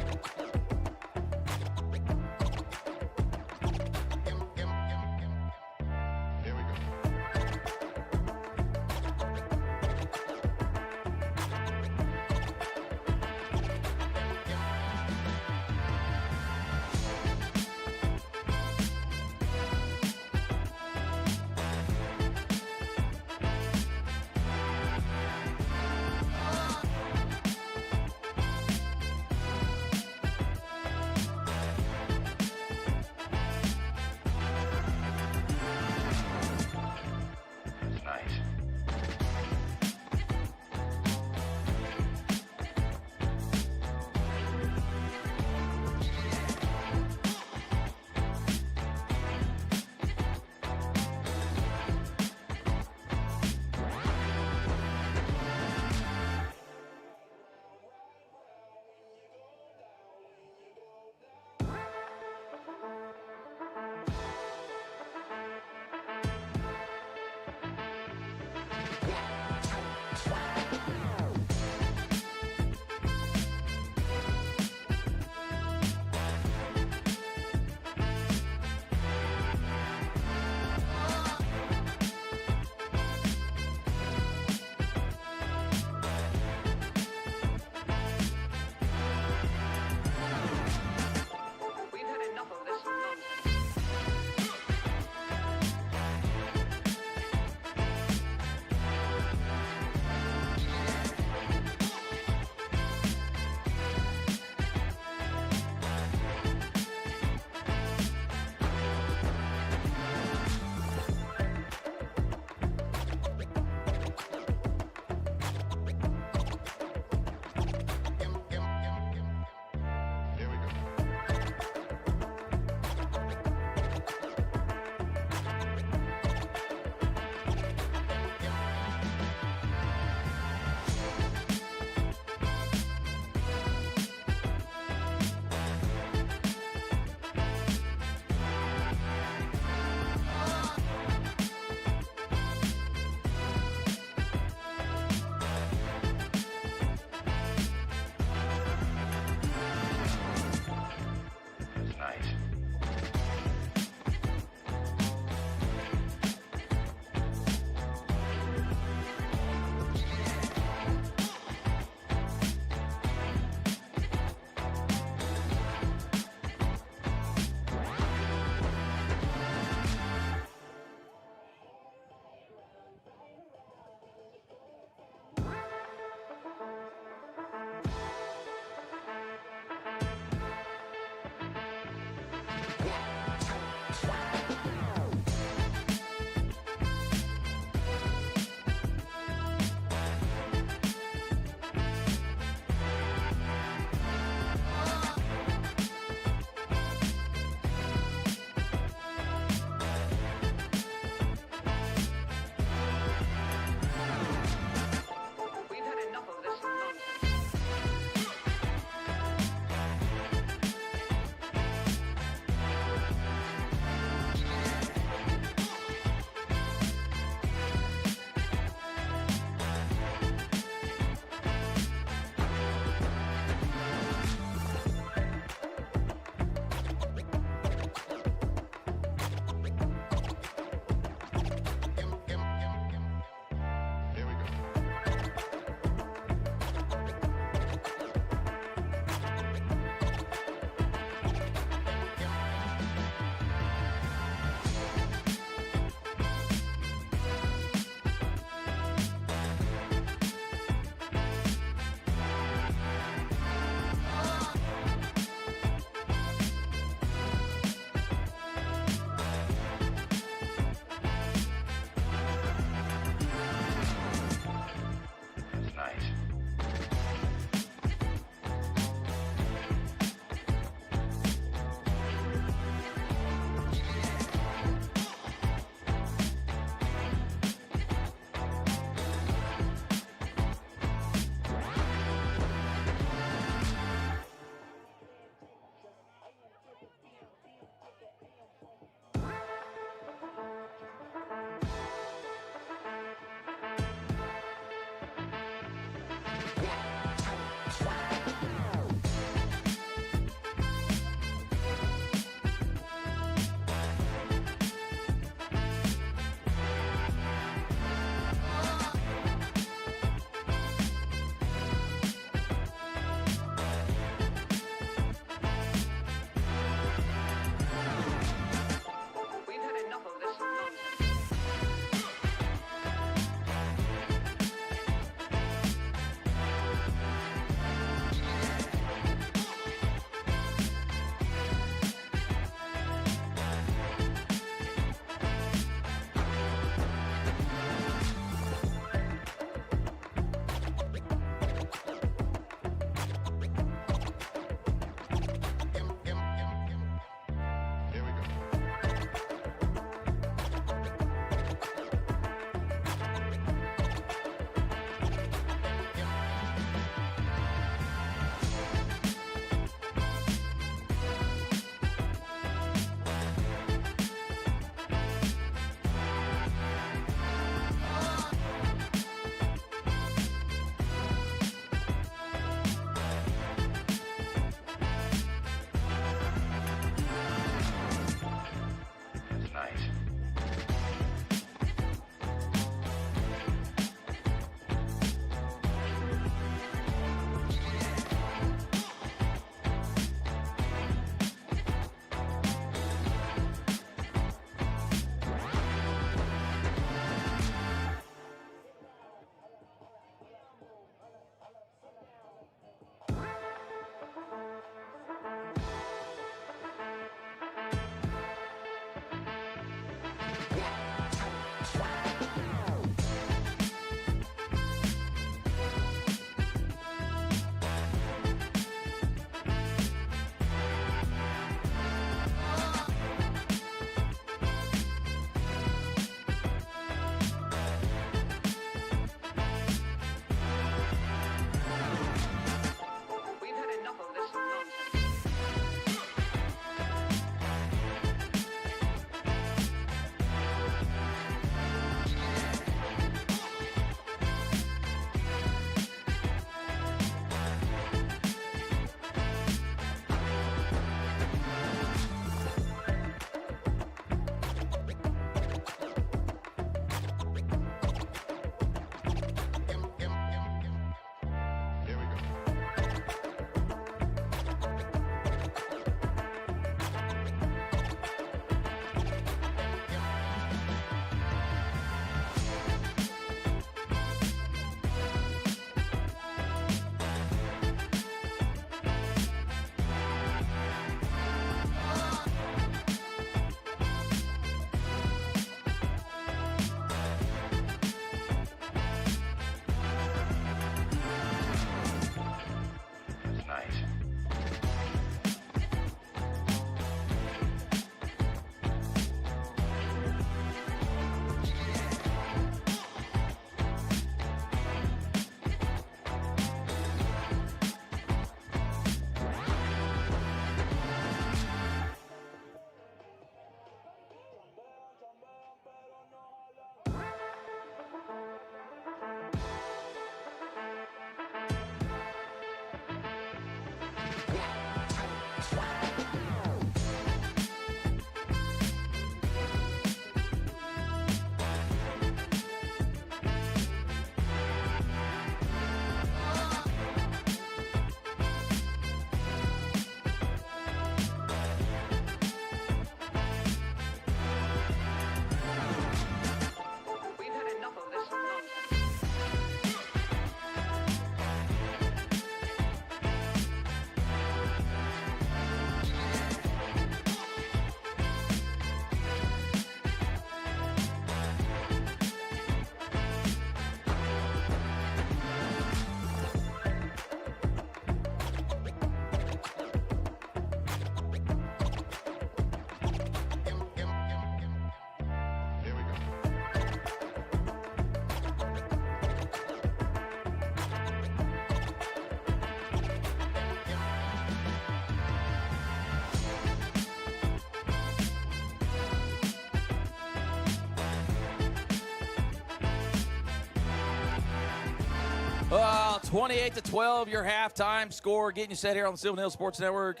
28-12, your halftime score. Getting you set here on the Sylvan Hills Sports Network.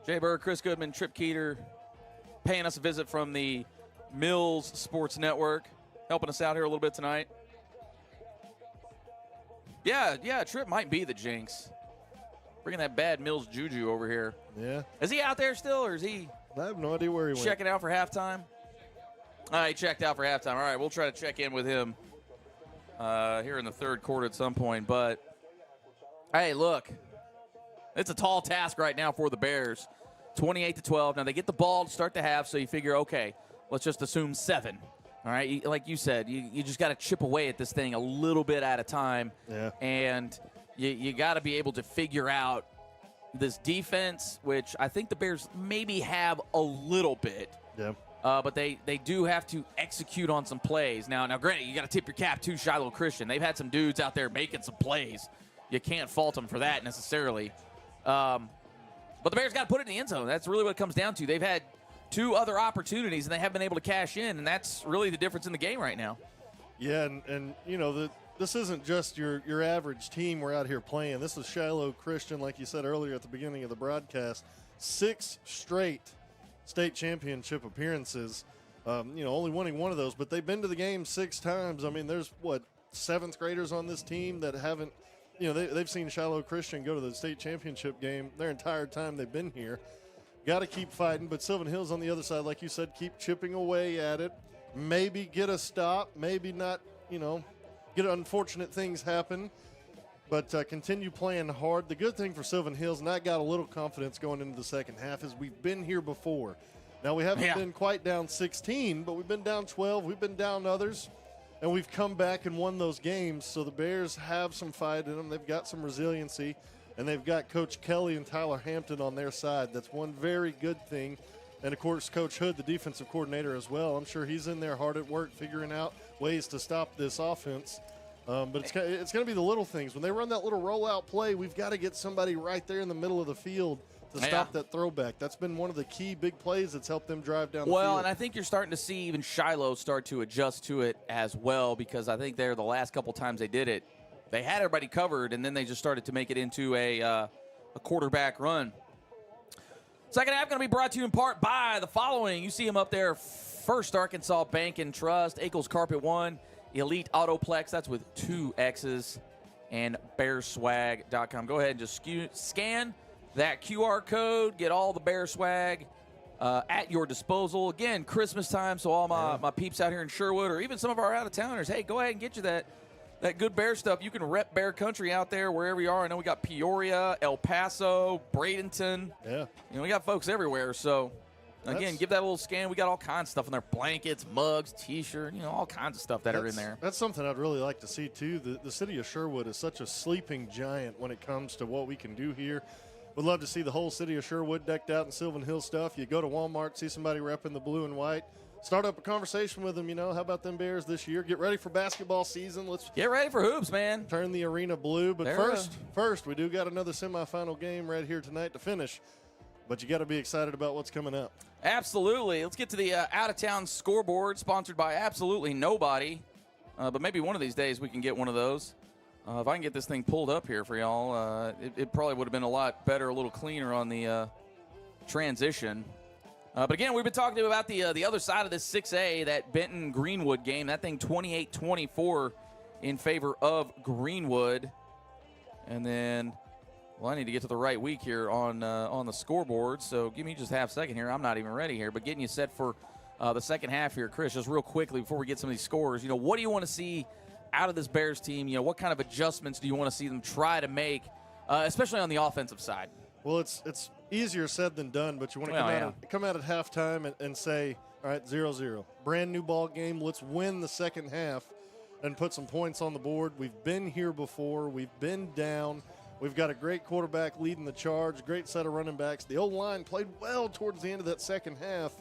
Jay Berg, Chris Goodman, Trip Keeter, paying us a visit from the Mills Sports Network, helping us out here a little bit tonight. Yeah, Trip might be the jinx. Bringing that bad Mills juju over here. Yeah. Is he out there still, or is he? I have no idea where he went. Checking out for halftime? He checked out for halftime. All right, we'll try to check in with him here in the third quarter at some point. But, hey, look, it's a tall task right now for the Bears. 28-12. Now, they get the ball to start the half, so you figure, okay, let's just assume 7. All right, like you said, you just got to chip away at this thing a little bit at a time. Yeah. And you got to be able to figure out this defense, which I think the Bears maybe have a little bit. Yeah. But they do have to execute on some plays. Now, granted, you got to tip your cap to Shiloh Christian. They've had some dudes out there making some plays. You can't fault them for that necessarily. But the Bears got to put it in the end zone. That's really what it comes down to. They've had 2 other opportunities, and they haven't been able to cash in, and that's really the difference in the game right now. Yeah, and you know, this isn't just your average team we're out here playing. This is Shiloh Christian, like you said earlier at the beginning of the broadcast. 6 straight state championship appearances. Only winning one of those, but they've been to the game 6 times. I mean, there's, 7th graders on this team that haven't, they've seen Shiloh Christian go to the state championship game their entire time they've been here. Got to keep fighting, but Sylvan Hills on the other side, like you said, keep chipping away at it. Maybe get a stop, maybe not, get unfortunate things happen, but continue playing hard. The good thing for Sylvan Hills, and I got a little confidence going into the second half, is we've been here before. Now, we haven't been quite down 16, but we've been down 12. We've been down others, and we've come back and won those games. So the Bears have some fight in them. They've got some resiliency, and they've got Coach Kelly and Tyler Hampton on their side. That's one very good thing. And, of course, Coach Hood, the defensive coordinator as well. I'm sure he's in there hard at work figuring out ways to stop this offense. But it's going to be the little things. When they run that little rollout play, we've got to get somebody right there in the middle of the field to stop that throwback. That's been one of the key big plays that's helped them drive down the field. Well, and I think you're starting to see even Shiloh start to adjust to it as well, because I think the last couple times they did it, they had everybody covered, and then they just started to make it into a quarterback run. Second half going to be brought to you in part by the following. You see them up there. First Arkansas Bank and Trust, Akel's Carpet One, Elite Autoplex, that's with 2 X's, and bearswag.com. Go ahead and just scan that QR code, get all the Bear swag at your disposal. Again, Christmas time, so all my peeps out here in Sherwood, or even some of our out-of-towners, hey, go ahead and get you that good Bear stuff. You can rep Bear Country out there wherever you are. I know we got Peoria, El Paso, Bradenton. Yeah. We got folks everywhere, so... Again, give that a little scan. We got all kinds of stuff in there. Blankets, mugs, T-shirt, all kinds of stuff that are in there. That's something I'd really like to see, too. The city of Sherwood is such a sleeping giant when it comes to what we can do here. Would love to see the whole city of Sherwood decked out in Sylvan Hill stuff. You go to Walmart, see somebody repping the blue and white. Start up a conversation with them, how about them Bears this year? Get ready for basketball season. Let's get ready for hoops, man. Turn the arena blue. But first, we do got another semifinal game right here tonight to finish. But you got to be excited about what's coming up. Absolutely. Let's get to the out-of-town scoreboard, sponsored by absolutely nobody. But maybe one of these days we can get one of those. If I can get this thing pulled up here for y'all, it probably would have been a lot better, a little cleaner on the transition. But again, we've been talking about the other side of this 6A, that Benton-Greenwood game. That thing 28-24 in favor of Greenwood. And then... Well, I need to get to the right week here on the scoreboard, so give me just half a second here. I'm not even ready here, but getting you set for the second half here. Chris, just real quickly before we get some of these scores, what do you want to see out of this Bears team? What kind of adjustments do you want to see them try to make, especially on the offensive side? Well, it's easier said than done, but you want to come out at halftime and say, all right, 0-0. Brand new ball game. Let's win the second half and put some points on the board. We've been here before. We've been down. We've got a great quarterback leading the charge, great set of running backs. The O-line played well towards the end of that second half.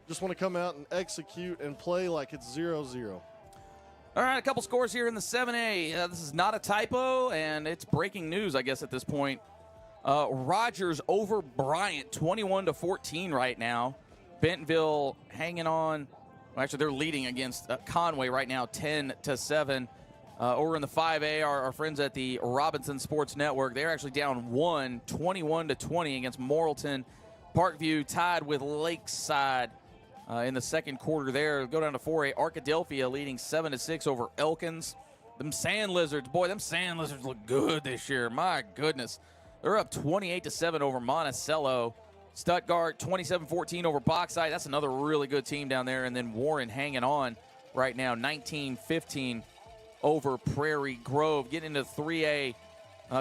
Just want to come out and execute and play like it's 0-0. All right, a couple scores here in the 7A. This is not a typo, and it's breaking news, I guess, at this point. Rogers over Bryant, 21-14 right now. Bentonville hanging on. Well, actually, they're leading against Conway right now, 10-7. Over in the 5A, our friends at the Robinson Sports Network, they're actually down 21-20 against Morrilton. Parkview tied with Lakeside in the second quarter there. Go down to 4A. Arkadelphia leading 7-6 over Elkins. Them Sand Lizards, boy, them Sand Lizards look good this year. My goodness. They're up 28-7 over Monticello. Stuttgart 27-14 over Bauxite. That's another really good team down there. And then Warren hanging on right now, 19-15 over Prairie Grove. Getting into 3A.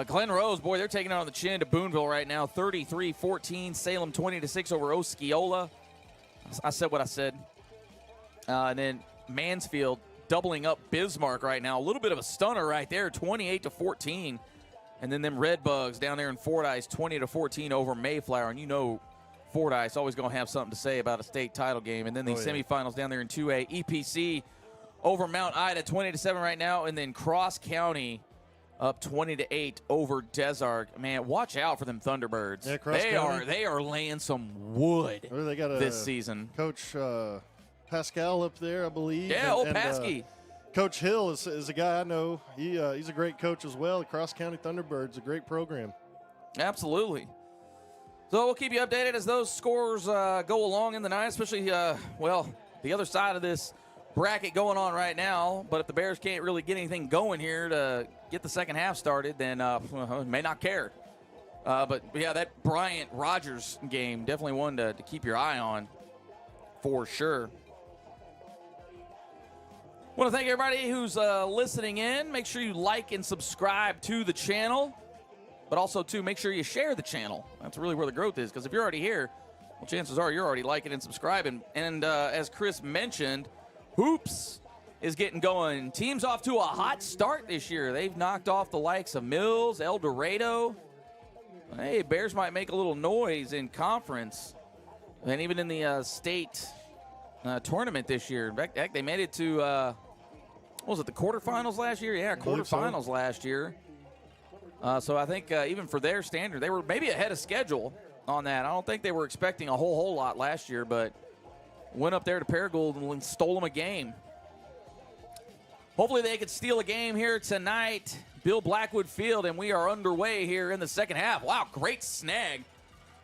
Glen Rose, boy, they're taking it on the chin to Boonville right now, 33-14. Salem 20-6 over Osceola. I said what I said. And then Mansfield doubling up Bismarck right now. A little bit of a stunner right there, 28-14. And then them Redbugs down there in Fordyce, 20-14 over Mayflower. And you know Fordyce always going to have something to say about a state title game. And then the semifinals down there in 2A. EPC over Mount Ida, 20-7 right now. And then Cross County up 20-8 over Desark. Man, watch out for them Thunderbirds. Yeah, they are laying some wood they got this season. Coach Pascal up there, I believe. Yeah, Paskey. Coach Hill is a guy I know. He's a great coach as well. The Cross County Thunderbirds, a great program. Absolutely. So we'll keep you updated as those scores go along in the night, especially, the other side of this bracket going on right now. But if the Bears can't really get anything going here to get the second half started, then may not care. But, yeah, that Bryant-Rogers game, definitely one to keep your eye on for sure. Want to thank everybody who's listening in. Make sure you like and subscribe to the channel. But also, too, make sure you share the channel. That's really where the growth is. Because if you're already here, well, chances are you're already liking and subscribing. And as Chris mentioned, Hoops is getting going. Team's off to a hot start this year. They've knocked off the likes of Mills, El Dorado. Hey, Bears might make a little noise in conference. And even in the state tournament this year. In fact, they made it to, what was it, the quarterfinals last year? Yeah, quarterfinals last year. So I think even for their standard, they were maybe ahead of schedule on that. I don't think they were expecting a whole lot last year, but went up there to Paragould and stole them a game. Hopefully they could steal a game here tonight. Bill Blackwood Field, and we are underway here in the second half. Wow, great snag.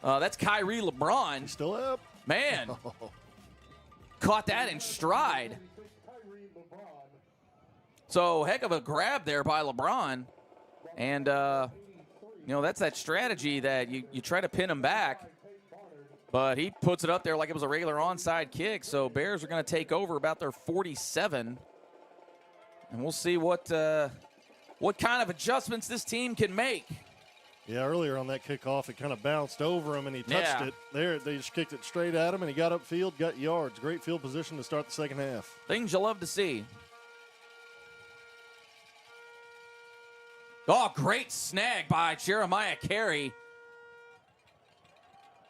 That's Kyrie LeBron. Still up. Man. Caught that in stride. So, heck of a grab there by LeBron. And, that's that strategy that you try to pin him back. But he puts it up there like it was a regular onside kick. So, Bears are going to take over about their 47. And we'll see what kind of adjustments this team can make. Yeah, earlier on that kickoff, it kind of bounced over him, and he touched it. There, they just kicked it straight at him, and he got upfield, got yards. Great field position to start the second half. Things you love to see. Oh, great snag by Jeremiah Carey.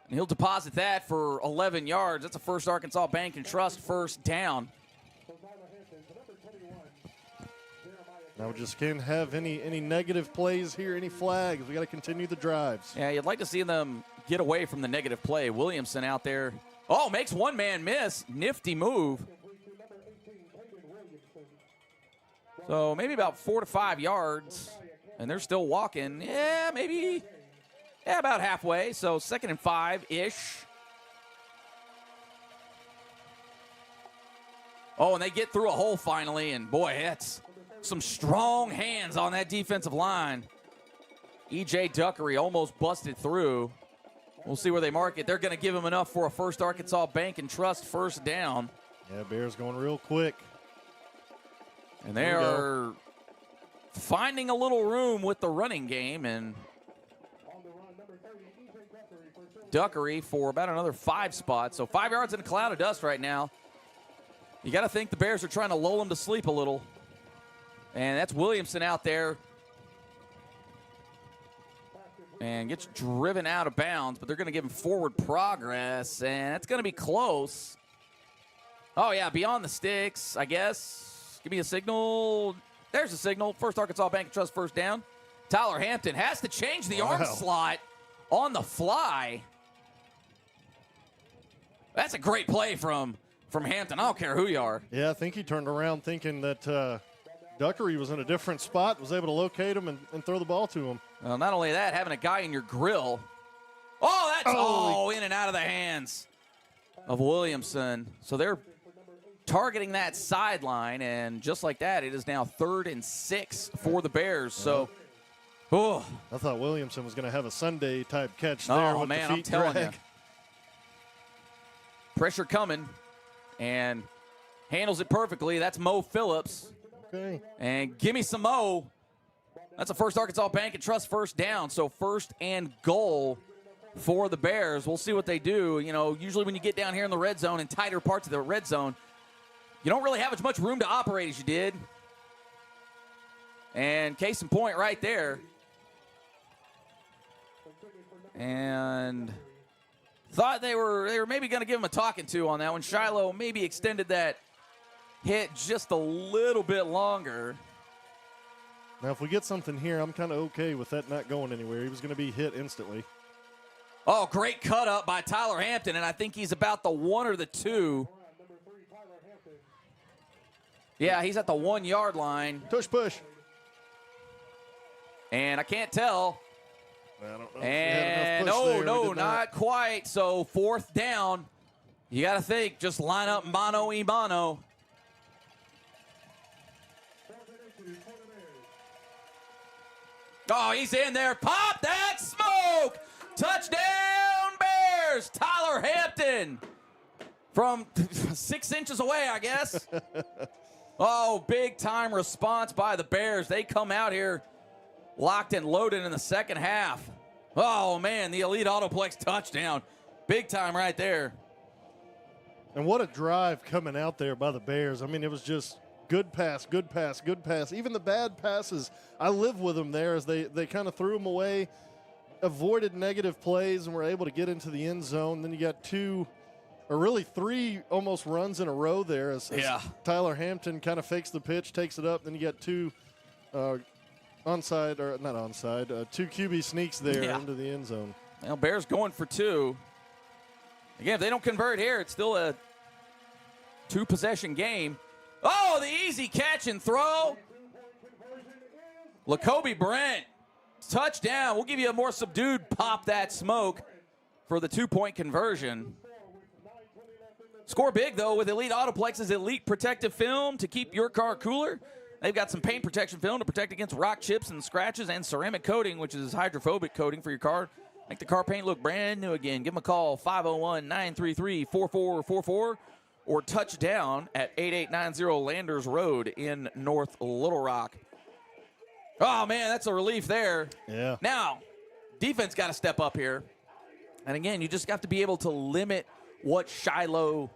And he'll deposit that for 11 yards. That's a First Arkansas Bank and Trust first down. Now we just can't have any negative plays here, any flags. We got to continue the drives. Yeah, you'd like to see them get away from the negative play. Williamson out there. Oh, makes one man miss. Nifty move. So maybe about 4 to 5 yards, and they're still walking. Yeah, maybe. Yeah, about halfway. So 2nd and 5-ish. Oh, and they get through a hole finally, and boy, that's some strong hands on that defensive line. E.J. Duckery almost busted through. We'll see where they mark it. They're going to give him enough for a First Arkansas Bank and Trust first down. Yeah, Bears going real quick. And they are finding a little room with the running game. And Duckery for about another 5 spots. So 5 yards in a cloud of dust right now. You got to think the Bears are trying to lull him to sleep a little. And that's Williamson out there. And gets driven out of bounds, but they're going to give him forward progress, and it's going to be close. Oh, yeah, beyond the sticks, I guess. Give me a signal. There's a signal. First Arkansas Bank and Trust first down. Tyler Hampton has to change the arm slot on the fly. That's a great play from Hampton. I don't care who you are. Yeah, I think he turned around thinking that Duckery was in a different spot, was able to locate him and throw the ball to him. Well, not only that, having a guy in your grill. Oh, that's in and out of the hands of Williamson. So they're targeting that sideline, and just like that, it is now 3rd and 6 for the Bears. So, I thought Williamson was going to have a Sunday-type catch there. Oh, with man, the I'm feet telling drag. you. Pressure coming, and handles it perfectly. That's Mo Phillips. Okay. And give me some Mo. That's a First Arkansas Bank and Trust first down. So 1st and goal for the Bears. We'll see what they do. You know, usually when you get down here in the red zone and tighter parts of the red zone, you don't really have as much room to operate as you did. And case in point right there. And thought they were maybe going to give him a talking to on that one. Shiloh maybe extended that hit just a little bit longer. Now, if we get something here, I'm kind of okay with that not going anywhere. He was going to be hit instantly. Oh, great cut up by Tyler Hampton, and I think he's about the 1 or the 2. Yeah, he's at the 1 yard line. Push. And I can't tell. I don't know. And no, not quite. So 4th down. You got to think, just line up mano y mano. Oh, he's in there. Pop that smoke. Touchdown, Bears. Tyler Hampton from 6 inches away, I guess. Oh, big time response by the Bears. They come out here locked and loaded in the second half. Oh, man, the Elite Autoplex touchdown. Big time right there. And what a drive coming out there by the Bears. I mean, it was just good pass. Even the bad passes, I live with them there as they kind of threw them away, avoided negative plays, and were able to get into the end zone. Then you got 2, or really 3 almost runs in a row there as Tyler Hampton kind of fakes the pitch, takes it up. Then you got 2 onside, or not onside, 2 QB sneaks there into the end zone. Well, Bears going for 2. Again, if they don't convert here, it's still a 2-possession game. Oh, the easy catch and throw. Lacoby Brent, touchdown. We'll give you a more subdued pop that smoke for the 2-point conversion. Score big, though, with Elite Autoplex's Elite Protective Film to keep your car cooler. They've got some paint protection film to protect against rock chips and scratches, and ceramic coating, which is hydrophobic coating for your car. Make the car paint look brand new again. Give them a call, 501-933-4444, or touchdown at 8890 Landers Road in North Little Rock. Oh, man, that's a relief there. Yeah. Now, defense got to step up here. And, again, you just have to be able to limit what Shiloh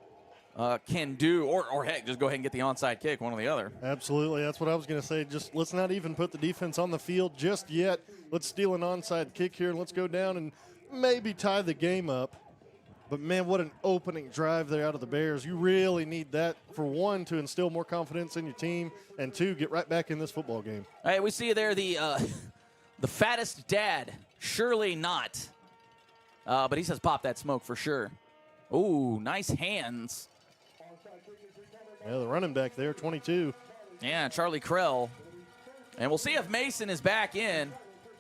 can do, or heck, just go ahead and get the onside kick, one or the other. Absolutely. That's what I was going to say. Just let's not even put the defense on the field just yet. Let's steal an onside kick here, and let's go down and maybe tie the game up. But, man, what an opening drive there out of the Bears. You really need that, for 1, to instill more confidence in your team, and 2, get right back in this football game. Hey, we see you there, the fattest dad. Surely not. But he says pop that smoke for sure. Ooh, nice hands. Yeah, the running back there, 22. Yeah, Charlie Krell. And we'll see if Mason is back in.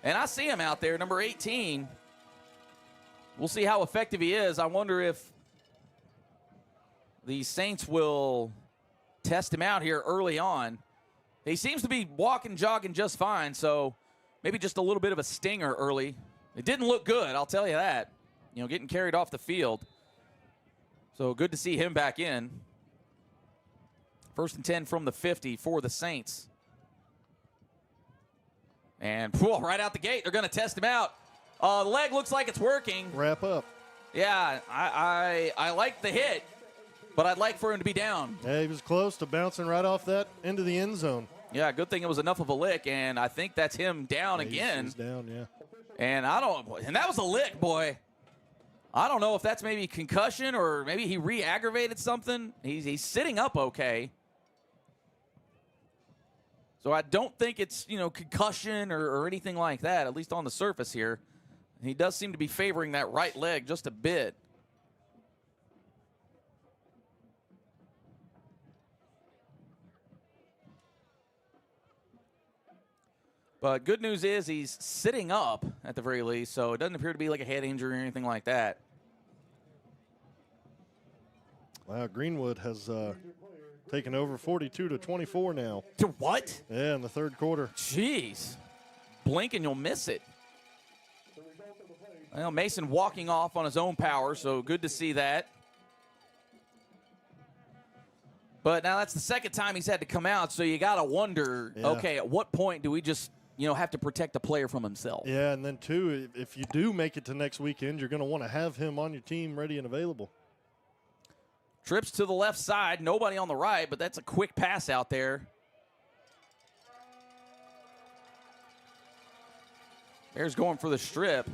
And I see him out there, number 18. We'll see how effective he is. I wonder if the Saints will test him out here early on. He seems to be walking, jogging just fine, so maybe just a little bit of a stinger early. It didn't look good, I'll tell you that. You know, getting carried off the field. So good to see him back in. 1st and 10 from the 50 for the Saints. And right out the gate, they're going to test him out. The leg looks like it's working. Wrap up. Yeah, I like the hit, but I'd like for him to be down. Yeah, he was close to bouncing right off that into the end zone. Yeah, good thing it was enough of a lick, and I think that's him down again. He's down, yeah. And that was a lick, boy. I don't know if that's maybe concussion or maybe he re-aggravated something. He's sitting up okay. So I don't think it's, concussion or anything like that, at least on the surface here. He does seem to be favoring that right leg just a bit. But good news is he's sitting up at the very least, so it doesn't appear to be like a head injury or anything like that. Wow, Greenwood has taken over 42-24 now. To what? Yeah, in the third quarter. Jeez. Blink and you'll miss it. Well, Mason walking off on his own power, so good to see that. But now that's the second time he's had to come out, so you got to wonder, okay, at what point do we just have to protect the player from himself? Yeah, and then, too, if you do make it to next weekend, you're going to want to have him on your team ready and available. Trips to the left side, nobody on the right, but that's a quick pass out there. Bears going for the strip.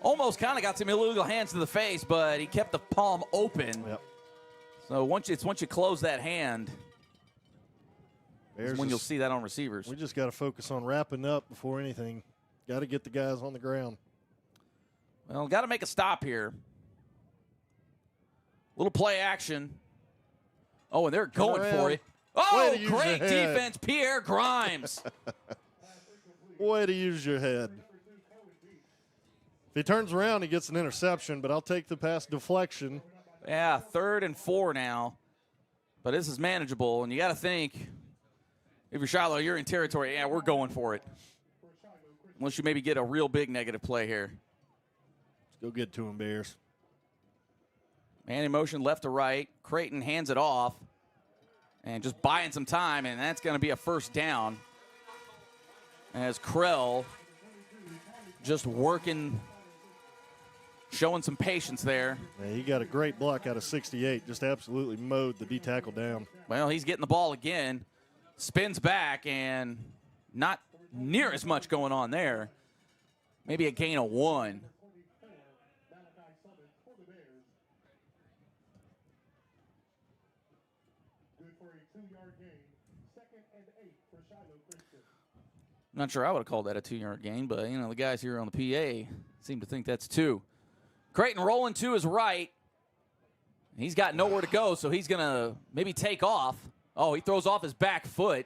Almost kind of got some illegal hands to the face, but he kept the palm open. Yep. So once you close that hand, is when you'll see that on receivers. We just got to focus on wrapping up before anything. Got to get the guys on the ground. Well, got to make a stop here. Little play action. Oh, and they're going for it. Oh, great defense, Pierre Grimes. Way to use your head. If he turns around, he gets an interception, but I'll take the pass deflection. Yeah, 3rd and 4 now. But this is manageable, and you got to think, if you're Shiloh, you're in territory. Yeah, we're going for it. Unless you maybe get a real big negative play here. Let's go get to him, Bears. Man in motion left to right. Creighton hands it off. And just buying some time, and that's going to be a first down. As Krell just working, showing some patience there. Yeah, he got a great block out of 68. Just absolutely mowed the D tackle down. Well, he's getting the ball again. Spins back, and not near as much going on there. Maybe a gain of 1. Not sure I would have called that a 2-yard gain, but, the guys here on the PA seem to think that's 2. Creighton rolling to his right. He's got nowhere to go, so he's going to maybe take off. Oh, he throws off his back foot.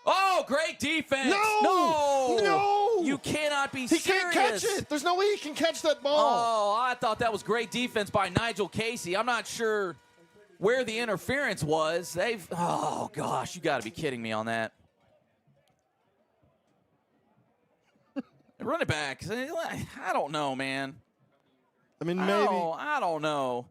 Oh, great defense. No. You cannot be serious. He can't catch it. There's no way he can catch that ball. Oh, I thought that was great defense by Nigel Casey. I'm not sure where the interference was. Oh, gosh, you got to be kidding me on that. Run it back. I don't know, man. I mean, maybe. I don't know.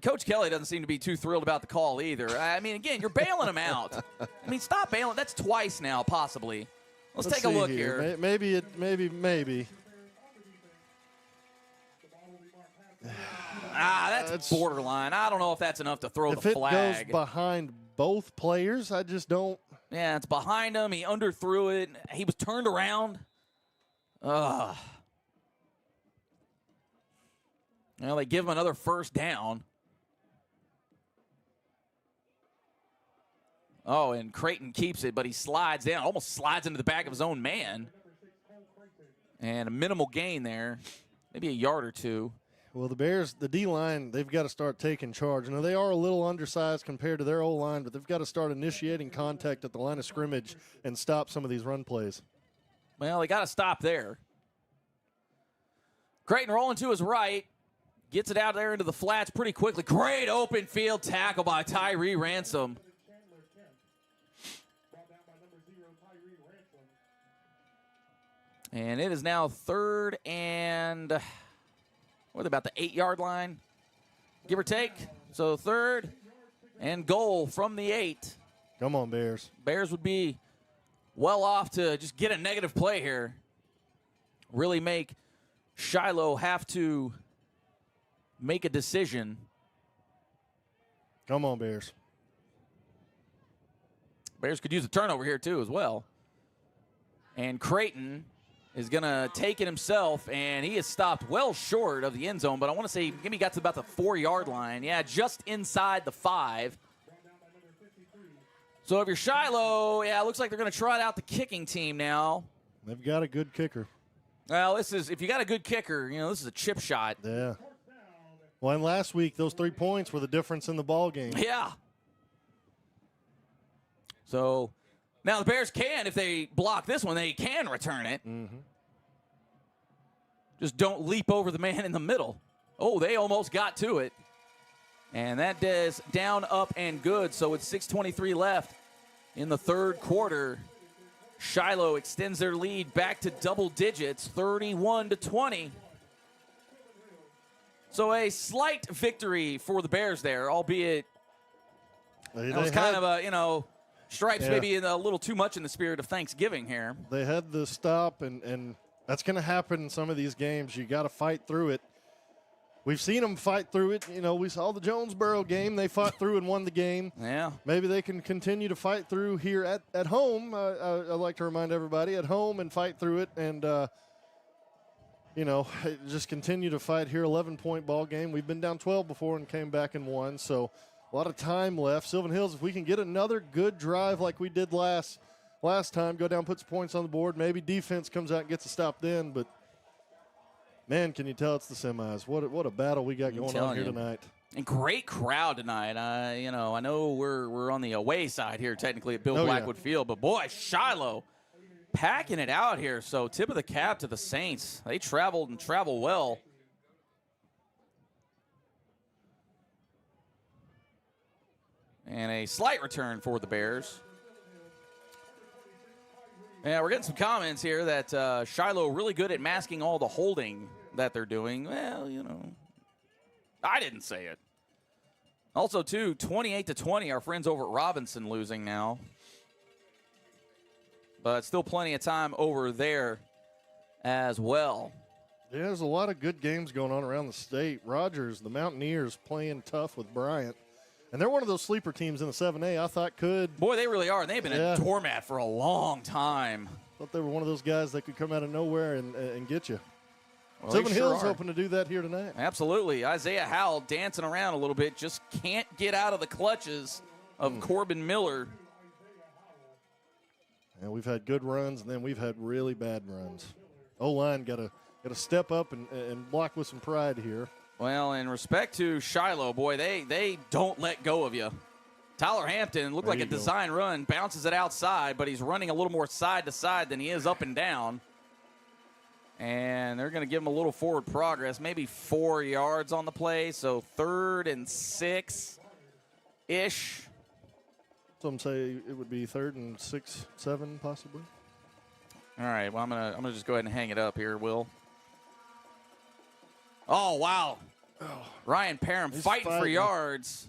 Coach Kelly doesn't seem to be too thrilled about the call either. I mean, again, you're bailing him out. I mean, stop bailing. That's twice now, possibly. Let's take a look here. Maybe. That's borderline. I don't know if that's enough to throw the flag. If it goes behind both players, I just don't. Yeah, it's behind him. He underthrew it. He was turned around. Well, they give him another first down. Oh, and Creighton keeps it, but he slides down, almost slides into the back of his own man. And a minimal gain there, maybe a yard or 2. Well, the Bears, the D-line, they've got to start taking charge. Now, they are a little undersized compared to their O-line, but they've got to start initiating contact at the line of scrimmage and stop some of these run plays. Well, they got to stop there. Creighton rolling to his right. Gets it out there into the flats pretty quickly. Great open field tackle by Tyree Ransom. And it is now 3rd and about the 8-yard line, give or take. So 3rd and goal from the 8. Come on, Bears. Bears would be well off to just get a negative play here. Really make Shiloh have to make a decision. Come on, Bears. Bears could use a turnover here, too, as well. And Creighton is going to take it himself, and he is stopped well short of the end zone. But I want to say he got to about the 4-yard line. Yeah, just inside the 5. So if you're Shiloh, it looks like they're going to trot out the kicking team now. They've got a good kicker. Well, if you got a good kicker, this is a chip shot. Yeah. Well, and last week, those 3 points were the difference in the ball game. Yeah. So Now, the Bears can, if they block this one, they can return it. Mm-hmm. Just don't leap over the man in the middle. Oh, they almost got to it. And that is down, up, and good. So with 6:23 left in the third quarter, Shiloh extends their lead back to double digits, 31-20. So a slight victory for the Bears there, albeit it was kind of a, Stripes maybe a little too much in the spirit of Thanksgiving here. They had the stop, and that's going to happen in some of these games. You got to fight through it. We've seen them fight through it. We saw the Jonesboro game. They fought through and won the game. Yeah. Maybe they can continue to fight through here at home. I'd like to remind everybody at home and fight through it and, just continue to fight here. 11-point ball game. We've been down 12 before and came back and won. So a lot of time left. Sylvan Hills, if we can get another good drive like we did last time, go down, put some points on the board, maybe defense comes out and gets a stop then, but man, can you tell it's the semis? What a battle we got going on here tonight. And great crowd tonight. I know we're on the away side here technically at Bill Blackwood Field, but boy, Shiloh packing it out here. So tip of the cap to the Saints. They traveled and travel well. And a slight return for the Bears. Yeah, we're getting some comments here that Shiloh really good at masking all the holding that they're doing. Well, I didn't say it. Also, too, 28-20, our friends over at Robinson losing now. But still plenty of time over there as well. Yeah, there's a lot of good games going on around the state. Rogers, the Mountaineers, playing tough with Bryant. And they're one of those sleeper teams in the 7A I thought could. Boy, they really are. They've been a doormat for a long time. Thought they were one of those guys that could come out of nowhere and get you. Well, Sylvan Hills hoping to do that here tonight. Absolutely. Isaiah Howell dancing around a little bit, just can't get out of the clutches of Corbin Miller. And we've had good runs, and then we've had really bad runs. O-line got to step up and block with some pride here. Well, in respect to Shiloh, boy, they don't let go of you. Tyler Hampton looked like a design run, bounces it outside, but he's running a little more side to side than he is up and down. And they're going to give him a little forward progress, maybe 4 yards on the play, so 3rd and 6-ish. Some say it would be 3rd and 6, 7 possibly. All right, well, I'm gonna just go ahead and hang it up here, Will. Oh, wow. Ryan Parham fighting for yards.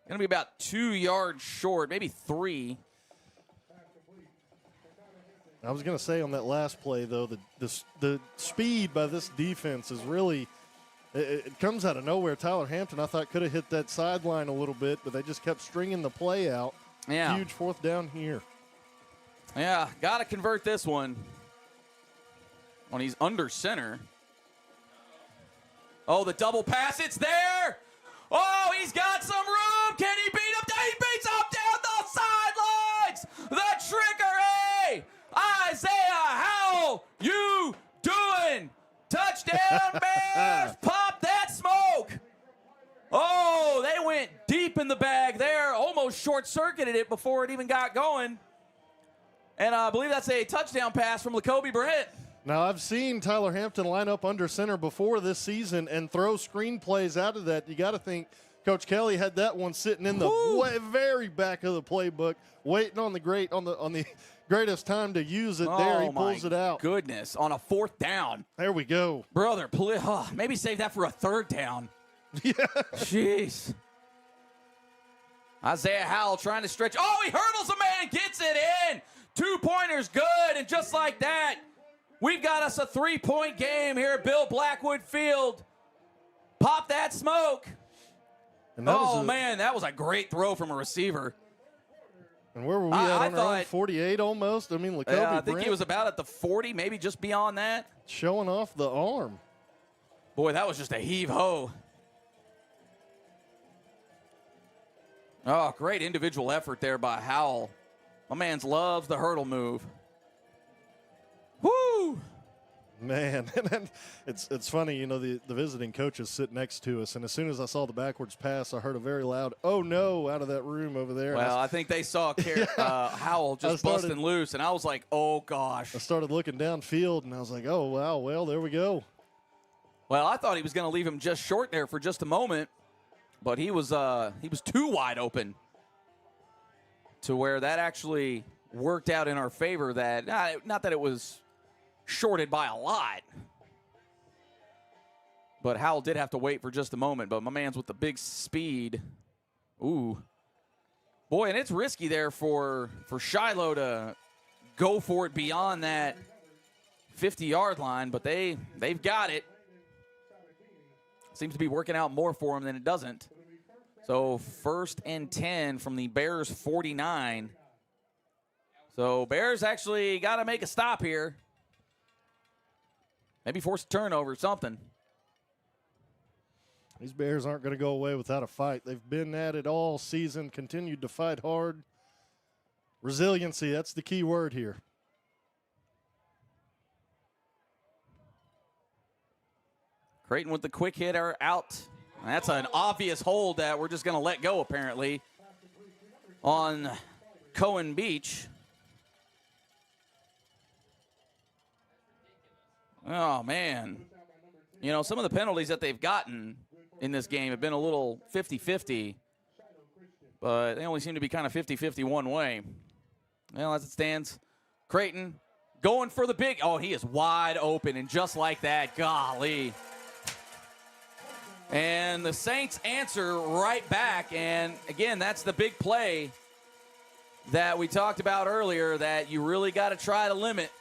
Going to be about 2 yards short, maybe 3. I was going to say on that last play, though, the speed by this defense is really it comes out of nowhere. Tyler Hampton, I thought, could have hit that sideline a little bit, but they just kept stringing the play out. Yeah. Huge 4th down here. Yeah, got to convert this one when he's under center. Oh, the double pass, it's there. Oh, he's got some room. Can he beat him? He beats him down the sidelines. The trickery. Isaiah Howell, you doing? Touchdown, Bears. Pop that smoke. Oh, they went deep in the bag there. Almost short-circuited it before it even got going. And I believe that's a touchdown pass from Lacoby Brent. Now, I've seen Tyler Hampton line up under center before this season and throw screen plays out of that. You got to think Coach Kelly had that one sitting in the very back of the playbook, waiting on the greatest time to use it. There, he pulls it out. Goodness, on a 4th down. There we go. Brother, maybe save that for a 3rd down. Yeah. Jeez. Isaiah Howell trying to stretch. Oh, he hurdles a man, gets it in. 2-pointers good, and just like that, we've got us a 3-point game here at Bill Blackwood Field. Pop that smoke. And that man, that was a great throw from a receiver. And where were we at on our own 48 almost? I mean, Lacoby I think he was about at the 40, maybe just beyond that. Showing off the arm. Boy, that was just a heave-ho. Oh, great individual effort there by Howell. My man's loves the hurdle move. Woo! Man, and it's funny, you know, the visiting coaches sit next to us, and as soon as I saw the backwards pass, I heard a very loud "Oh no" out of that room over there. Well, I think they saw Howell just busting loose, and I was like, "Oh gosh!" I started looking downfield, and I was like, "Oh wow, well there we go." Well, I thought he was going to leave him just short there for just a moment, but he was too wide open to where that actually worked out in our favor. That not that it was shorted by a lot, but Howell did have to wait for just a moment. But my man's with the big speed. Ooh, boy, and it's risky there for Shiloh to go for it beyond that 50-yard line, but they've got it. Seems to be working out more for them than it doesn't. So 1st and 10 from the Bears 49. So Bears actually got to make a stop here. Maybe force a turnover, something. These Bears aren't going to go away without a fight. They've been at it all season, continued to fight hard. Resiliency, that's the key word here. Creighton with the quick hitter out. That's an obvious hold that we're just going to let go, apparently, on Cohen Beach. Oh, man. You know, some of the penalties that they've gotten in this game have been a little 50-50, but they only seem to be kind of 50-50 one way. Well, as it stands, Creighton going for the big. Oh, he is wide open, and just like that, golly. And the Saints answer right back, and again, that's the big play that we talked about earlier that you really got to try to limit.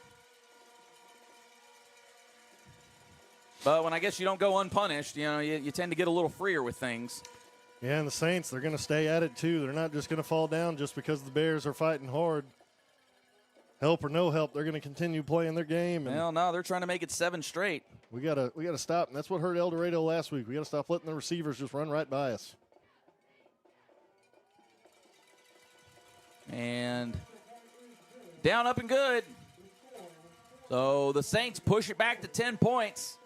But when I guess you don't go unpunished, you know, you tend to get a little freer with things. Yeah, and the Saints, they're going to stay at it too. They're not just going to fall down just because the Bears are fighting hard. Help or no help, they're going to continue playing their game. Well, no, they're trying to make it 7 straight. We gotta stop, and that's what hurt El Dorado last week. We got to stop letting the receivers just run right by us. And down, up, and good. So the Saints push it back to 10 points.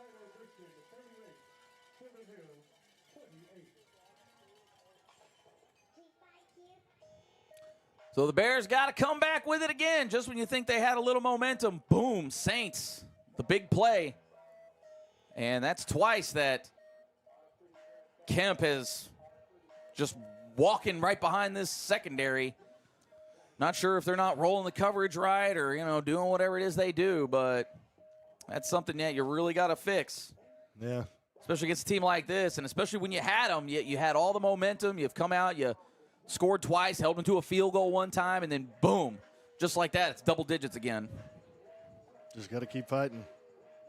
So the Bears got to come back with it again. Just when you think they had a little momentum, boom, Saints, the big play. And that's twice that Kemp is just walking right behind this secondary. Not sure if they're not rolling the coverage right or, you know, doing whatever it is they do, but that's something that you really got to fix. Yeah. Especially against a team like this, and especially when you had them, you had all the momentum, you've come out, you scored twice, held them to a field goal one time, and then boom, just like that, it's double digits again. Just got to keep fighting.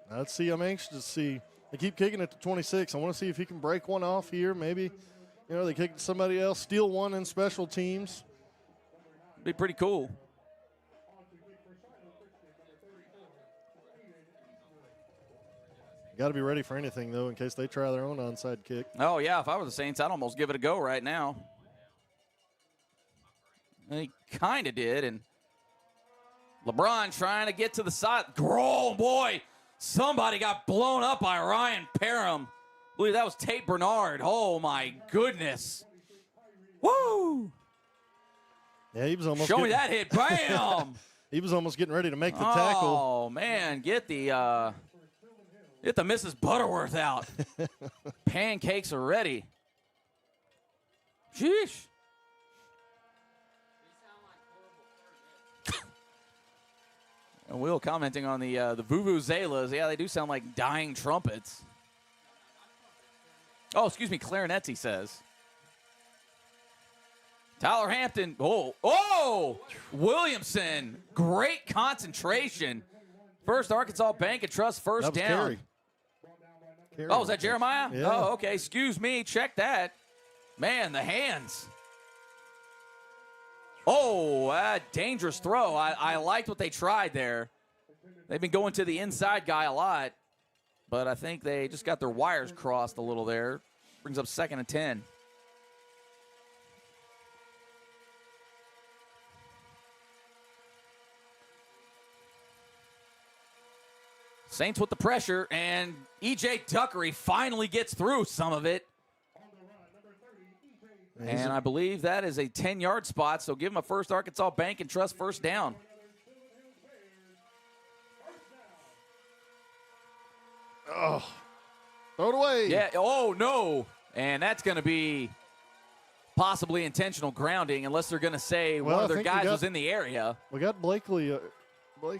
Let's see. I'm anxious to see. They keep kicking it to 26. I want to see if he can break one off here. Maybe, you know, they kick it to somebody else, steal one in special teams. Be pretty cool. Got to be ready for anything, though, in case they try their own onside kick. Oh, yeah, if I were the Saints, I'd almost give it a go right now. And he kind of did, and LeBron trying to get to the side. Oh, boy, somebody got blown up by Ryan Parham. I believe that was Tate Bernard. Oh, my goodness. Woo! Yeah, he was almost. Show me that hit. Bam! He was almost getting ready to make the tackle. Oh, man, get the Mrs. Butterworth out. Pancakes are ready. Sheesh. And Will commenting on the vuvuzelas. Yeah, they do sound like dying trumpets. Oh, excuse me, clarinets, he says. Tyler Hampton. Oh, Williamson. Great concentration. First Arkansas Bank and Trust first down. Carey. Oh, was that Jeremiah? Yeah. Oh, okay. Excuse me. Check that. Man, the hands. Oh, dangerous throw. I liked what they tried there. They've been going to the inside guy a lot, but I think they just got their wires crossed a little there. Brings up 2nd and 10. Saints with the pressure, and E.J. Duckery finally gets through some of it. And I believe that is a 10-yard spot, so give him a First Arkansas Bank and Trust first down. Oh, throw it away. Yeah, oh, no. And that's going to be possibly intentional grounding unless they're going to say one of their guys was in the area. We got Blakely. Blake.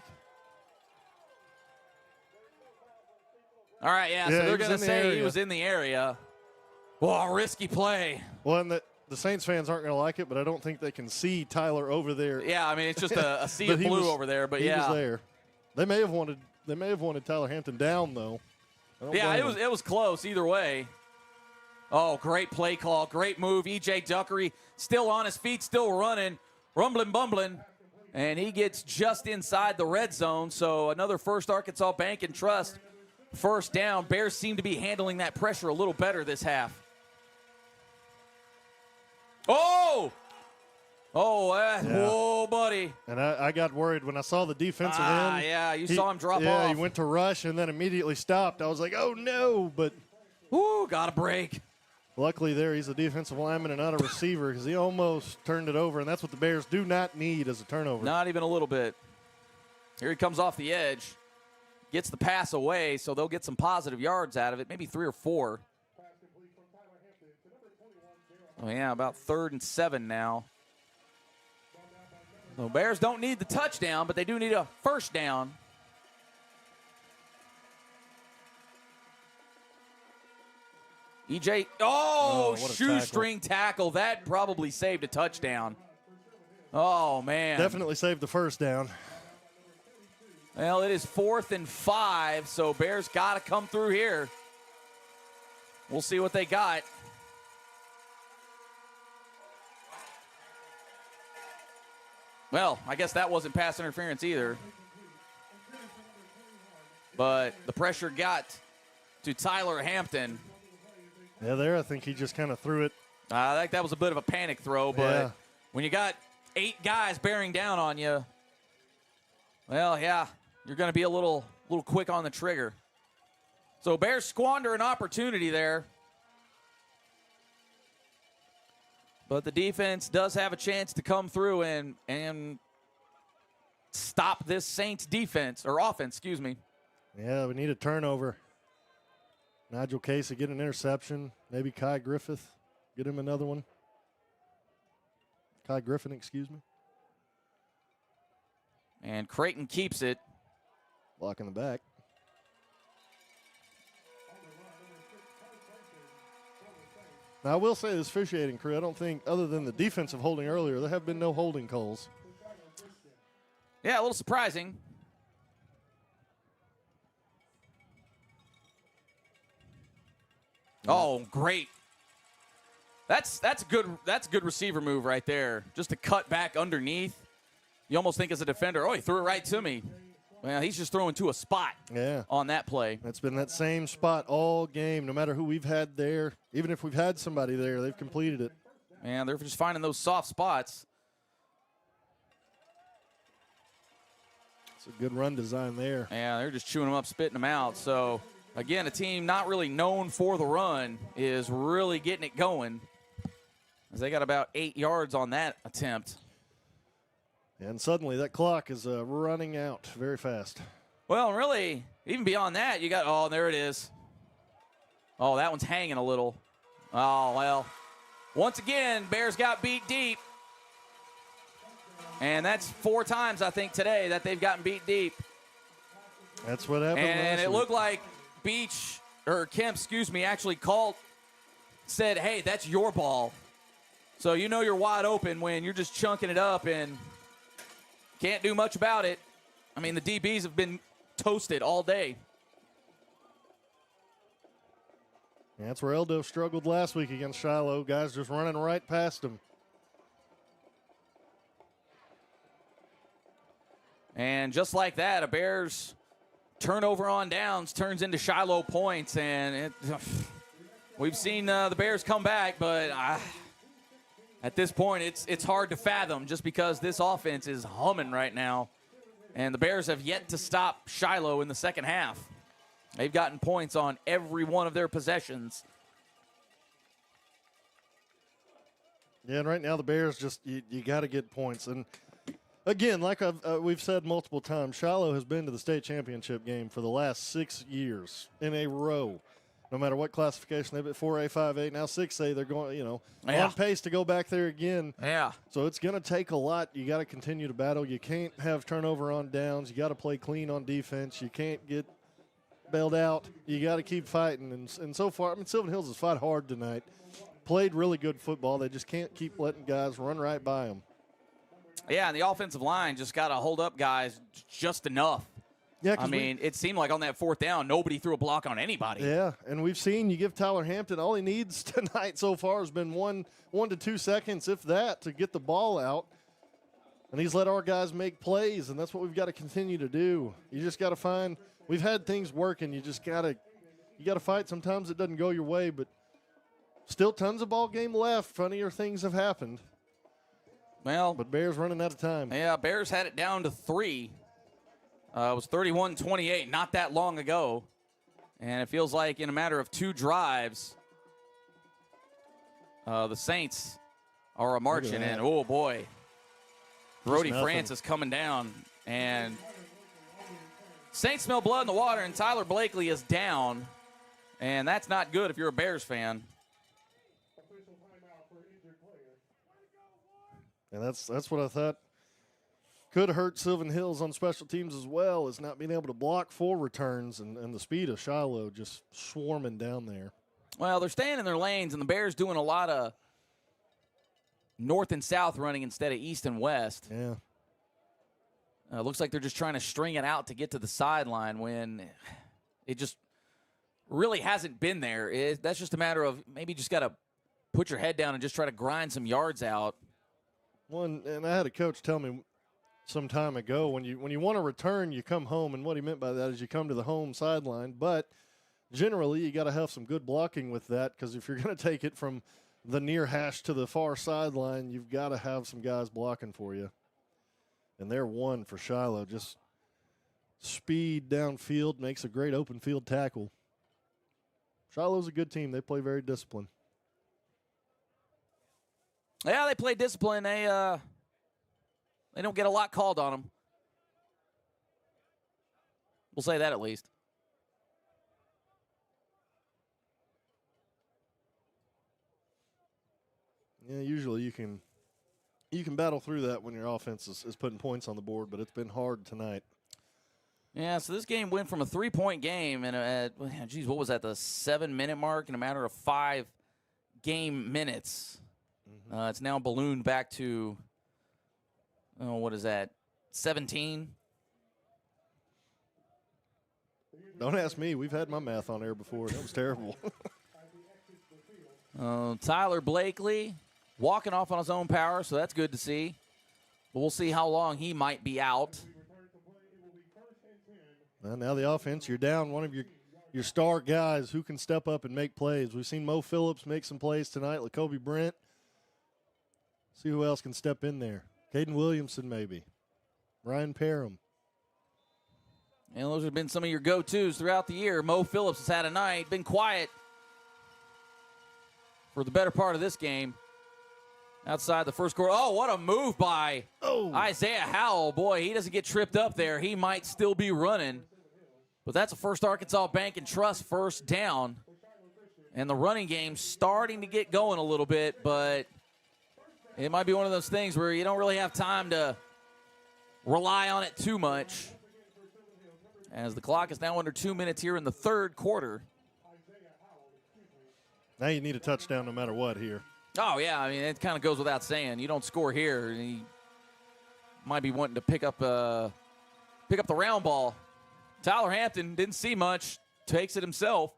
All right, yeah, so they're going to say he was in the area. Whoa, risky play. Well, and the Saints fans aren't going to like it, but I don't think they can see Tyler over there. Yeah, I mean, it's just a sea of blue over there, but he was there. They may have wanted Tyler Hampton down, though. Yeah, it was close either way. Oh, great play call, great move. E.J. Duckery still on his feet, still running, rumbling, bumbling, and he gets just inside the red zone. So another First Arkansas Bank and Trust first down. Bears seem to be handling that pressure a little better this half. Oh! Oh, whoa, buddy. And I got worried when I saw the defensive end. Yeah, you saw him drop off. Yeah, he went to rush and then immediately stopped. I was like, oh, no, but. Woo, got a break. Luckily there, he's a defensive lineman and not a receiver because he almost turned it over, and that's what the Bears do not need as a turnover. Not even a little bit. Here he comes off the edge. Gets the pass away, so they'll get some positive yards out of it, maybe 3 or 4. Oh, yeah, about 3rd and 7 now. The Bears don't need the touchdown, but they do need a first down. EJ, shoestring tackle. That probably saved a touchdown. Oh, man. Definitely saved the first down. Well, it is 4th and 5, so Bears got to come through here. We'll see what they got. Well, I guess that wasn't pass interference either. But the pressure got to Tyler Hampton. Yeah, there, I think he just kind of threw it. I think that was a bit of a panic throw, but when you got 8 guys bearing down on you, well, yeah, you're going to be a little quick on the trigger. So Bears squander an opportunity there. But the defense does have a chance to come through and stop this Saints defense, or offense, excuse me. Yeah, we need a turnover. Nigel Casey get an interception. Maybe Kai Griffin, get him another one. Kai Griffin, excuse me. And Creighton keeps it. Block in the back. Now, I will say this officiating crew, I don't think, other than the defensive holding earlier, there have been no holding calls. Yeah, a little surprising. Oh, great. That's a good receiver move right there. Just to cut back underneath. You almost think as a defender, oh, he threw it right to me. Well, he's just throwing to a spot on that play. It's been that same spot all game, no matter who we've had there. Even if we've had somebody there, they've completed it. Man, they're just finding those soft spots. It's a good run design there. Yeah, they're just chewing them up, spitting them out. So, again, a team not really known for the run is really getting it going. As they got about 8 yards on that attempt. And suddenly that clock is running out very fast. Well, really, even beyond that, you got, oh, there it is. Oh, that one's hanging a little. Oh, well. Once again, Bears got beat deep. And that's 4 times, I think, today that they've gotten beat deep. That's what happened And it looked like Kemp, actually said, hey, that's your ball. So you know you're wide open when you're just chunking it up and can't do much about it. I mean, the DBs have been toasted all day. Yeah, that's where Eldo struggled last week against Shiloh. Guys just running right past him. And just like that, a Bears turnover on downs turns into Shiloh points. And we've seen the Bears come back, but at this point, it's hard to fathom just because this offense is humming right now. And the Bears have yet to stop Shiloh in the second half. They've gotten points on every one of their possessions. Yeah, and right now the Bears just, you got to get points. And again, like we've said multiple times, Shiloh has been to the state championship game for the last 6 years in a row. No matter what classification they've been, 4A, 5A, now 6A, they're going, on pace to go back there again. Yeah. So it's going to take a lot. You got to continue to battle. You can't have turnover on downs. You got to play clean on defense. You can't get bailed out. You got to keep fighting. And so far, Sylvan Hills has fought hard tonight. Played really good football. They just can't keep letting guys run right by them. Yeah, and the offensive line just got to hold up guys just enough. Yeah, it seemed like on that fourth down, nobody threw a block on anybody. Yeah, and we've seen you give Tyler Hampton, all he needs tonight so far has been 1 to 2 seconds, if that, to get the ball out. And he's let our guys make plays, and that's what we've got to continue to do. You just got to find – we've had things working. You just got to fight. Sometimes it doesn't go your way, but still tons of ball game left. Funnier things have happened. Well, but Bears running out of time. Yeah, Bears had it down to 3. It was 31-28 not that long ago. And it feels like in a matter of 2 drives, the Saints are marching in. Oh, boy. Brody Francis coming down. And Saints smell blood in the water, and Tyler Blakely is down. And that's not good if you're a Bears fan. And that's what I thought could hurt Sylvan Hills on special teams as well, is not being able to block 4 returns and the speed of Shiloh just swarming down there. Well, they're staying in their lanes, and the Bears doing a lot of north and south running instead of east and west. Yeah. Looks like they're just trying to string it out to get to the sideline when it just really hasn't been there. That's just a matter of maybe just got to put your head down and just try to grind some yards out. And I had a coach tell me some time ago, when you want to return, you come home, and what he meant by that is you come to the home sideline. But generally, you got to have some good blocking with that, because if you're going to take it from the near hash to the far sideline, you've got to have some guys blocking for you. And they're one for Shiloh. Just speed downfield, makes a great open field tackle. Shiloh's a good team. They play very disciplined. Yeah, they play discipline. They don't get a lot called on them. We'll say that at least. Yeah, usually you can battle through that when your offense is putting points on the board, but it's been hard tonight. Yeah, so this game went from a 3-point game, and what was that, the 7-minute mark in a matter of 5 game minutes. It's now ballooned back to, what is that, 17? Don't ask me. We've had my math on air before. That was terrible. Tyler Blakely walking off on his own power, so that's good to see. But we'll see how long he might be out. Well, now the offense, you're down one of your star guys who can step up and make plays. We've seen Mo Phillips make some plays tonight, Lacoby Brent. See who else can step in there. Caden Williamson, maybe. Ryan Parham. And those have been some of your go-tos throughout the year. Mo Phillips has had a night, been quiet for the better part of this game. Outside the first quarter. Oh, what a move by Isaiah Howell. Boy, he doesn't get tripped up there. He might still be running. But that's a First Arkansas Bank and Trust first down. And the running game starting to get going a little bit, but it might be one of those things where you don't really have time to rely on it too much. As the clock is now under 2 minutes here in the third quarter. Now you need a touchdown no matter what here. Oh, yeah. I mean, it kind of goes without saying. You don't score here, you might be wanting to pick up the round ball. Tyler Hampton didn't see much. Takes it himself.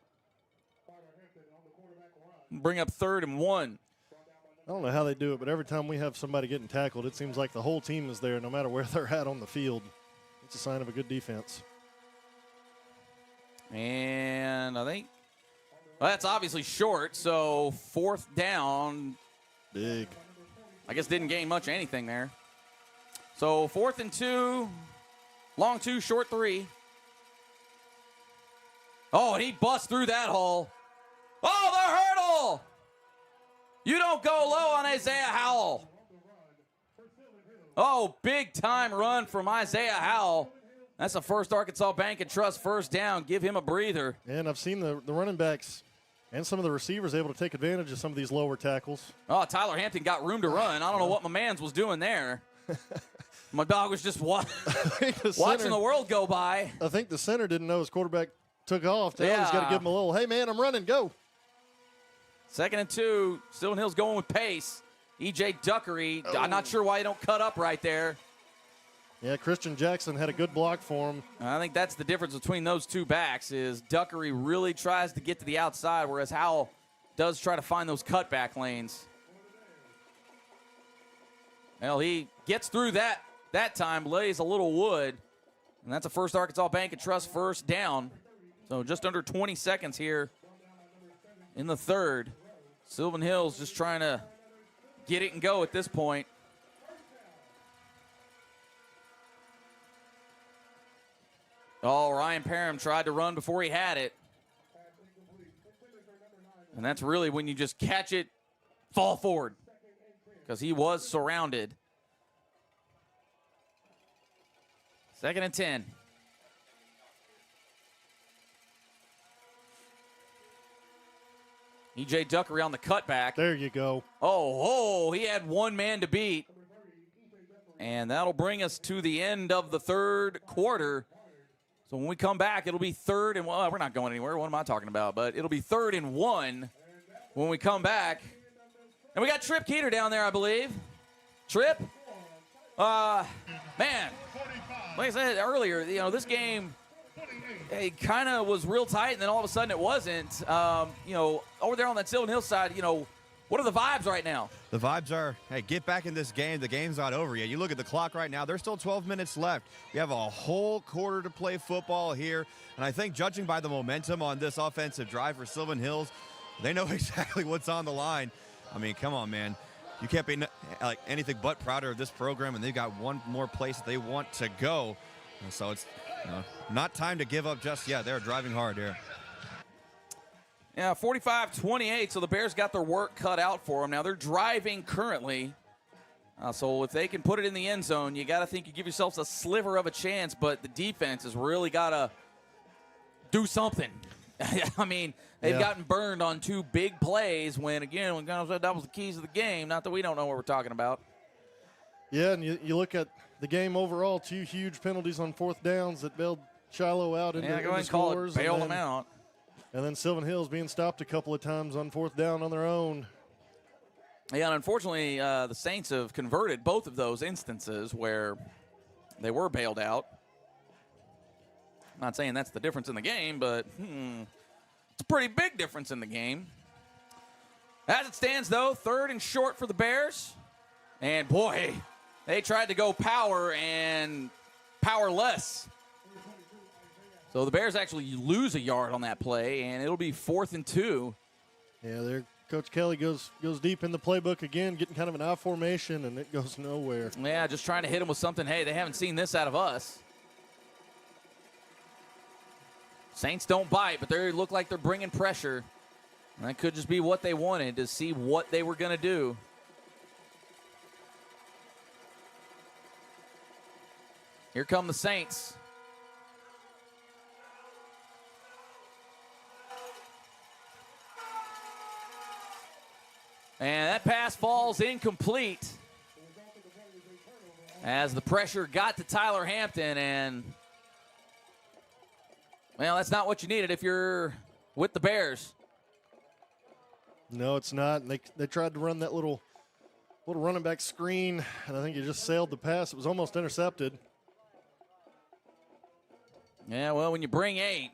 Bring up 3rd and 1. I don't know how they do it, but every time we have somebody getting tackled, it seems like the whole team is there no matter where they're at on the field. It's a sign of a good defense. And I think that's obviously short, so 4th down. Big. I guess didn't gain much of anything there. So 4th and 2. Long 2, short 3. Oh, and he busts through that hole. Oh, the hurdle! You don't go low on Isaiah Howell. Oh, big time run from Isaiah Howell. That's the first Arkansas Bank and Trust first down. Give him a breather. And I've seen the running backs and some of the receivers able to take advantage of some of these lower tackles. Oh, Tyler Hampton got room to run. I don't know what my man's was doing there. My dog was just watching the world go by. I think the center didn't know his quarterback took off. He's got to give him a little, hey, man, I'm running, go. 2nd and 2. Sylvan Hill's going with pace. E.J. Duckery, I'm not sure why you don't cut up right there. Yeah, Christian Jackson had a good block for him. I think that's the difference between those two backs is Duckery really tries to get to the outside, whereas Howell does try to find those cutback lanes. Well, he gets through that time, lays a little wood, and that's a first Arkansas Bank and Trust first down. So just under 20 seconds here in the third. Sylvan Hill's just trying to get it and go at this point. Oh, Ryan Parham tried to run before he had it. And that's really when you just catch it, fall forward, because he was surrounded. 2nd and 10. E.J. Duckery on the cutback. There you go. Oh, he had one man to beat. And that'll bring us to the end of the third quarter. So when we come back, it'll be 3rd and 1. Well, we're not going anywhere. What am I talking about? But it'll be 3rd and 1 when we come back. And we got Trip Keeter down there, I believe. Trip? Man, like I said earlier, this game, it kind of was real tight, and then all of a sudden it wasn't. Over there on that Sylvan Hill side, what are the vibes right now? The vibes are, hey, get back in this game. The game's not over yet. You look at the clock right now. There's still 12 minutes left. We have a whole quarter to play football here. And I think judging by the momentum on this offensive drive for Sylvan Hills, they know exactly what's on the line. I mean, come on, man. You can't be like anything but prouder of this program, and they've got one more place that they want to go. And so it's not time to give up just yet. They're driving hard here. Yeah, 45-28, so the Bears got their work cut out for them. Now they're driving currently, so if they can put it in the end zone, you got to think you give yourselves a sliver of a chance, but the defense has really got to do something. I mean, they've gotten burned on 2 big plays when Gunnar said that was the keys of the game, not that we don't know what we're talking about. Yeah, and you look at the game overall, 2 huge penalties on 4th downs that bailed Shiloh out into, go ahead and call it, bail them out. And then Sylvan Hill's being stopped a couple of times on 4th down on their own. Yeah, and unfortunately, the Saints have converted both of those instances where they were bailed out. I'm not saying that's the difference in the game, but it's a pretty big difference in the game. As it stands, though, 3rd and short for the Bears. And, boy, they tried to go power and powerless. So the Bears actually lose a yard on that play, and it'll be 4th and 2. Yeah, Coach Kelly goes deep in the playbook again, getting kind of an I formation, and it goes nowhere. Yeah, just trying to hit them with something. Hey, they haven't seen this out of us. Saints don't bite, but they look like they're bringing pressure. And that could just be what they wanted, to see what they were going to do. Here come the Saints. And that pass falls incomplete as the pressure got to Tyler Hampton, and, well, that's not what you needed if you're with the Bears. No, it's not. And they tried to run that little running back screen, and I think he just sailed the pass. It was almost intercepted. Yeah, well, when you bring 8,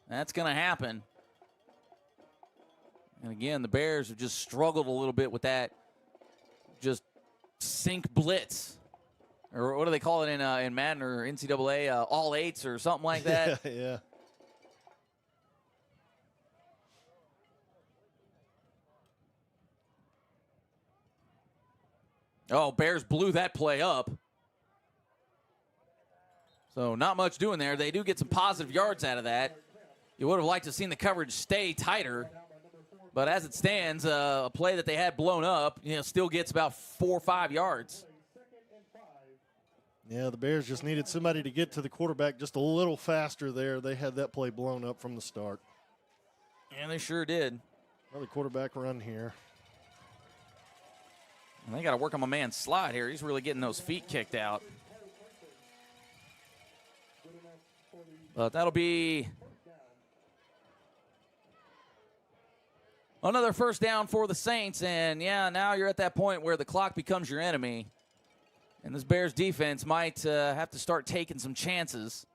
that's going to happen. And again, the Bears have just struggled a little bit with that just sink blitz. Or what do they call it in Madden or NCAA? All 8s or something like that. Yeah. Oh, Bears blew that play up. So not much doing there. They do get some positive yards out of that. You would have liked to have seen the coverage stay tighter. But as it stands, a play that they had blown up, still gets about 4 or 5 yards. Yeah, the Bears just needed somebody to get to the quarterback just a little faster there. They had that play blown up from the start. And they sure did. Another quarterback run here. And they got to work on my man's slide here. He's really getting those feet kicked out. But that'll be another first down for the Saints. And, yeah, now you're at that point where the clock becomes your enemy. And this Bears defense might have to start taking some chances.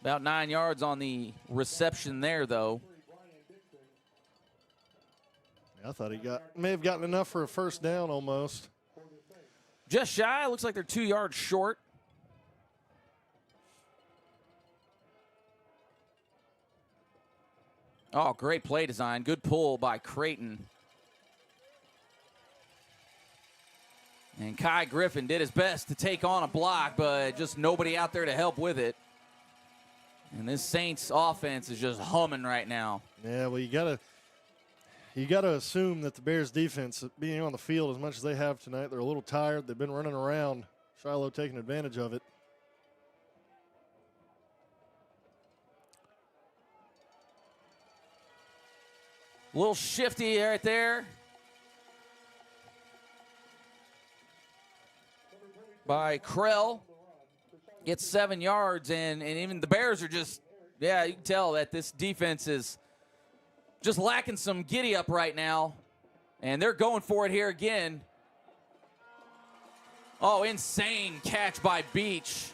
About 9 yards on the reception there, though. I thought he may have gotten enough for a first down almost. Just shy. Looks like they're 2 yards short. Oh, great play design. Good pull by Creighton. And Kai Griffin did his best to take on a block, but just nobody out there to help with it. And this Saints offense is just humming right now. Yeah, well, you gotta assume that the Bears defense, being on the field as much as they have tonight, they're a little tired. They've been running around. Shiloh taking advantage of it. A little shifty right there by Krell. Gets 7 yards, and even the Bears are just, yeah, you can tell that this defense is just lacking some giddy up right now. And they're going for it here again. Oh, insane catch by Beach.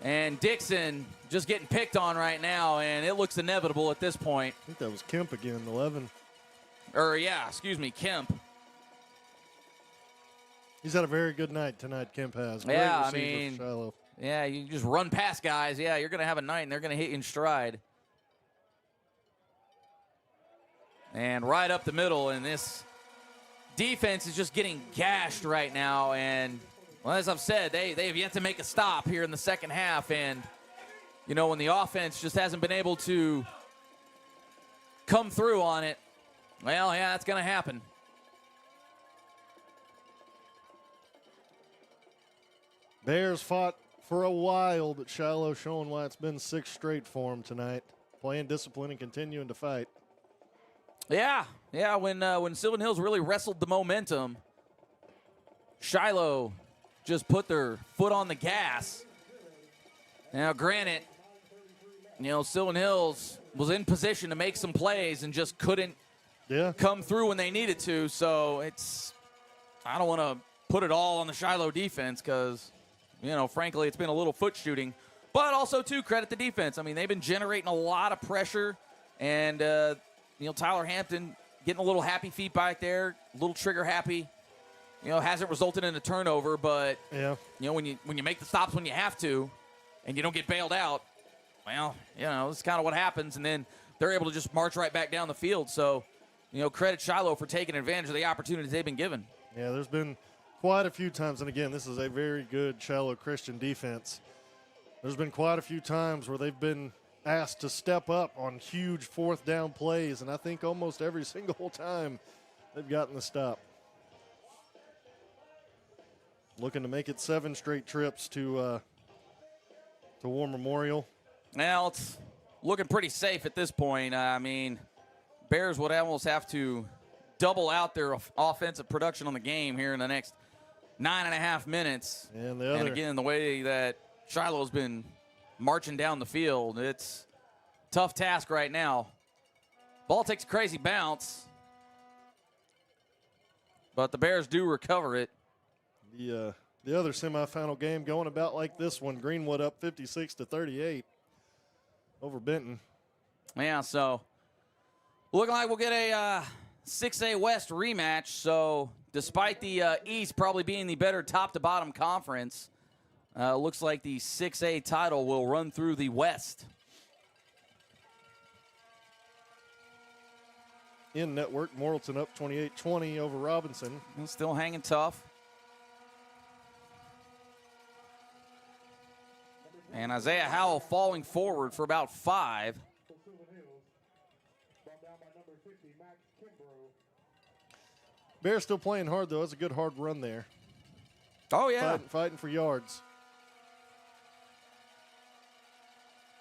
And Dixon just getting picked on right now, and it looks inevitable at this point. I think that was Kemp again, 11. Kemp. He's had a very good night tonight, Kemp has. Great Yeah, receiver for Shiloh. Yeah, you just run past guys. Yeah, you're going to have a night, and they're going to hit you in stride. And right up the middle, and this defense is just getting gashed right now. And, well, as I've said, they have yet to make a stop here in the second half. And, when the offense just hasn't been able to come through on it, well, yeah, that's going to happen. Bears fought for a while, but Shiloh showing why it's been 6 straight for them tonight. Playing discipline and continuing to fight. Yeah. When Sylvan Hills really wrestled the momentum, Shiloh just put their foot on the gas. Now, granted, Sylvan Hills was in position to make some plays and just couldn't come through when they needed to. So I don't want to put it all on the Shiloh defense because, frankly, it's been a little foot shooting. But also, too, credit the defense. I mean, they've been generating a lot of pressure. And, Tyler Hampton getting a little happy feet back there, a little trigger happy. Hasn't resulted in a turnover. But, when you make the stops when you have to and you don't get bailed out, well, this is kind of what happens. And then they're able to just march right back down the field. So, credit Shiloh for taking advantage of the opportunities they've been given. Yeah, there's been quite a few times, and again, this is a very good Shiloh Christian defense. There's been quite a few times where they've been asked to step up on huge fourth down plays, and I think almost every single time they've gotten the stop. Looking to make it 7 straight trips to War Memorial. Well, it's looking pretty safe at this point. Bears would almost have to double out their offensive production on the game here in the next 9.5 minutes. And again, the way that Shiloh's been marching down the field, it's a tough task right now. Ball takes a crazy bounce, but the Bears do recover it. The other semifinal game going about like this one, Greenwood up 56-38 over Benton. Yeah, so looking like we'll get a 6A West rematch. So despite the East probably being the better top-to-bottom conference, looks like the 6A title will run through the West. in network. Morrilton up 28-20 over Robinson. And still hanging tough. And Isaiah Howell falling forward for about 5. Bears still playing hard, though. That's a good hard run there. Oh, yeah. Fighting for yards.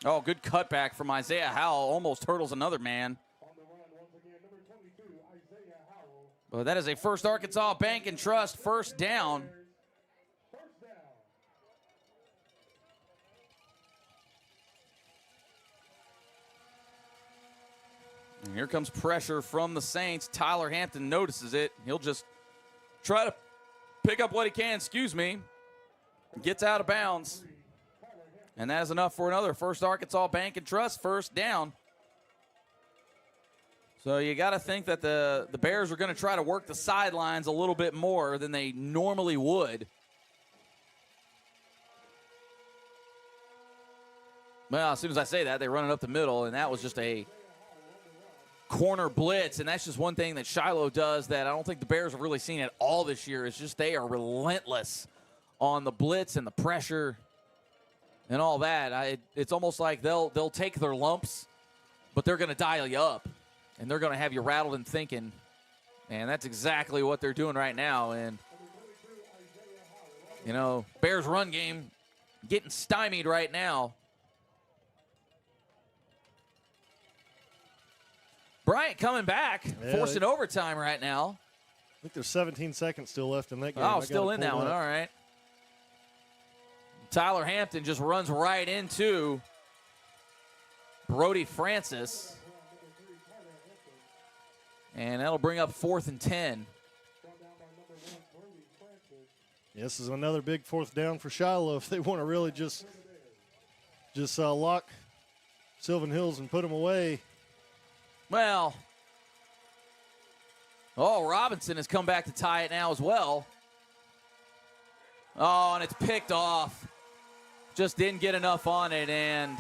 Oh, good cutback from Isaiah Howell. Almost hurdles another man. But that is a First Arkansas Bank and Trust first down. And here comes pressure from the Saints. Tyler Hampton notices it. He'll just try to pick up what he can, Gets out of bounds. And that is enough for another First Arkansas Bank and Trust first down. So you got to think that the Bears are going to try to work the sidelines a little bit more than they normally would. Well, as soon as I say that, they run it up the middle, and that was just a corner blitz, and that's just one thing that Shiloh does that I don't think the Bears have really seen at all this year. It's just they are relentless on the blitz and the pressure and all that. It's almost like they'll take their lumps, but they're going to dial you up, and they're going to have you rattled and thinking, and that's exactly what they're doing right now. And, you know, Bears run game getting stymied right now. Bryant coming back, forcing overtime right now. I think there's 17 seconds still left in that game. Oh, still in that one. All right. Tyler Hampton just runs right into Brody Francis. And that'll bring up 4th and 10. This is another big 4th down for Shiloh if they want to really just lock Sylvan Hills and put them away. Well, Robinson has come back to tie it now as well. Oh, and it's picked off. Just didn't get enough on it, and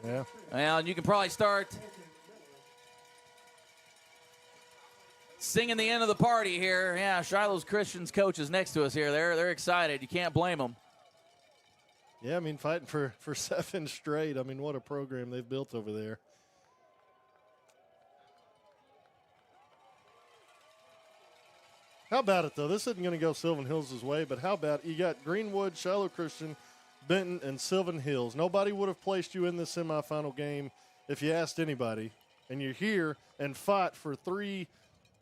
yeah. Well, and you can probably start singing the end of the party here. Yeah, Shiloh's Christian's coach is next to us here. They're excited. You can't blame them. Yeah, I mean, fighting for 7 straight. I mean, what a program they've built over there. How about it, though? This isn't going to go Sylvan Hills' way, but how about you got Greenwood, Shiloh Christian, Benton, and Sylvan Hills. Nobody would have placed you in this semifinal game if you asked anybody. And you're here and fought for three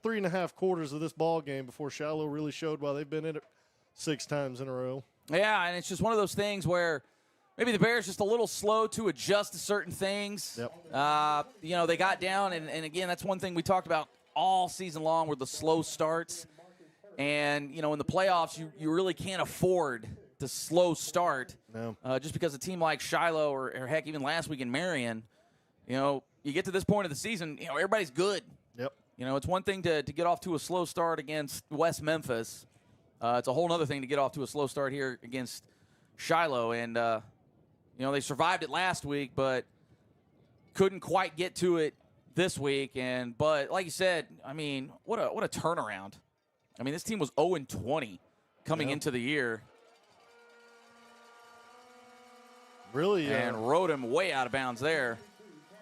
and a half quarters of this ball game before Shiloh really showed why they've been in it 6 times in a row. Yeah, and it's just one of those things where maybe the Bears just a little slow to adjust to certain things. Yep. You know, they got down, and again, that's one thing we talked about all season long were the slow starts. And, you know, in the playoffs, you really can't afford the slow start. No. Just because a team like Shiloh or heck, even last week in Marion, you know, you get to this point of the season, you know, everybody's good. Yep. You know, it's one thing to get off to a slow start against West Memphis. It's a whole other thing to get off to a slow start here against Shiloh. And, you know, they survived it last week, but couldn't quite get to it this week. But like you said, I mean, what a turnaround. I mean, this team was 0-20 coming into the year. Really? And rode him way out of bounds there.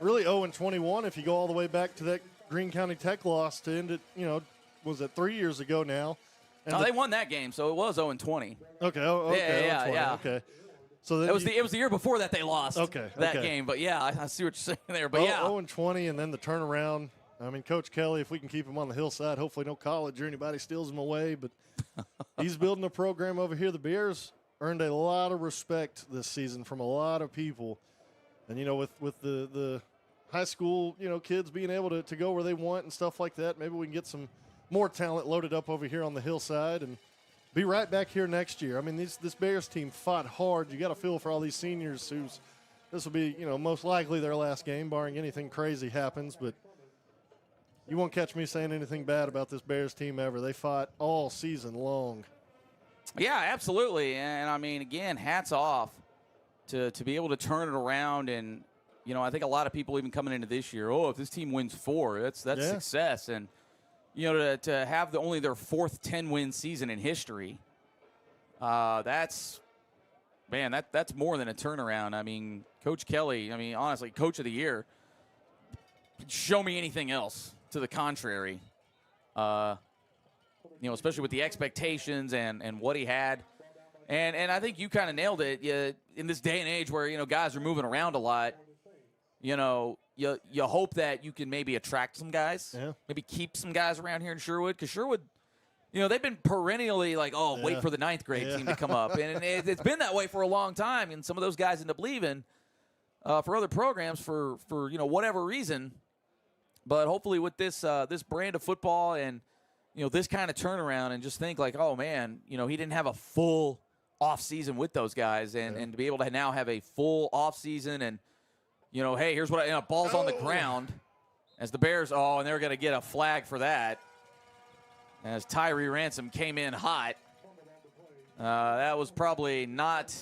Really 0-21 if you go all the way back to that Greene County Tech loss to end it, you know, was it 3 years ago now? And they won that game, so it was 0-20. Okay. Okay. Yeah. Okay. So then it was the year before that they lost. That okay. game, but yeah, I see what you're saying there. But 0-20, and then the turnaround. I mean, Coach Kelly, if we can keep him on the hillside, hopefully no college or anybody steals him away. But he's building a program over here. The Bears earned a lot of respect this season from a lot of people, and you know, with the high school, you know, kids being able to go where they want and stuff like that, maybe we can get some more talent loaded up over here on the hillside and be right back here next year. I mean, this Bears team fought hard. You got to feel for all these seniors this will be, you know, most likely their last game, barring anything crazy happens. But you won't catch me saying anything bad about this Bears team ever. They fought all season long. Yeah, absolutely. And I mean, again, hats off to be able to turn it around and, I think a lot of people even coming into this year, if this team wins 4, that's success. And, to have only their 4th 10-win season in history, that's more than a turnaround. I mean, Coach Kelly, honestly, Coach of the Year. Show me anything else to the contrary. Especially with the expectations and what he had. And I think you kind of nailed it. In this day and age where, guys are moving around a lot, you hope that you can maybe attract some guys, maybe keep some guys around here in Sherwood, because Sherwood, they've been perennially like, wait for the 9th grade team to come up. And it's been that way for a long time, and some of those guys end up leaving for other programs for whatever reason. But hopefully with this brand of football and, this kind of turnaround, and just think like, oh, man, he didn't have a full offseason with those guys, and to be able to now have a full offseason and, hey, here's what ball's on the ground as the Bears, and they're going to get a flag for that as Tyree Ransom came in hot. That was probably not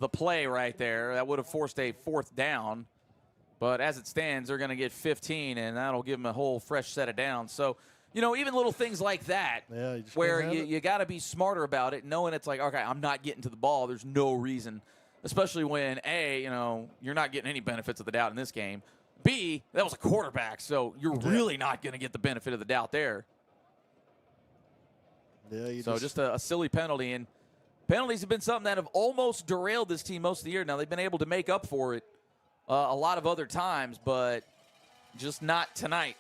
the play right there. That would have forced a 4th down. But as it stands, they're going to get 15, and that'll give them a whole fresh set of downs. So, even little things like that, where you got to be smarter about it, knowing it's like, okay, I'm not getting to the ball. There's no reason, especially when, A, you're not getting any benefits of the doubt in this game. B, that was a quarterback, so you're really not going to get the benefit of the doubt there. Yeah, just a silly penalty. And penalties have been something that have almost derailed this team most of the year. Now, they've been able to make up for it a lot of other times, but just not tonight.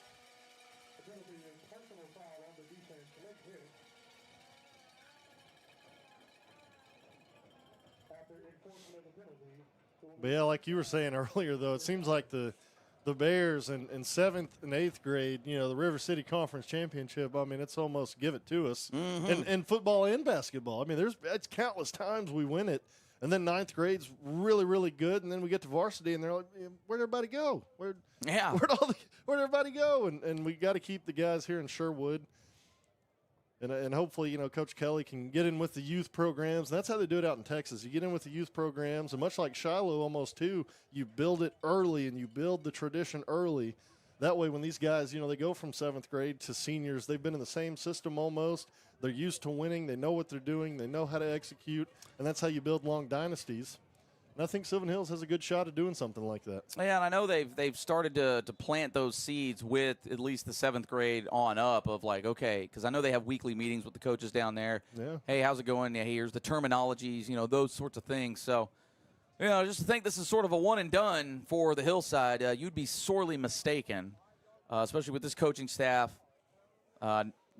But yeah, like you were saying earlier, though, it seems like the Bears in 7th and 8th grade, the River City Conference Championship, it's almost give it to us. In football and basketball. It's countless times we win it. And then 9th grade's really, really good, and then we get to varsity, and they're like, "Where'd everybody go? Where'd everybody go?" And we got to keep the guys here in Sherwood, and hopefully, Coach Kelly can get in with the youth programs. And that's how they do it out in Texas. You get in with the youth programs, and much like Shiloh, almost too, you build it early and you build the tradition early. That way, when these guys, they go from 7th grade to seniors, they've been in the same system almost. They're used to winning. They know what they're doing. They know how to execute, and that's how you build long dynasties. And I think Sylvan Hills has a good shot at doing something like that. Yeah, and I know they've started to plant those seeds with at least the 7th grade on up of like, okay, because I know they have weekly meetings with the coaches down there. Yeah. Hey, how's it going? Yeah, here's the terminologies, those sorts of things. So, just to think this is sort of a one and done for the Hillside, you'd be sorely mistaken, especially with this coaching staff.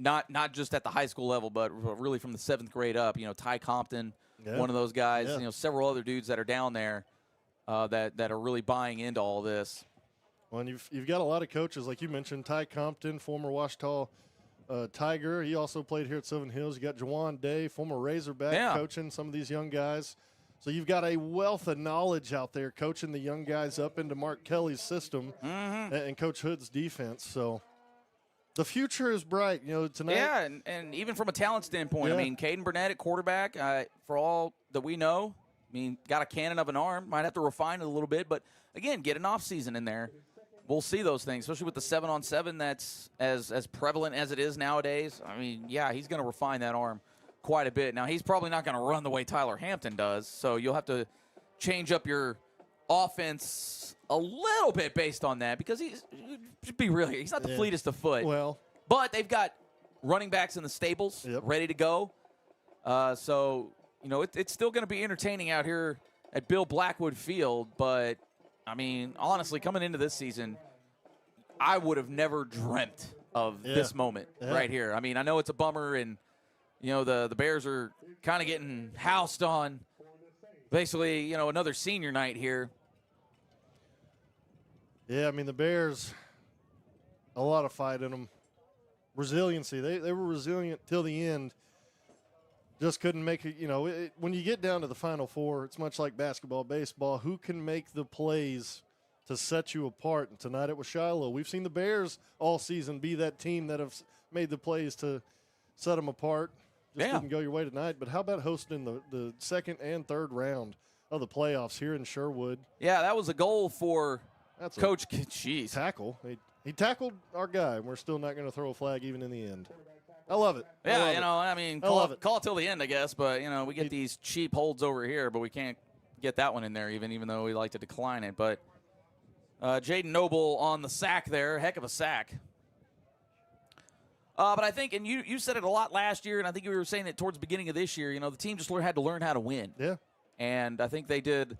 Not just at the high school level, but really from the 7th grade up. Ty Compton, one of those guys. Yeah. Several other dudes that are down there that are really buying into all this. Well, and you've got a lot of coaches, like you mentioned, Ty Compton, former Ouachita Tiger. He also played here at Sylvan Hills. You got Jawan Day, former Razorback, coaching some of these young guys. So you've got a wealth of knowledge out there coaching the young guys up into Mark Kelly's system and Coach Hood's defense. So the future is bright, tonight. Yeah, and even from a talent standpoint, Caden Burnett at quarterback, for all that we know, got a cannon of an arm. Might have to refine it a little bit, but again, get an off season in there. We'll see those things, especially with the 7-on-7 that's as prevalent as it is nowadays. He's going to refine that arm quite a bit. Now, he's probably not going to run the way Tyler Hampton does, so you'll have to change up your offense a little bit based on that, because he's not the fleetest of foot. Well, but they've got running backs in the stables ready to go. So, it's still going to be entertaining out here at Bill Blackwood Field. But, honestly, coming into this season, I would have never dreamt of this moment right here. I know it's a bummer, and, the Bears are kind of getting housed on basically, another senior night here. Yeah, the Bears, a lot of fight in them. Resiliency. They were resilient till the end. Just couldn't make it. When you get down to the Final Four, it's much like basketball, baseball. Who can make the plays to set you apart? And tonight it was Shiloh. We've seen the Bears all season be that team that have made the plays to set them apart. Just didn't go your way tonight. But how about hosting the second and third round of the playoffs here in Sherwood? Yeah, that was a goal for That's Coach, jeez. Tackle. He tackled our guy, and we're still not going to throw a flag even in the end. I love it. Yeah, I mean, love it. Call it till the end, I guess. But, we get these cheap holds over here, but we can't get that one in there even though we like to decline it. But Jaden Noble on the sack there. Heck of a sack. But I think, and you said it a lot last year, and I think you were saying it towards the beginning of this year, the team just had to learn how to win. Yeah. And I think they did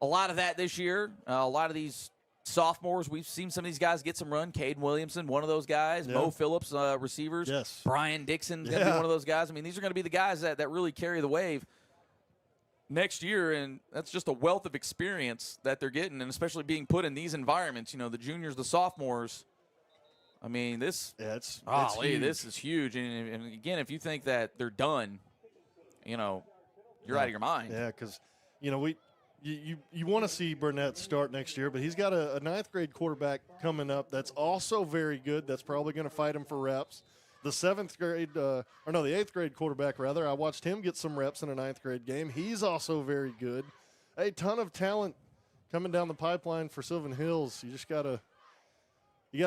a lot of that this year. A lot of these sophomores, we've seen some of these guys get some run. Caden Williamson, one of those guys. Yeah. Mo Phillips, receivers. Yes. Brian Dixon's going to be one of those guys. I mean, these are going to be the guys that really carry the wave next year, and that's just a wealth of experience that they're getting, and especially being put in these environments. The juniors, the sophomores. I mean, this it's huge. huge. This is huge. And again, if you think that they're done, you're out of your mind. Yeah, because, you want to see Burnett start next year, but he's got a ninth grade quarterback coming up that's also very good. That's probably going to fight him for reps. The the eighth grade quarterback, rather, I watched him get some reps in a ninth grade game. He's also very good. A ton of talent coming down the pipeline for Sylvan Hills. You just got to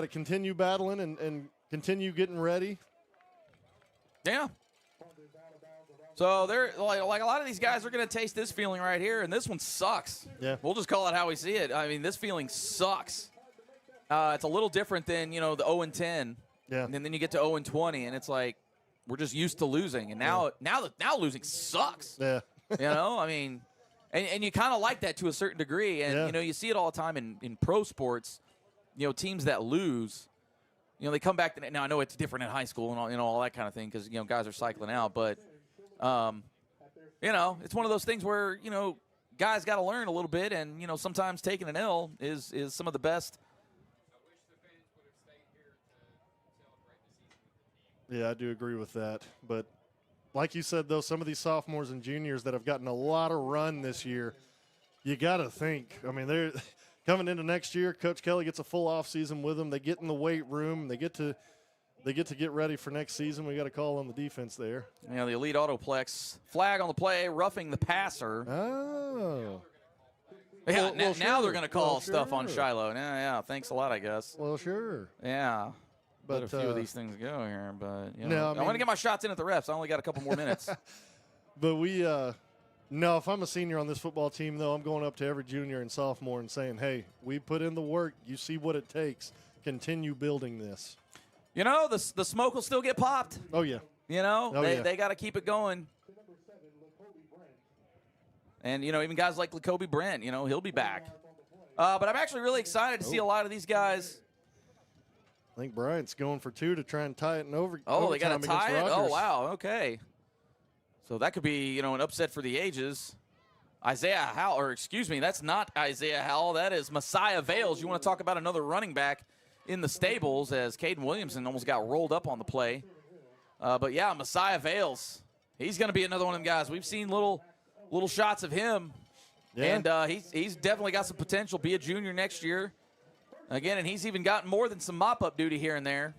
continue battling and continue getting ready. Yeah. So they're like a lot of these guys are going to taste this feeling right here, and this one sucks. Yeah. We'll just call it how we see it. I mean, this feeling sucks. It's a little different than, the 0-10. Yeah. And then you get to 0-20, and it's like we're just used to losing. And now losing sucks. Yeah. I mean, and you kind of like that to a certain degree. And, you see it all the time in pro sports, teams that lose, they come back. Now, I know it's different in high school and all that kind of thing because, guys are cycling out. But, it's one of those things where, guys got to learn a little bit. And, sometimes taking an L is some of the best. Yeah, I do agree with that. But like you said, though, some of these sophomores and juniors that have gotten a lot of run this year, you got to think. I mean, they're coming into next year. Coach Kelly gets a full off season with them. They get in the weight room. They get to get ready for next season. We got to call on the defense there. The Elite Autoplex flag on the play, roughing the passer. Oh. Yeah, Well, now they're sure. going to call Well, stuff on sure. Shiloh. Yeah, thanks a lot, I guess. Well, sure. Yeah. But Let a few of these things go here, but No, I want to get my shots in at the refs. I only got a couple more minutes. But if I'm a senior on this football team, though, I'm going up to every junior and sophomore and saying, hey, we put in the work. You see what it takes. Continue building this. The smoke will still get popped. Oh, yeah. They got to keep it going. And, even guys like Lacoby Brent, he'll be back. But I'm actually really excited to see a lot of these guys. I think Bryant's going for 2 to try and tie it in over. Oh, they got overtime to tie it? against Oh, Rogers. wow. Okay. So that could be, an upset for the ages. Isaiah Howell, or excuse me, that's not Isaiah Howell. That is Messiah Vales. You want to talk about another running back in the stables as Caden Williamson almost got rolled up on the play. But, yeah, Messiah Vales. He's going to be another one of them guys. We've seen little shots of him. Yeah. And he's definitely got some potential. Be a junior next year. Again, and he's even gotten more than some mop-up duty here and there.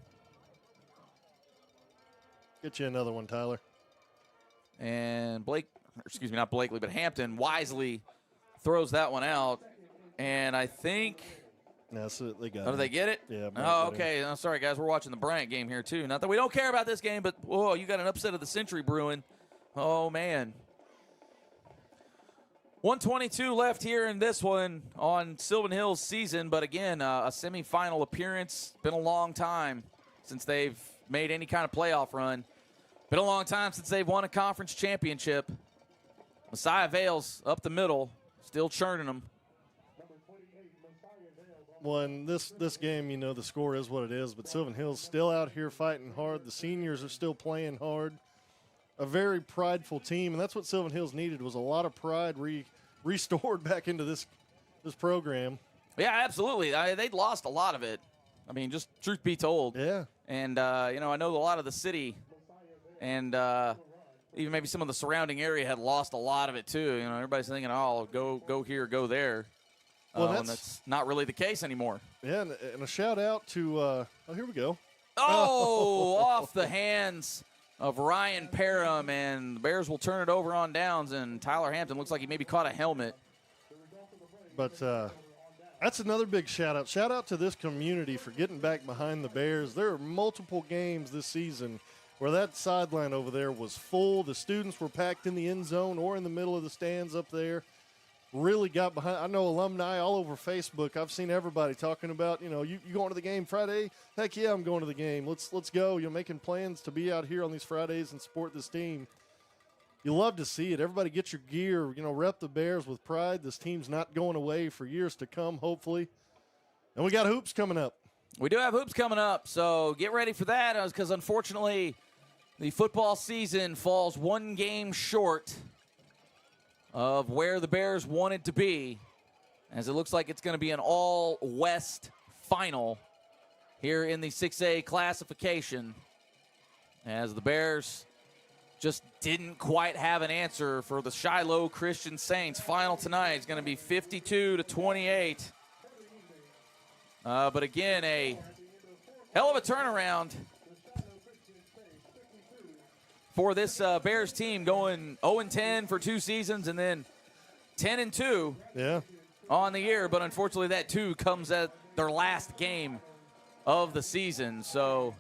Get you another one, Tyler. And not Blakely, but Hampton wisely throws that one out. And I think... That's it. They got Oh, do they get it? Yeah. Oh, okay. I'm sorry, guys. We're watching the Bryant game here, too. Not that we don't care about this game, but, whoa, you got an upset of the century brewing. Oh, man. 1:22 left here in this one on Sylvan Hills season, but again, a semifinal appearance. Been a long time since they've made any kind of playoff run. Been a long time since they've won a conference championship. Messiah Vales up the middle, still churning them. Well, in this game, the score is what it is, but Sylvan Hills still out here fighting hard. The seniors are still playing hard. A very prideful team, and that's what Sylvan Hills needed, was a lot of pride restored back into this program. Yeah, absolutely. They'd lost a lot of it. I mean, just truth be told. Yeah. And, I know a lot of the city and even maybe some of the surrounding area had lost a lot of it, too. Everybody's thinking, oh, go here, go there. Well, and that's not really the case anymore. Yeah, and a shout-out to here we go. Oh, off the hands of Ryan Parham, and the Bears will turn it over on downs, and Tyler Hampton looks like he maybe caught a helmet. But That's another big shout out. Shout out to this community for getting back behind the Bears. There are multiple games this season where that sideline over there was full. The students were packed in the end zone or in the middle of the stands up there. Really got behind. I know alumni all over Facebook. I've seen everybody talking about, you going to the game Friday? Heck yeah, I'm going to the game. Let's go. You're making plans to be out here on these Fridays and support this team. You love to see it. Everybody get your gear, rep the Bears with pride. This team's not going away for years to come, hopefully. And we got hoops coming up. We do have hoops coming up, so get ready for that because, unfortunately, the football season falls one game short of where the Bears wanted to be, as it looks like it's going to be an all-West final here in the 6A classification, as the Bears just didn't quite have an answer for the Shiloh Christian Saints. Final tonight is going to be 52-28. But again, a hell of a turnaround for this Bears team, going 0-10 for 2 seasons and then 10-2 on the year. But unfortunately, that 2 comes at their last game of the season. So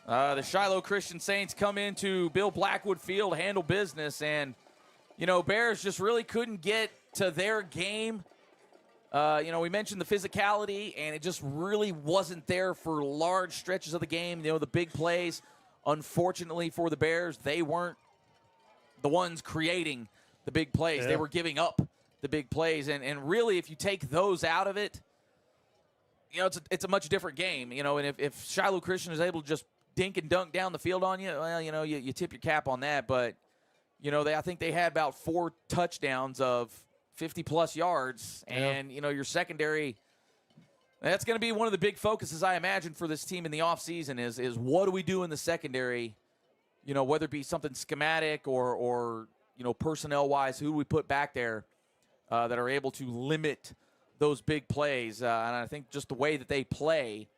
the Shiloh Christian Saints come into Bill Blackwood Field, handle business, and, Bears just really couldn't get to their game. We mentioned the physicality, and it just really wasn't there for large stretches of the game. The big plays, unfortunately for the Bears, they weren't the ones creating the big plays. Yeah. They were giving up the big plays, and really, if you take those out of it, it's a much different game. And if Shiloh Christian is able to just dink and dunk down the field on you, well, you tip your cap on that. But, I think they had about 4 touchdowns of 50-plus yards. And, your secondary, that's going to be one of the big focuses, I imagine, for this team in the offseason is what do we do in the secondary, whether it be something schematic or personnel-wise, who do we put back there that are able to limit those big plays. And I think just the way that they play,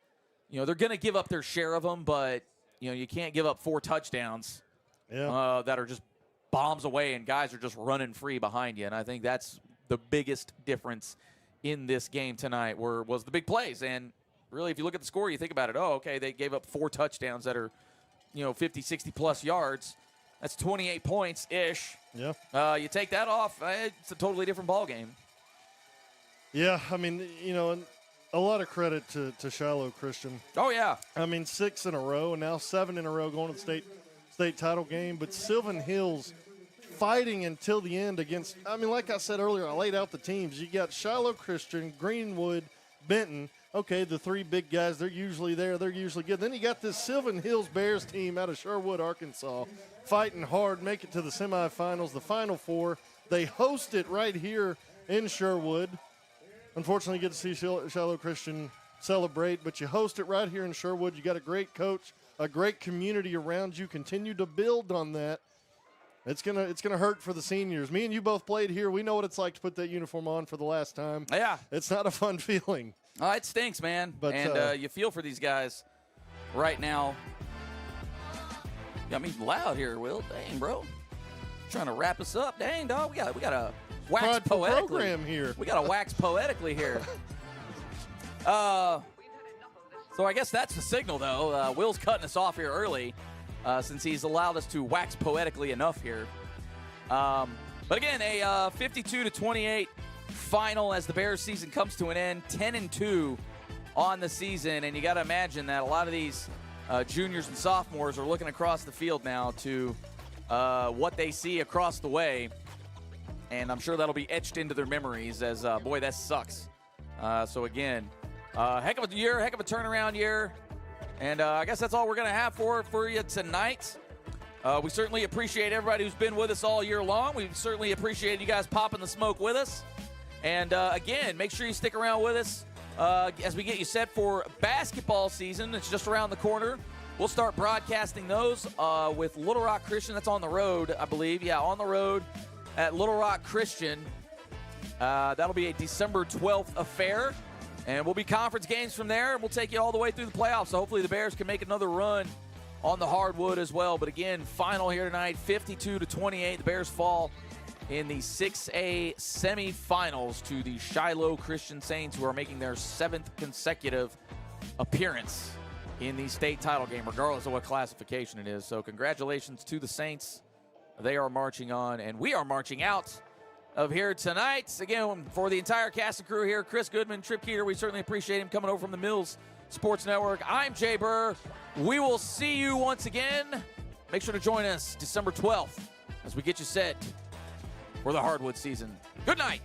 they're going to give up their share of them, but, you can't give up 4 touchdowns that are just bombs away and guys are just running free behind you. And I think that's the biggest difference in this game tonight was the big plays. And really, if you look at the score, you think about it, they gave up 4 touchdowns that are, 50, 60-plus yards. That's 28 points-ish. Yeah. You take that off, it's a totally different ballgame. Yeah, I mean, and a lot of credit to Shiloh Christian. Oh, yeah. I mean, 6 in a row, and now 7 in a row going to the state title game. But Sylvan Hills fighting until the end against, like I said earlier, I laid out the teams. You got Shiloh Christian, Greenwood, Benton. Okay, the 3 big guys, they're usually there. They're usually good. Then you got this Sylvan Hills Bears team out of Sherwood, Arkansas, fighting hard, make it to the semifinals, the Final Four. They host it right here in Sherwood. Unfortunately, you get to see Shiloh Christian celebrate, but you host it right here in Sherwood. You got a great coach, a great community around you. Continue to build on that. It's gonna hurt for the seniors. Me and you both played here. We know what it's like to put that uniform on for the last time. Yeah. It's not a fun feeling. Oh, it stinks, man. But, you feel for these guys right now. Got me loud here, Will. Dang, bro. Trying to wrap us up. Dang, dog. We got a wax poetically program here. We got to wax poetically here. So I guess that's the signal, though. Will's cutting us off here early since he's allowed us to wax poetically enough here. But again, a 52-28 final as the Bears season comes to an end. 10-2 on the season, and you got to imagine that a lot of these juniors and sophomores are looking across the field now to what they see across the way. And I'm sure that'll be etched into their memories as, boy, that sucks. So, again, heck of a year, heck of a turnaround year. And I guess that's all we're going to have for you tonight. We certainly appreciate everybody who's been with us all year long. We certainly appreciate you guys popping the smoke with us. And, again, make sure you stick around with us as we get you set for basketball season. It's just around the corner. We'll start broadcasting those with Little Rock Christian. That's on the road, I believe. Yeah, on the road at Little Rock Christian. That'll be a December 12th affair. And we'll be conference games from there. We'll take you all the way through the playoffs. So hopefully the Bears can make another run on the hardwood as well. But again, final here tonight, 52-28. The Bears fall in the 6A semifinals to the Shiloh Christian Saints, who are making their 7th consecutive appearance in the state title game, regardless of what classification it is. So congratulations to the Saints. They are marching on, and we are marching out of here tonight. Again, for the entire cast and crew here, Chris Goodman, Trip Keeter, we certainly appreciate him coming over from the Mills Sports Network. I'm Jay Burr. We will see you once again. Make sure to join us December 12th as we get you set for the hardwood season. Good night.